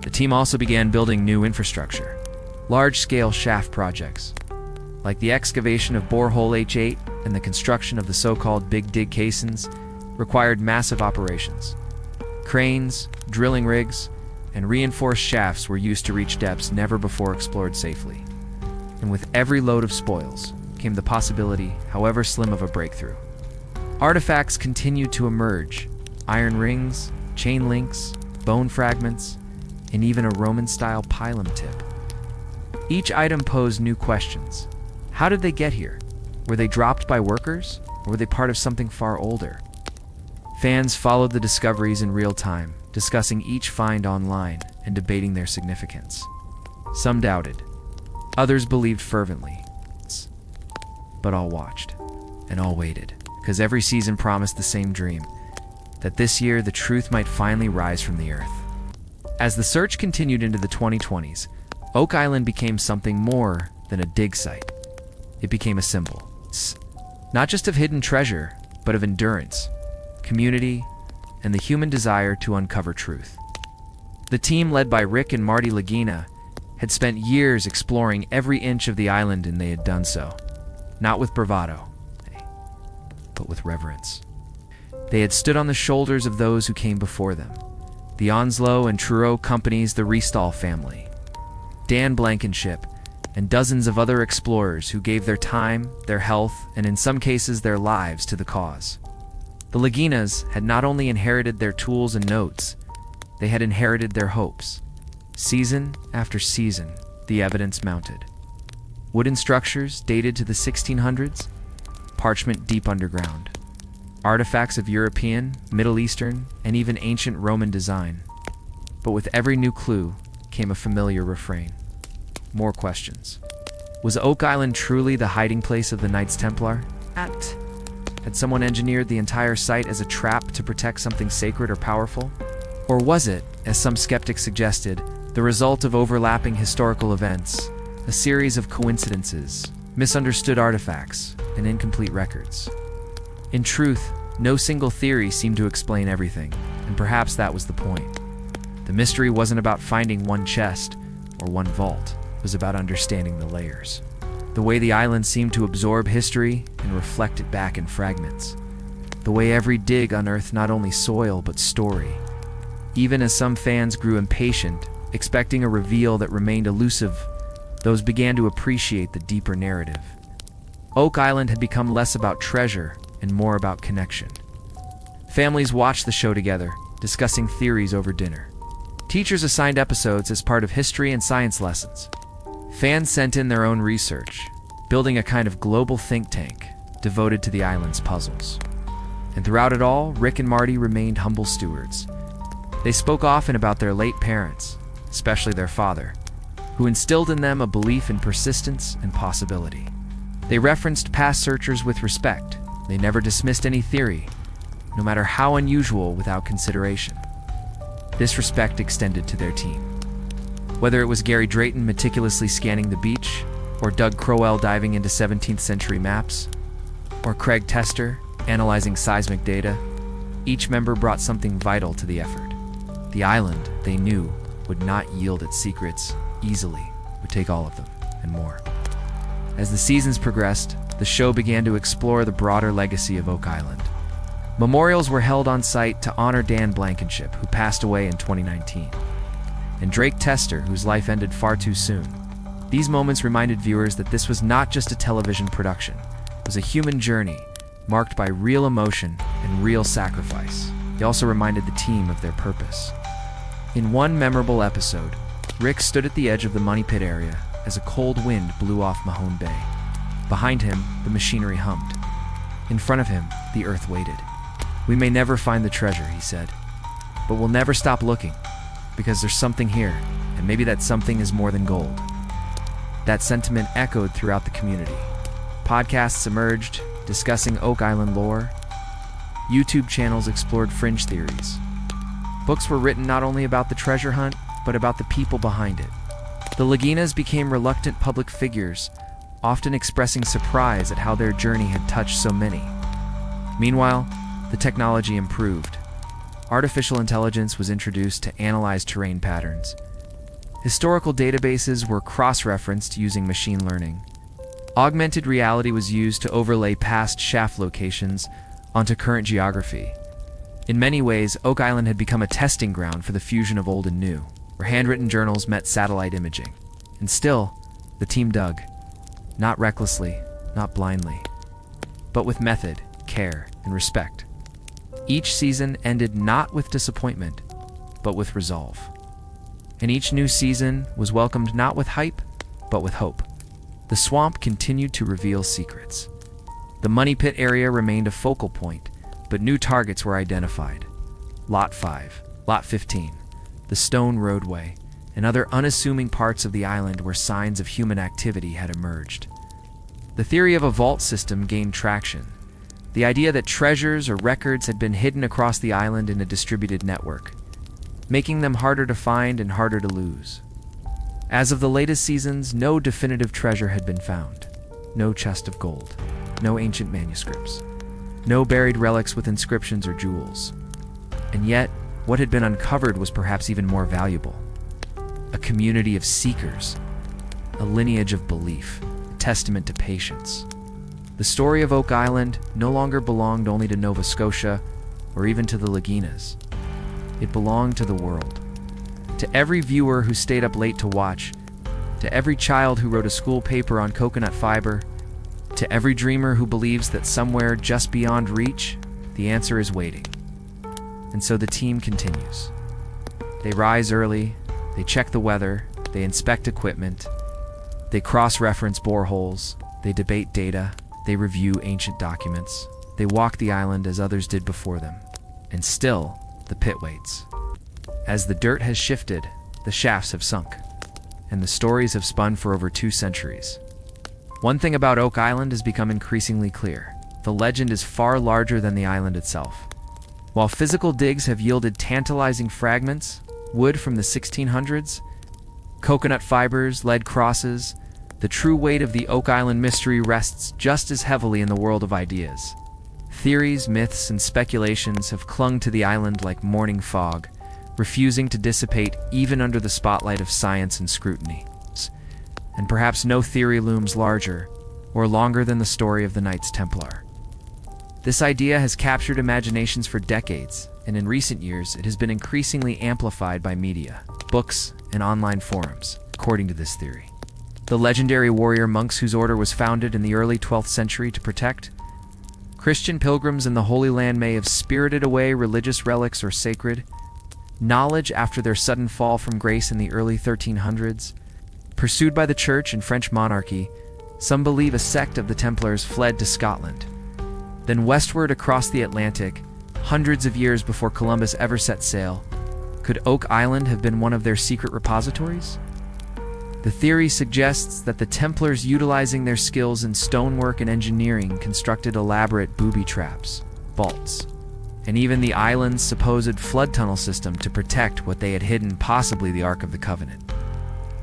The team also began building new infrastructure, large-scale shaft projects, like the excavation of borehole H8 and the construction of the so-called Big Dig caissons, required massive operations. Cranes, drilling rigs, and reinforced shafts were used to reach depths never before explored safely. And with every load of spoils came the possibility, however slim, of a breakthrough. Artifacts continued to emerge: iron rings, chain links, bone fragments, and even a Roman-style pilum tip. Each item posed new questions. How did they get here? Were they dropped by workers, or were they part of something far older? Fans followed the discoveries in real time, discussing each find online and debating their significance. Some doubted. Others believed fervently. But all watched, and all waited, because every season promised the same dream, that this year the truth might finally rise from the earth. As the search continued into the 2020s, Oak Island became something more than a dig site. It became a symbol, not just of hidden treasure, but of endurance, community, and the human desire to uncover truth. The team, led by Rick and Marty Lagina, had spent years exploring every inch of the island, and they had done so, not with bravado, but with reverence. They had stood on the shoulders of those who came before them, the Onslow and Trureau companies, the Restall family, Dan Blankenship, and dozens of other explorers who gave their time, their health, and in some cases their lives to the cause. The Laginas had not only inherited their tools and notes, they had inherited their hopes. Season after season, the evidence mounted. Wooden structures dated to the 1600s, parchment deep underground, artifacts of European, Middle Eastern, and even ancient Roman design. But with every new clue came a familiar refrain. More questions. Was Oak Island truly the hiding place of the Knights Templar? Had someone engineered the entire site as a trap to protect something sacred or powerful? Or was it, as some skeptics suggested, the result of overlapping historical events, a series of coincidences, misunderstood artifacts, and incomplete records? In truth, no single theory seemed to explain everything, and perhaps that was the point. The mystery wasn't about finding one chest or one vault. It was about understanding the layers. The way the island seemed to absorb history and reflect it back in fragments. The way every dig unearthed not only soil but story. Even as some fans grew impatient, expecting a reveal that remained elusive, those began to appreciate the deeper narrative. Oak Island had become less about treasure and more about connection. Families watched the show together, discussing theories over dinner. Teachers assigned episodes as part of history and science lessons. Fans sent in their own research, building a kind of global think tank devoted to the island's puzzles. And throughout it all, Rick and Marty remained humble stewards. They spoke often about their late parents, especially their father, who instilled in them a belief in persistence and possibility. They referenced past searchers with respect. They never dismissed any theory, no matter how unusual, without consideration. This respect extended to their team. Whether it was Gary Drayton meticulously scanning the beach, or Doug Crowell diving into 17th century maps, or Craig Tester analyzing seismic data, each member brought something vital to the effort. The island, they knew, would not yield its secrets easily, would take all of them, and more. As the seasons progressed, the show began to explore the broader legacy of Oak Island. Memorials were held on site to honor Dan Blankenship, who passed away in 2019, and Drake Tester, whose life ended far too soon. These moments reminded viewers that this was not just a television production. It was a human journey, marked by real emotion and real sacrifice. They also reminded the team of their purpose. In one memorable episode, Rick stood at the edge of the Money Pit area as a cold wind blew off Mahone Bay. Behind him, the machinery hummed. In front of him, the earth waited. "We may never find the treasure," he said, "but we'll never stop looking, because there's something here, and maybe that something is more than gold." That sentiment echoed throughout the community. Podcasts emerged, discussing Oak Island lore. YouTube channels explored fringe theories. Books were written not only about the treasure hunt, but about the people behind it. The Laginas became reluctant public figures, often expressing surprise at how their journey had touched so many. Meanwhile, the technology improved. Artificial intelligence was introduced to analyze terrain patterns. Historical databases were cross-referenced using machine learning. Augmented reality was used to overlay past shaft locations onto current geography. In many ways, Oak Island had become a testing ground for the fusion of old and new, where handwritten journals met satellite imaging. And still, the team dug. Not recklessly, not blindly, but with method, care, and respect. Each season ended not with disappointment, but with resolve. And each new season was welcomed not with hype, but with hope. The swamp continued to reveal secrets. The Money Pit area remained a focal point, but new targets were identified. Lot 5, Lot 15, the Stone Roadway, and other unassuming parts of the island where signs of human activity had emerged. The theory of a vault system gained traction. The idea that treasures or records had been hidden across the island in a distributed network, making them harder to find and harder to lose. As of the latest seasons, no definitive treasure had been found. No chest of gold, no ancient manuscripts, no buried relics with inscriptions or jewels. And yet, what had been uncovered was perhaps even more valuable. A community of seekers, a lineage of belief, a testament to patience. The story of Oak Island no longer belonged only to Nova Scotia or even to the Laginas. It belonged to the world. To every viewer who stayed up late to watch, to every child who wrote a school paper on coconut fiber, to every dreamer who believes that somewhere just beyond reach, the answer is waiting. And so the team continues. They rise early, they check the weather, they inspect equipment, they cross-reference boreholes, they debate data, they review ancient documents, they walk the island as others did before them. And still, the pit waits. As the dirt has shifted, the shafts have sunk, and the stories have spun for over 2 centuries. One thing about Oak Island has become increasingly clear. the legend is far larger than the island itself. While physical digs have yielded tantalizing fragments, wood from the 1600s, coconut fibers, lead crosses, the true weight of the Oak Island mystery rests just as heavily in the world of ideas. Theories, myths, and speculations have clung to the island like morning fog, refusing to dissipate even under the spotlight of science and scrutiny. And perhaps no theory looms larger or longer than the story of the Knights Templar. This idea has captured imaginations for decades, and in recent years it has been increasingly amplified by media, books, and online forums, according to this theory. The legendary warrior monks whose order was founded in the early 12th century to protect Christian pilgrims in the Holy Land may have spirited away religious relics or sacred knowledge after their sudden fall from grace in the early 1300s. Pursued by the Church and French monarchy, some believe a sect of the Templars fled to Scotland. Then westward across the Atlantic, hundreds of years before Columbus ever set sail, could Oak Island have been one of their secret repositories? The theory suggests that the Templars, utilizing their skills in stonework and engineering, constructed elaborate booby traps, vaults, and even the island's supposed flood tunnel system to protect what they had hidden, possibly the Ark of the Covenant,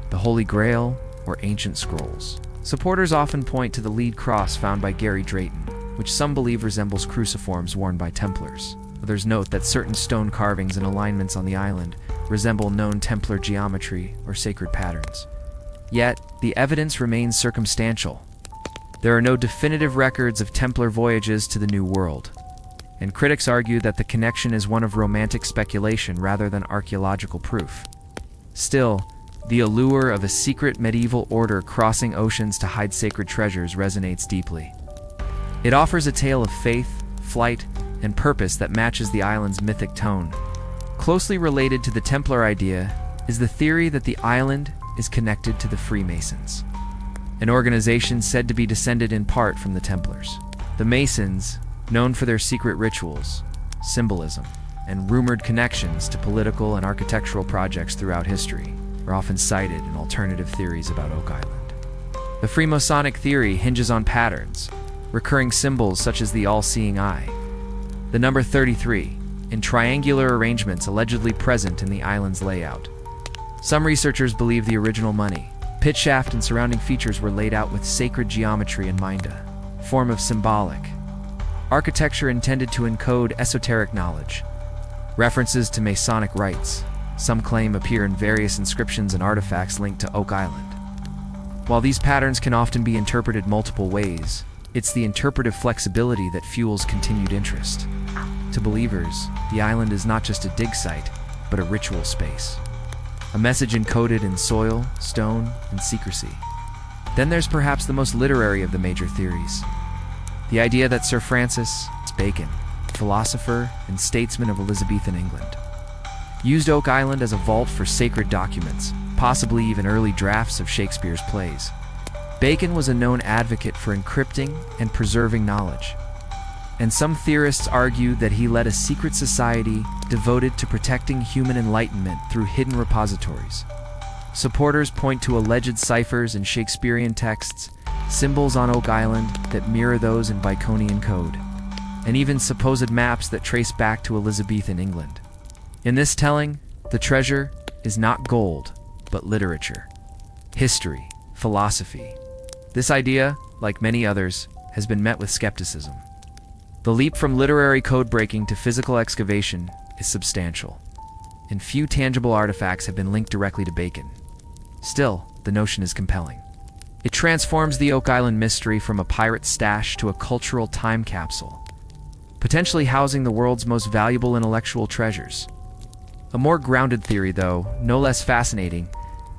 the Holy Grail, or ancient scrolls. Supporters often point to the lead cross found by Gary Drayton, which some believe resembles cruciforms worn by Templars. Others note that certain stone carvings and alignments on the island resemble known Templar geometry or sacred patterns. Yet, the evidence remains circumstantial. There are no definitive records of Templar voyages to the New World, and critics argue that the connection is one of romantic speculation rather than archaeological proof. Still, the allure of a secret medieval order crossing oceans to hide sacred treasures resonates deeply. It offers a tale of faith, flight, and purpose that matches the island's mythic tone. Closely related to the Templar idea is the theory that the island is connected to the Freemasons, an organization said to be descended in part from the Templars. The Masons, known for their secret rituals, symbolism, and rumored connections to political and architectural projects throughout history, are often cited in alternative theories about Oak Island. The Freemasonic theory hinges on patterns, recurring symbols such as the all-seeing eye, the number 33, and triangular arrangements allegedly present in the island's layout. Some researchers believe the original money, pit shaft, and surrounding features were laid out with sacred geometry in mind, a form of symbolic architecture intended to encode esoteric knowledge. References to Masonic rites, some claim, appear in various inscriptions and artifacts linked to Oak Island. While these patterns can often be interpreted multiple ways, it's the interpretive flexibility that fuels continued interest. To believers, the island is not just a dig site, but a ritual space. A message encoded in soil, stone, and secrecy. Then there's perhaps the most literary of the major theories. The idea that Sir Francis Bacon, philosopher and statesman of Elizabethan England, used Oak Island as a vault for sacred documents, possibly even early drafts of Shakespeare's plays. Bacon was a known advocate for encrypting and preserving knowledge, and some theorists argue that he led a secret society devoted to protecting human enlightenment through hidden repositories. Supporters point to alleged ciphers in Shakespearean texts, symbols on Oak Island that mirror those in Baconian code, and even supposed maps that trace back to Elizabethan England. In this telling, the treasure is not gold, but literature, history, philosophy. This idea, like many others, has been met with skepticism. The leap from literary code-breaking to physical excavation is substantial, and few tangible artifacts have been linked directly to Bacon. Still, the notion is compelling. It transforms the Oak Island mystery from a pirate stash to a cultural time capsule, potentially housing the world's most valuable intellectual treasures. A more grounded theory, though, no less fascinating,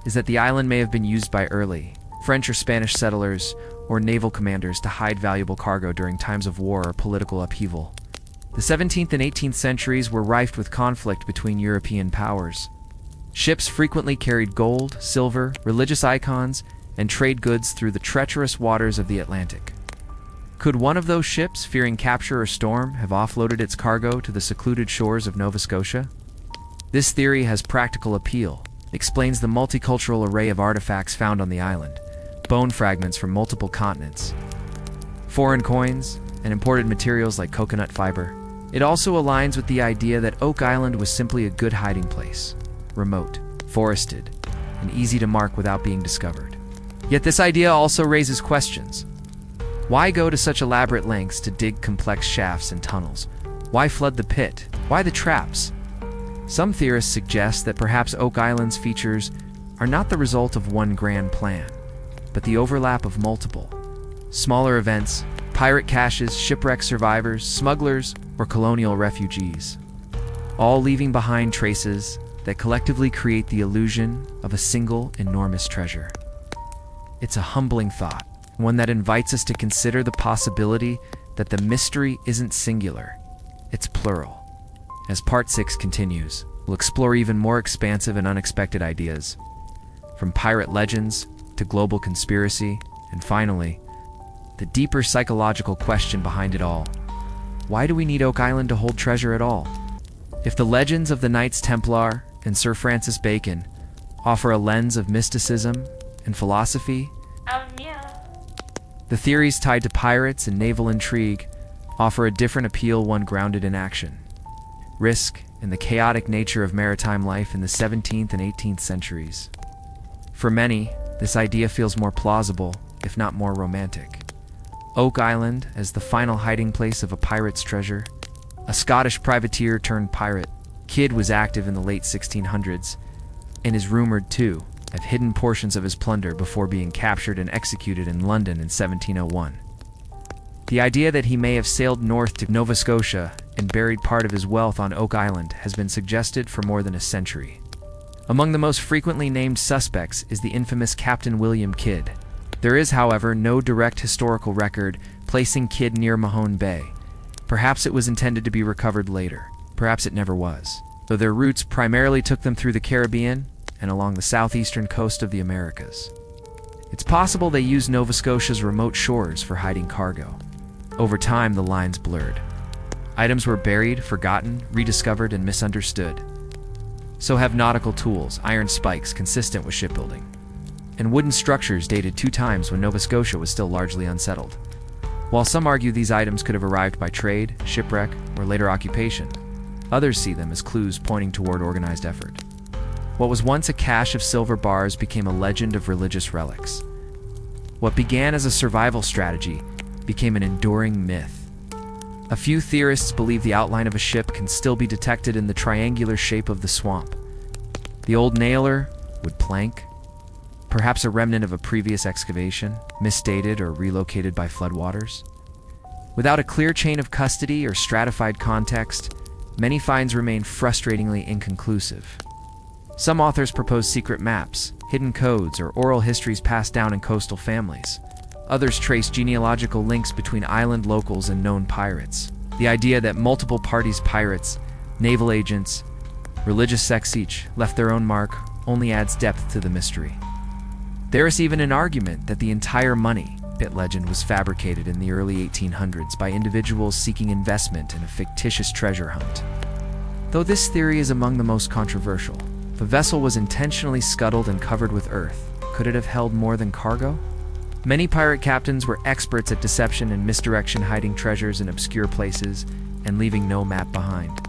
is that the island may have been used by early French or Spanish settlers or naval commanders to hide valuable cargo during times of war or political upheaval. The 17th and 18th centuries were rife with conflict between European powers. Ships frequently carried gold, silver, religious icons, and trade goods through the treacherous waters of the Atlantic. Could one of those ships, fearing capture or storm, have offloaded its cargo to the secluded shores of Nova Scotia? This theory has practical appeal, explains the multicultural array of artifacts found on the island, bone fragments from multiple continents, foreign coins, and imported materials like coconut fiber. It also aligns with the idea that Oak Island was simply a good hiding place, remote, forested, and easy to mark without being discovered. Yet this idea also raises questions. Why go to such elaborate lengths to dig complex shafts and tunnels? Why flood the pit? Why the traps? Some theorists suggest that perhaps Oak Island's features are not the result of one grand plan, but the overlap of multiple, smaller events, pirate caches, shipwreck survivors, smugglers, or colonial refugees, all leaving behind traces that collectively create the illusion of a single enormous treasure. It's a humbling thought, one that invites us to consider the possibility that the mystery isn't singular, it's plural. As Part 6 continues, we'll explore even more expansive and unexpected ideas, from pirate legends to global conspiracy, and finally, the deeper psychological question behind it all. Why do we need Oak Island to hold treasure at all? If the legends of the Knights Templar and Sir Francis Bacon offer a lens of mysticism and philosophy, the theories tied to pirates and naval intrigue offer a different appeal, one grounded in action, risk, and the chaotic nature of maritime life in the 17th and 18th centuries. For many, this idea feels more plausible, if not more romantic. Oak Island as the final hiding place of a pirate's treasure. A Scottish privateer turned pirate, Kidd was active in the late 1600s, and is rumored to have hidden portions of his plunder before being captured and executed in London in 1701. The idea that he may have sailed north to Nova Scotia and buried part of his wealth on Oak Island has been suggested for more than a century. Among the most frequently named suspects is the infamous Captain William Kidd. There is, however, no direct historical record placing Kidd near Mahone Bay. Perhaps it was intended to be recovered later. Perhaps it never was, though their routes primarily took them through the Caribbean and along the southeastern coast of the Americas. It's possible they used Nova Scotia's remote shores for hiding cargo. Over time, the lines blurred. Items were buried, forgotten, rediscovered, and misunderstood. So have nautical tools, iron spikes consistent with shipbuilding, and wooden structures dated 2 times when Nova Scotia was still largely unsettled. While some argue these items could have arrived by trade, shipwreck, or later occupation, others see them as clues pointing toward organized effort. What was once a cache of silver bars became a legend of religious relics. What began as a survival strategy became an enduring myth. A few theorists believe the outline of a ship can still be detected in the triangular shape of the swamp. The old nailer, wood plank, perhaps a remnant of a previous excavation, misdated or relocated by floodwaters. Without a clear chain of custody or stratified context, many finds remain frustratingly inconclusive. Some authors propose secret maps, hidden codes, or oral histories passed down in coastal families. Others trace genealogical links between island locals and known pirates. The idea that multiple parties, pirates, naval agents, religious sects each, left their own mark only adds depth to the mystery. There is even an argument that the entire money pit legend was fabricated in the early 1800s by individuals seeking investment in a fictitious treasure hunt. Though this theory is among the most controversial, if a vessel was intentionally scuttled and covered with earth, could it have held more than cargo? Many pirate captains were experts at deception and misdirection, hiding treasures in obscure places and leaving no map behind.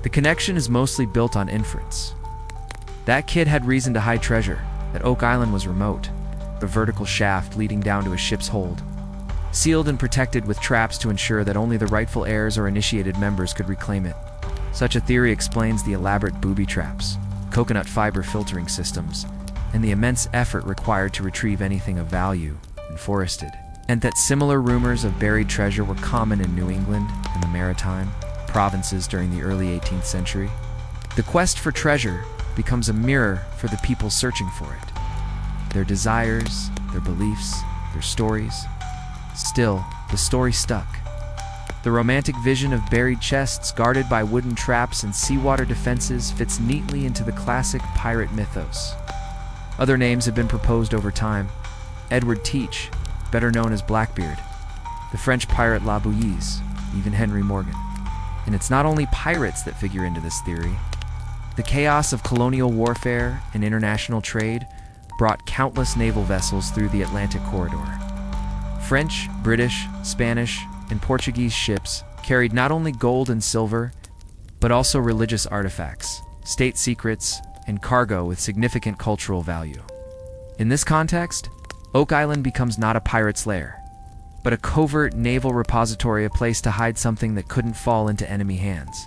The connection is mostly built on inference. That Kidd had reason to hide treasure, that Oak Island was remote, a vertical shaft leading down to a ship's hold, sealed and protected with traps to ensure that only the rightful heirs or initiated members could reclaim it. Such a theory explains the elaborate booby traps, coconut fiber filtering systems, and the immense effort required to retrieve anything of value and forested, and that similar rumors of buried treasure were common in New England and the maritime provinces during the early 18th century. The quest for treasure becomes a mirror for the people searching for it. Their desires, their beliefs, their stories. Still, the story stuck. The romantic vision of buried chests guarded by wooden traps and seawater defenses fits neatly into the classic pirate mythos. Other names have been proposed over time. Edward Teach, better known as Blackbeard, the French pirate La Bouilly's, even Henry Morgan. And it's not only pirates that figure into this theory. The chaos of colonial warfare and international trade brought countless naval vessels through the Atlantic corridor. French, British, Spanish, and Portuguese ships carried not only gold and silver, but also religious artifacts, state secrets, and cargo with significant cultural value. In this context, Oak Island becomes not a pirate's lair, but a covert naval repository, a place to hide something that couldn't fall into enemy hands.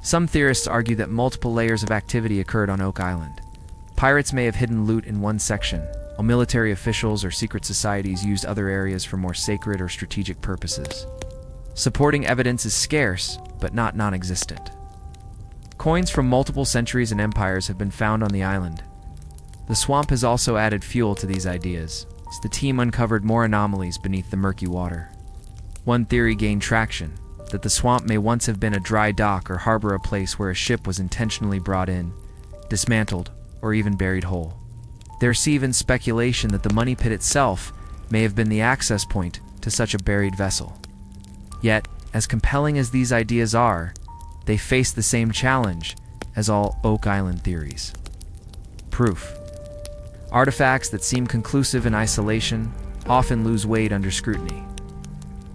Some theorists argue that multiple layers of activity occurred on Oak Island. Pirates may have hidden loot in one section, while military officials or secret societies used other areas for more sacred or strategic purposes. Supporting evidence is scarce, but not non-existent. Coins from multiple centuries and empires have been found on the island. The swamp has also added fuel to these ideas, as the team uncovered more anomalies beneath the murky water. One theory gained traction, that the swamp may once have been a dry dock or harbor, a place where a ship was intentionally brought in, dismantled, or even buried whole. There's even speculation that the money pit itself may have been the access point to such a buried vessel. Yet, as compelling as these ideas are, they face the same challenge as all Oak Island theories. Proof. Artifacts that seem conclusive in isolation often lose weight under scrutiny.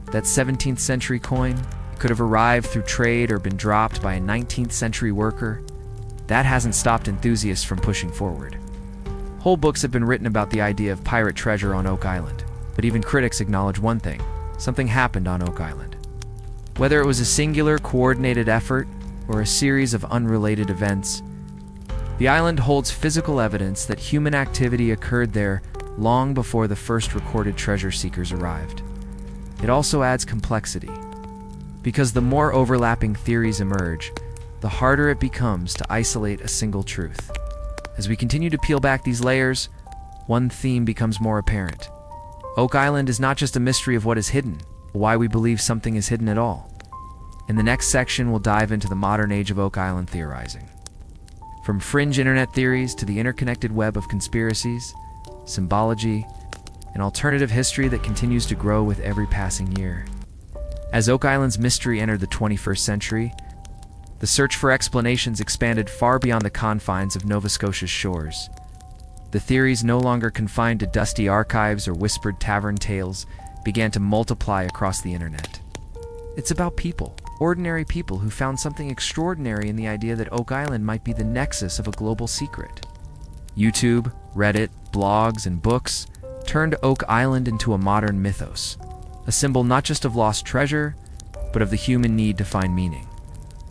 That 17th century coin could have arrived through trade or been dropped by a 19th century worker. That hasn't stopped enthusiasts from pushing forward. Whole books have been written about the idea of pirate treasure on Oak Island, but even critics acknowledge one thing: something happened on Oak Island. Whether it was a singular, coordinated effort or a series of unrelated events, the island holds physical evidence that human activity occurred there long before the first recorded treasure seekers arrived. It also adds complexity, because the more overlapping theories emerge, the harder it becomes to isolate a single truth. As we continue to peel back these layers, one theme becomes more apparent. Oak Island is not just a mystery of what is hidden, but why we believe something is hidden at all. In the next section, we'll dive into the modern age of Oak Island theorizing. From fringe internet theories to the interconnected web of conspiracies, symbology, and alternative history that continues to grow with every passing year. As Oak Island's mystery entered the 21st century, the search for explanations expanded far beyond the confines of Nova Scotia's shores. The theories, no longer confined to dusty archives or whispered tavern tales, began to multiply across the internet. It's about people, ordinary people who found something extraordinary in the idea that Oak Island might be the nexus of a global secret. YouTube, Reddit, blogs, and books turned Oak Island into a modern mythos, a symbol not just of lost treasure, but of the human need to find meaning.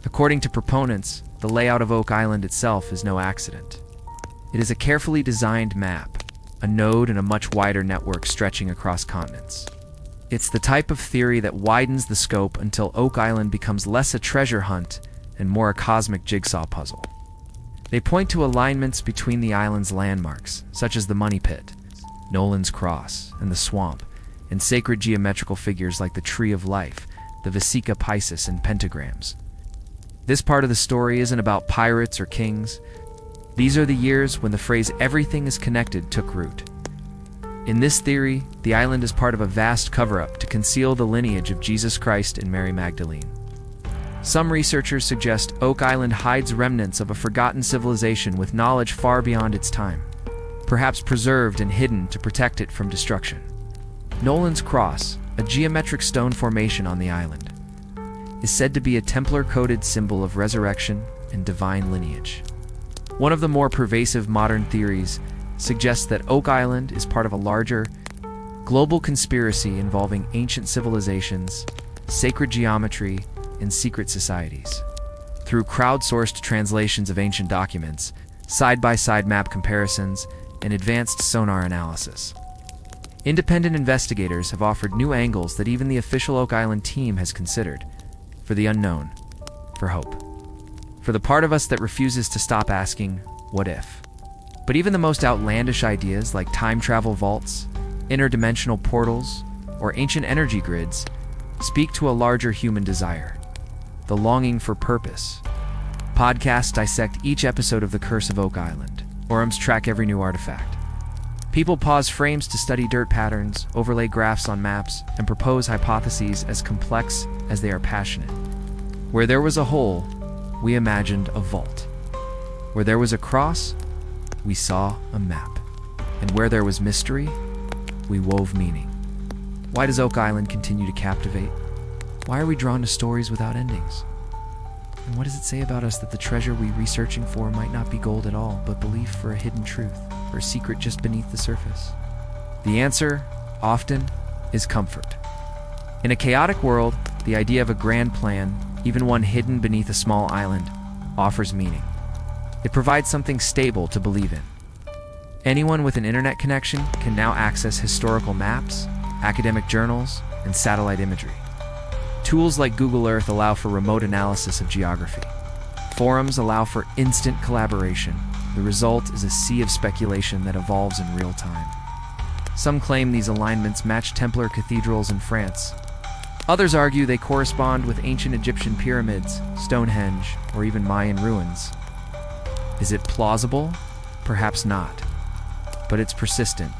According to proponents, the layout of Oak Island itself is no accident. It is a carefully designed map, a node in a much wider network stretching across continents. It's the type of theory that widens the scope until Oak Island becomes less a treasure hunt and more a cosmic jigsaw puzzle. They point to alignments between the island's landmarks, such as the Money Pit, Nolan's Cross, and the Swamp, and sacred geometrical figures like the Tree of Life, the Vesica Piscis, and pentagrams. This part of the story isn't about pirates or kings. These are the years when the phrase "everything is connected" took root. In this theory, the island is part of a vast cover-up to conceal the lineage of Jesus Christ and Mary Magdalene. Some researchers suggest Oak Island hides remnants of a forgotten civilization with knowledge far beyond its time, perhaps preserved and hidden to protect it from destruction. Nolan's Cross, a geometric stone formation on the island, is said to be a Templar-coded symbol of resurrection and divine lineage. One of the more pervasive modern theories suggests that Oak Island is part of a larger, global conspiracy involving ancient civilizations, sacred geometry, and secret societies. Through crowdsourced translations of ancient documents, side-by-side map comparisons, and advanced sonar analysis, independent investigators have offered new angles that even the official Oak Island team has considered. For the unknown, for hope. For the part of us that refuses to stop asking, what if? But even the most outlandish ideas like time travel vaults, interdimensional portals, or ancient energy grids speak to a larger human desire, the longing for purpose. Podcasts dissect each episode of The Curse of Oak Island. Forums track every new artifact. People pause frames to study dirt patterns, overlay graphs on maps, and propose hypotheses as complex as they are passionate. Where there was a hole, we imagined a vault. Where there was a cross, we saw a map. And where there was mystery, we wove meaning. Why does Oak Island continue to captivate? Why are we drawn to stories without endings? And what does it say about us that the treasure we're researching for might not be gold at all, but belief for a hidden truth, or a secret just beneath the surface? The answer, often, is comfort. In a chaotic world, the idea of a grand plan, even one hidden beneath a small island, offers meaning. It provides something stable to believe in. Anyone with an internet connection can now access historical maps, academic journals, and satellite imagery. Tools like Google Earth allow for remote analysis of geography. Forums allow for instant collaboration. The result is a sea of speculation that evolves in real time. Some claim these alignments match Templar cathedrals in France. Others argue they correspond with ancient Egyptian pyramids, Stonehenge, or even Mayan ruins. Is it plausible? Perhaps not. But it's persistent.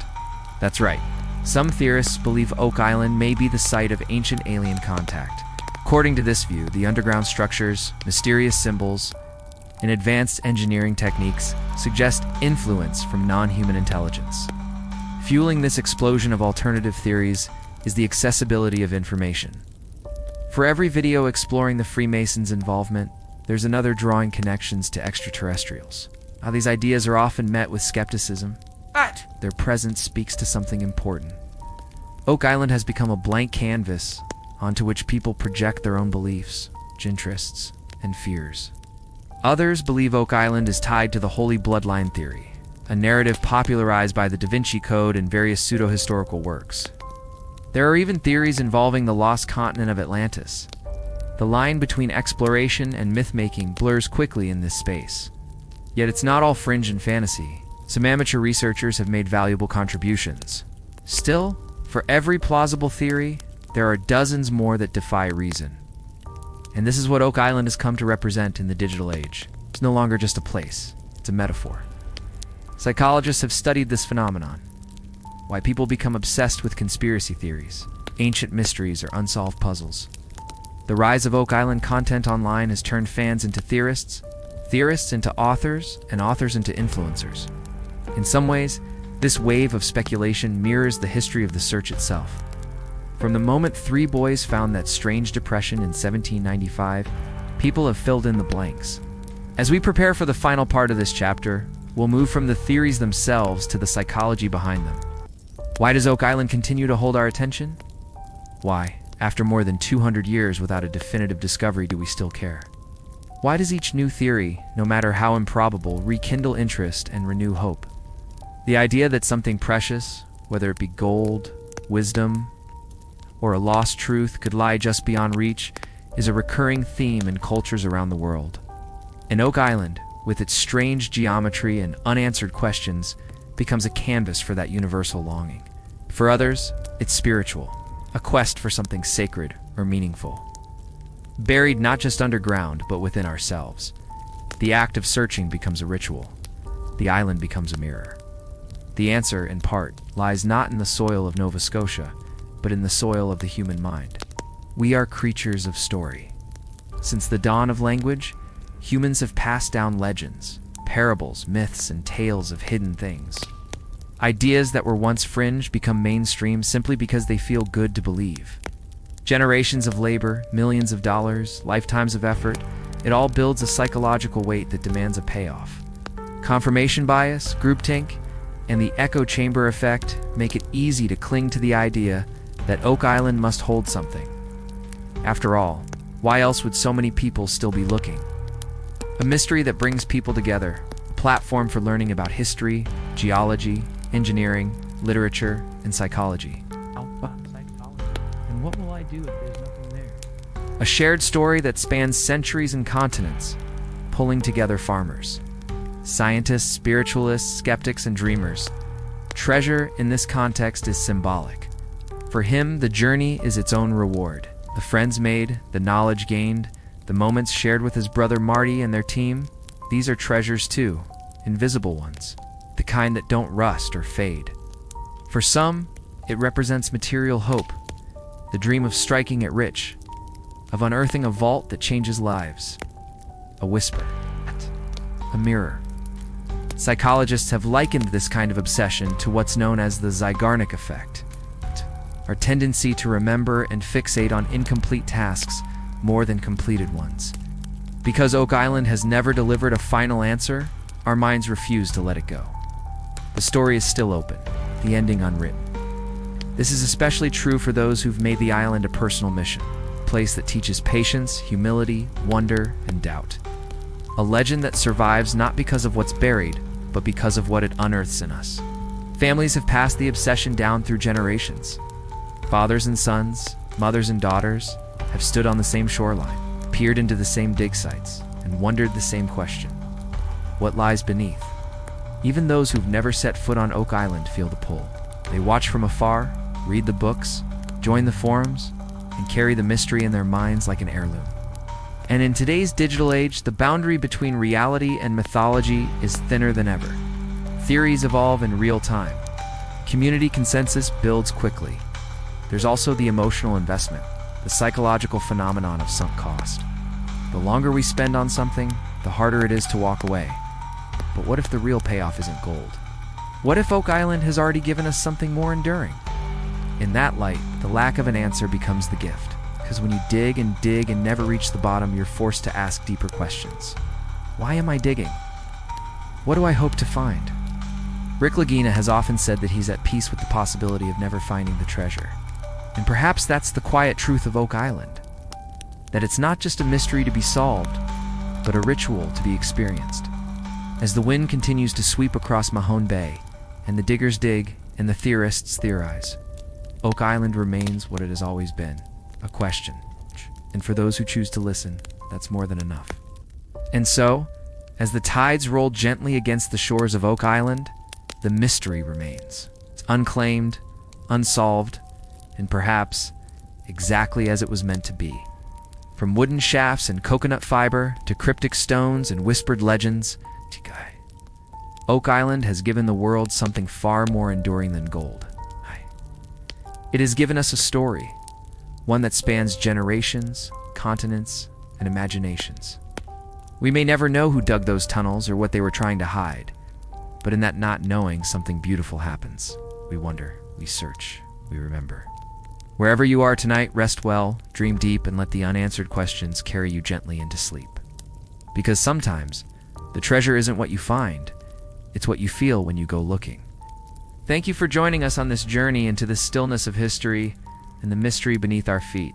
That's right. Some theorists believe Oak Island may be the site of ancient alien contact. According to this view, the underground structures, mysterious symbols, and advanced engineering techniques suggest influence from non-human intelligence. Fueling this explosion of alternative theories is the accessibility of information. For every video exploring the Freemasons' involvement, there's another drawing connections to extraterrestrials. Now, these ideas are often met with skepticism, but their presence speaks to something important. Oak Island has become a blank canvas onto which people project their own beliefs, interests, and fears. Others believe Oak Island is tied to the Holy Bloodline theory, a narrative popularized by the Da Vinci Code and various pseudo-historical works. There are even theories involving the lost continent of Atlantis. The line between exploration and myth-making blurs quickly in this space. Yet it's not all fringe and fantasy. Some amateur researchers have made valuable contributions. Still, for every plausible theory, there are dozens more that defy reason. And this is what Oak Island has come to represent in the digital age. It's no longer just a place, it's a metaphor. Psychologists have studied this phenomenon. Why people become obsessed with conspiracy theories, ancient mysteries, or unsolved puzzles. The rise of Oak Island content online has turned fans into theorists, theorists into authors, and authors into influencers. In some ways, this wave of speculation mirrors the history of the search itself. From the moment three boys found that strange depression in 1795, people have filled in the blanks. As we prepare for the final part of this chapter, we'll move from the theories themselves to the psychology behind them. Why does Oak Island continue to hold our attention? Why, after more than 200 years without a definitive discovery, do we still care? Why does each new theory, no matter how improbable, rekindle interest and renew hope? The idea that something precious, whether it be gold, wisdom, or a lost truth, could lie just beyond reach, is a recurring theme in cultures around the world. And Oak Island, with its strange geometry and unanswered questions, becomes a canvas for that universal longing. For others, it's spiritual, a quest for something sacred or meaningful. Buried not just underground, but within ourselves. The act of searching becomes a ritual. The island becomes a mirror. The answer, in part, lies not in the soil of Nova Scotia, but in the soil of the human mind. We are creatures of story. Since the dawn of language, humans have passed down legends, parables, myths, and tales of hidden things. Ideas that were once fringe become mainstream simply because they feel good to believe. Generations of labor, millions of dollars, lifetimes of effort, it all builds a psychological weight that demands a payoff. Confirmation bias, groupthink, and the echo chamber effect make it easy to cling to the idea that Oak Island must hold something. After all, why else would so many people still be looking? A mystery that brings people together, a platform for learning about history, geology, engineering, literature, and psychology. And what will I do if there's nothing there? A shared story that spans centuries and continents, pulling together farmers, scientists, spiritualists, skeptics, and dreamers. Treasure in this context is symbolic. For him, the journey is its own reward. The friends made, the knowledge gained, the moments shared with his brother Marty and their team, these are treasures too, invisible ones, the kind that don't rust or fade. For some, it represents material hope, the dream of striking it rich, of unearthing a vault that changes lives. A whisper, a mirror. Psychologists have likened this kind of obsession to what's known as the Zygarnik effect. our tendency to remember and fixate on incomplete tasks more than completed ones. Because Oak Island has never delivered a final answer, our minds refuse to let it go. The story is still open, the ending unwritten. This is especially true for those who've made the island a personal mission, a place that teaches patience, humility, wonder, and doubt. A legend that survives not because of what's buried, but because of what it unearths in us. Families have passed the obsession down through generations. Fathers and sons, mothers and daughters have stood on the same shoreline, peered into the same dig sites, and wondered the same question: what lies beneath? Even those who've never set foot on Oak Island feel the pull. They watch from afar, read the books, join the forums, and carry the mystery in their minds like an heirloom. And in today's digital age, the boundary between reality and mythology is thinner than ever. Theories evolve in real time. Community consensus builds quickly. There's also the emotional investment, the psychological phenomenon of sunk cost. The longer we spend on something, the harder it is to walk away. But what if the real payoff isn't gold? What if Oak Island has already given us something more enduring? In that light, the lack of an answer becomes the gift. Because when you dig and never reach the bottom, you're forced to ask deeper questions. Why am I digging? What do I hope to find? Rick Lagina has often said that he's at peace with the possibility of never finding the treasure. And perhaps that's the quiet truth of Oak Island. That it's not just a mystery to be solved, but a ritual to be experienced. As the wind continues to sweep across Mahone Bay, and the diggers dig, and the theorists theorize, Oak Island remains what it has always been, a question. And for those who choose to listen, that's more than enough. And so, as the tides roll gently against the shores of Oak Island, the mystery remains. It's unclaimed, unsolved, and perhaps exactly as it was meant to be. From wooden shafts and coconut fiber to cryptic stones and whispered legends, Oak Island has given the world something far more enduring than gold. It has given us a story, one that spans generations, continents, and imaginations. We may never know who dug those tunnels or what they were trying to hide, but in that not knowing, something beautiful happens. We wonder, we search, we remember. Wherever you are tonight, rest well, dream deep, and let the unanswered questions carry you gently into sleep. Because sometimes, the treasure isn't what you find, it's what you feel when you go looking. Thank you for joining us on this journey into the stillness of history and the mystery beneath our feet.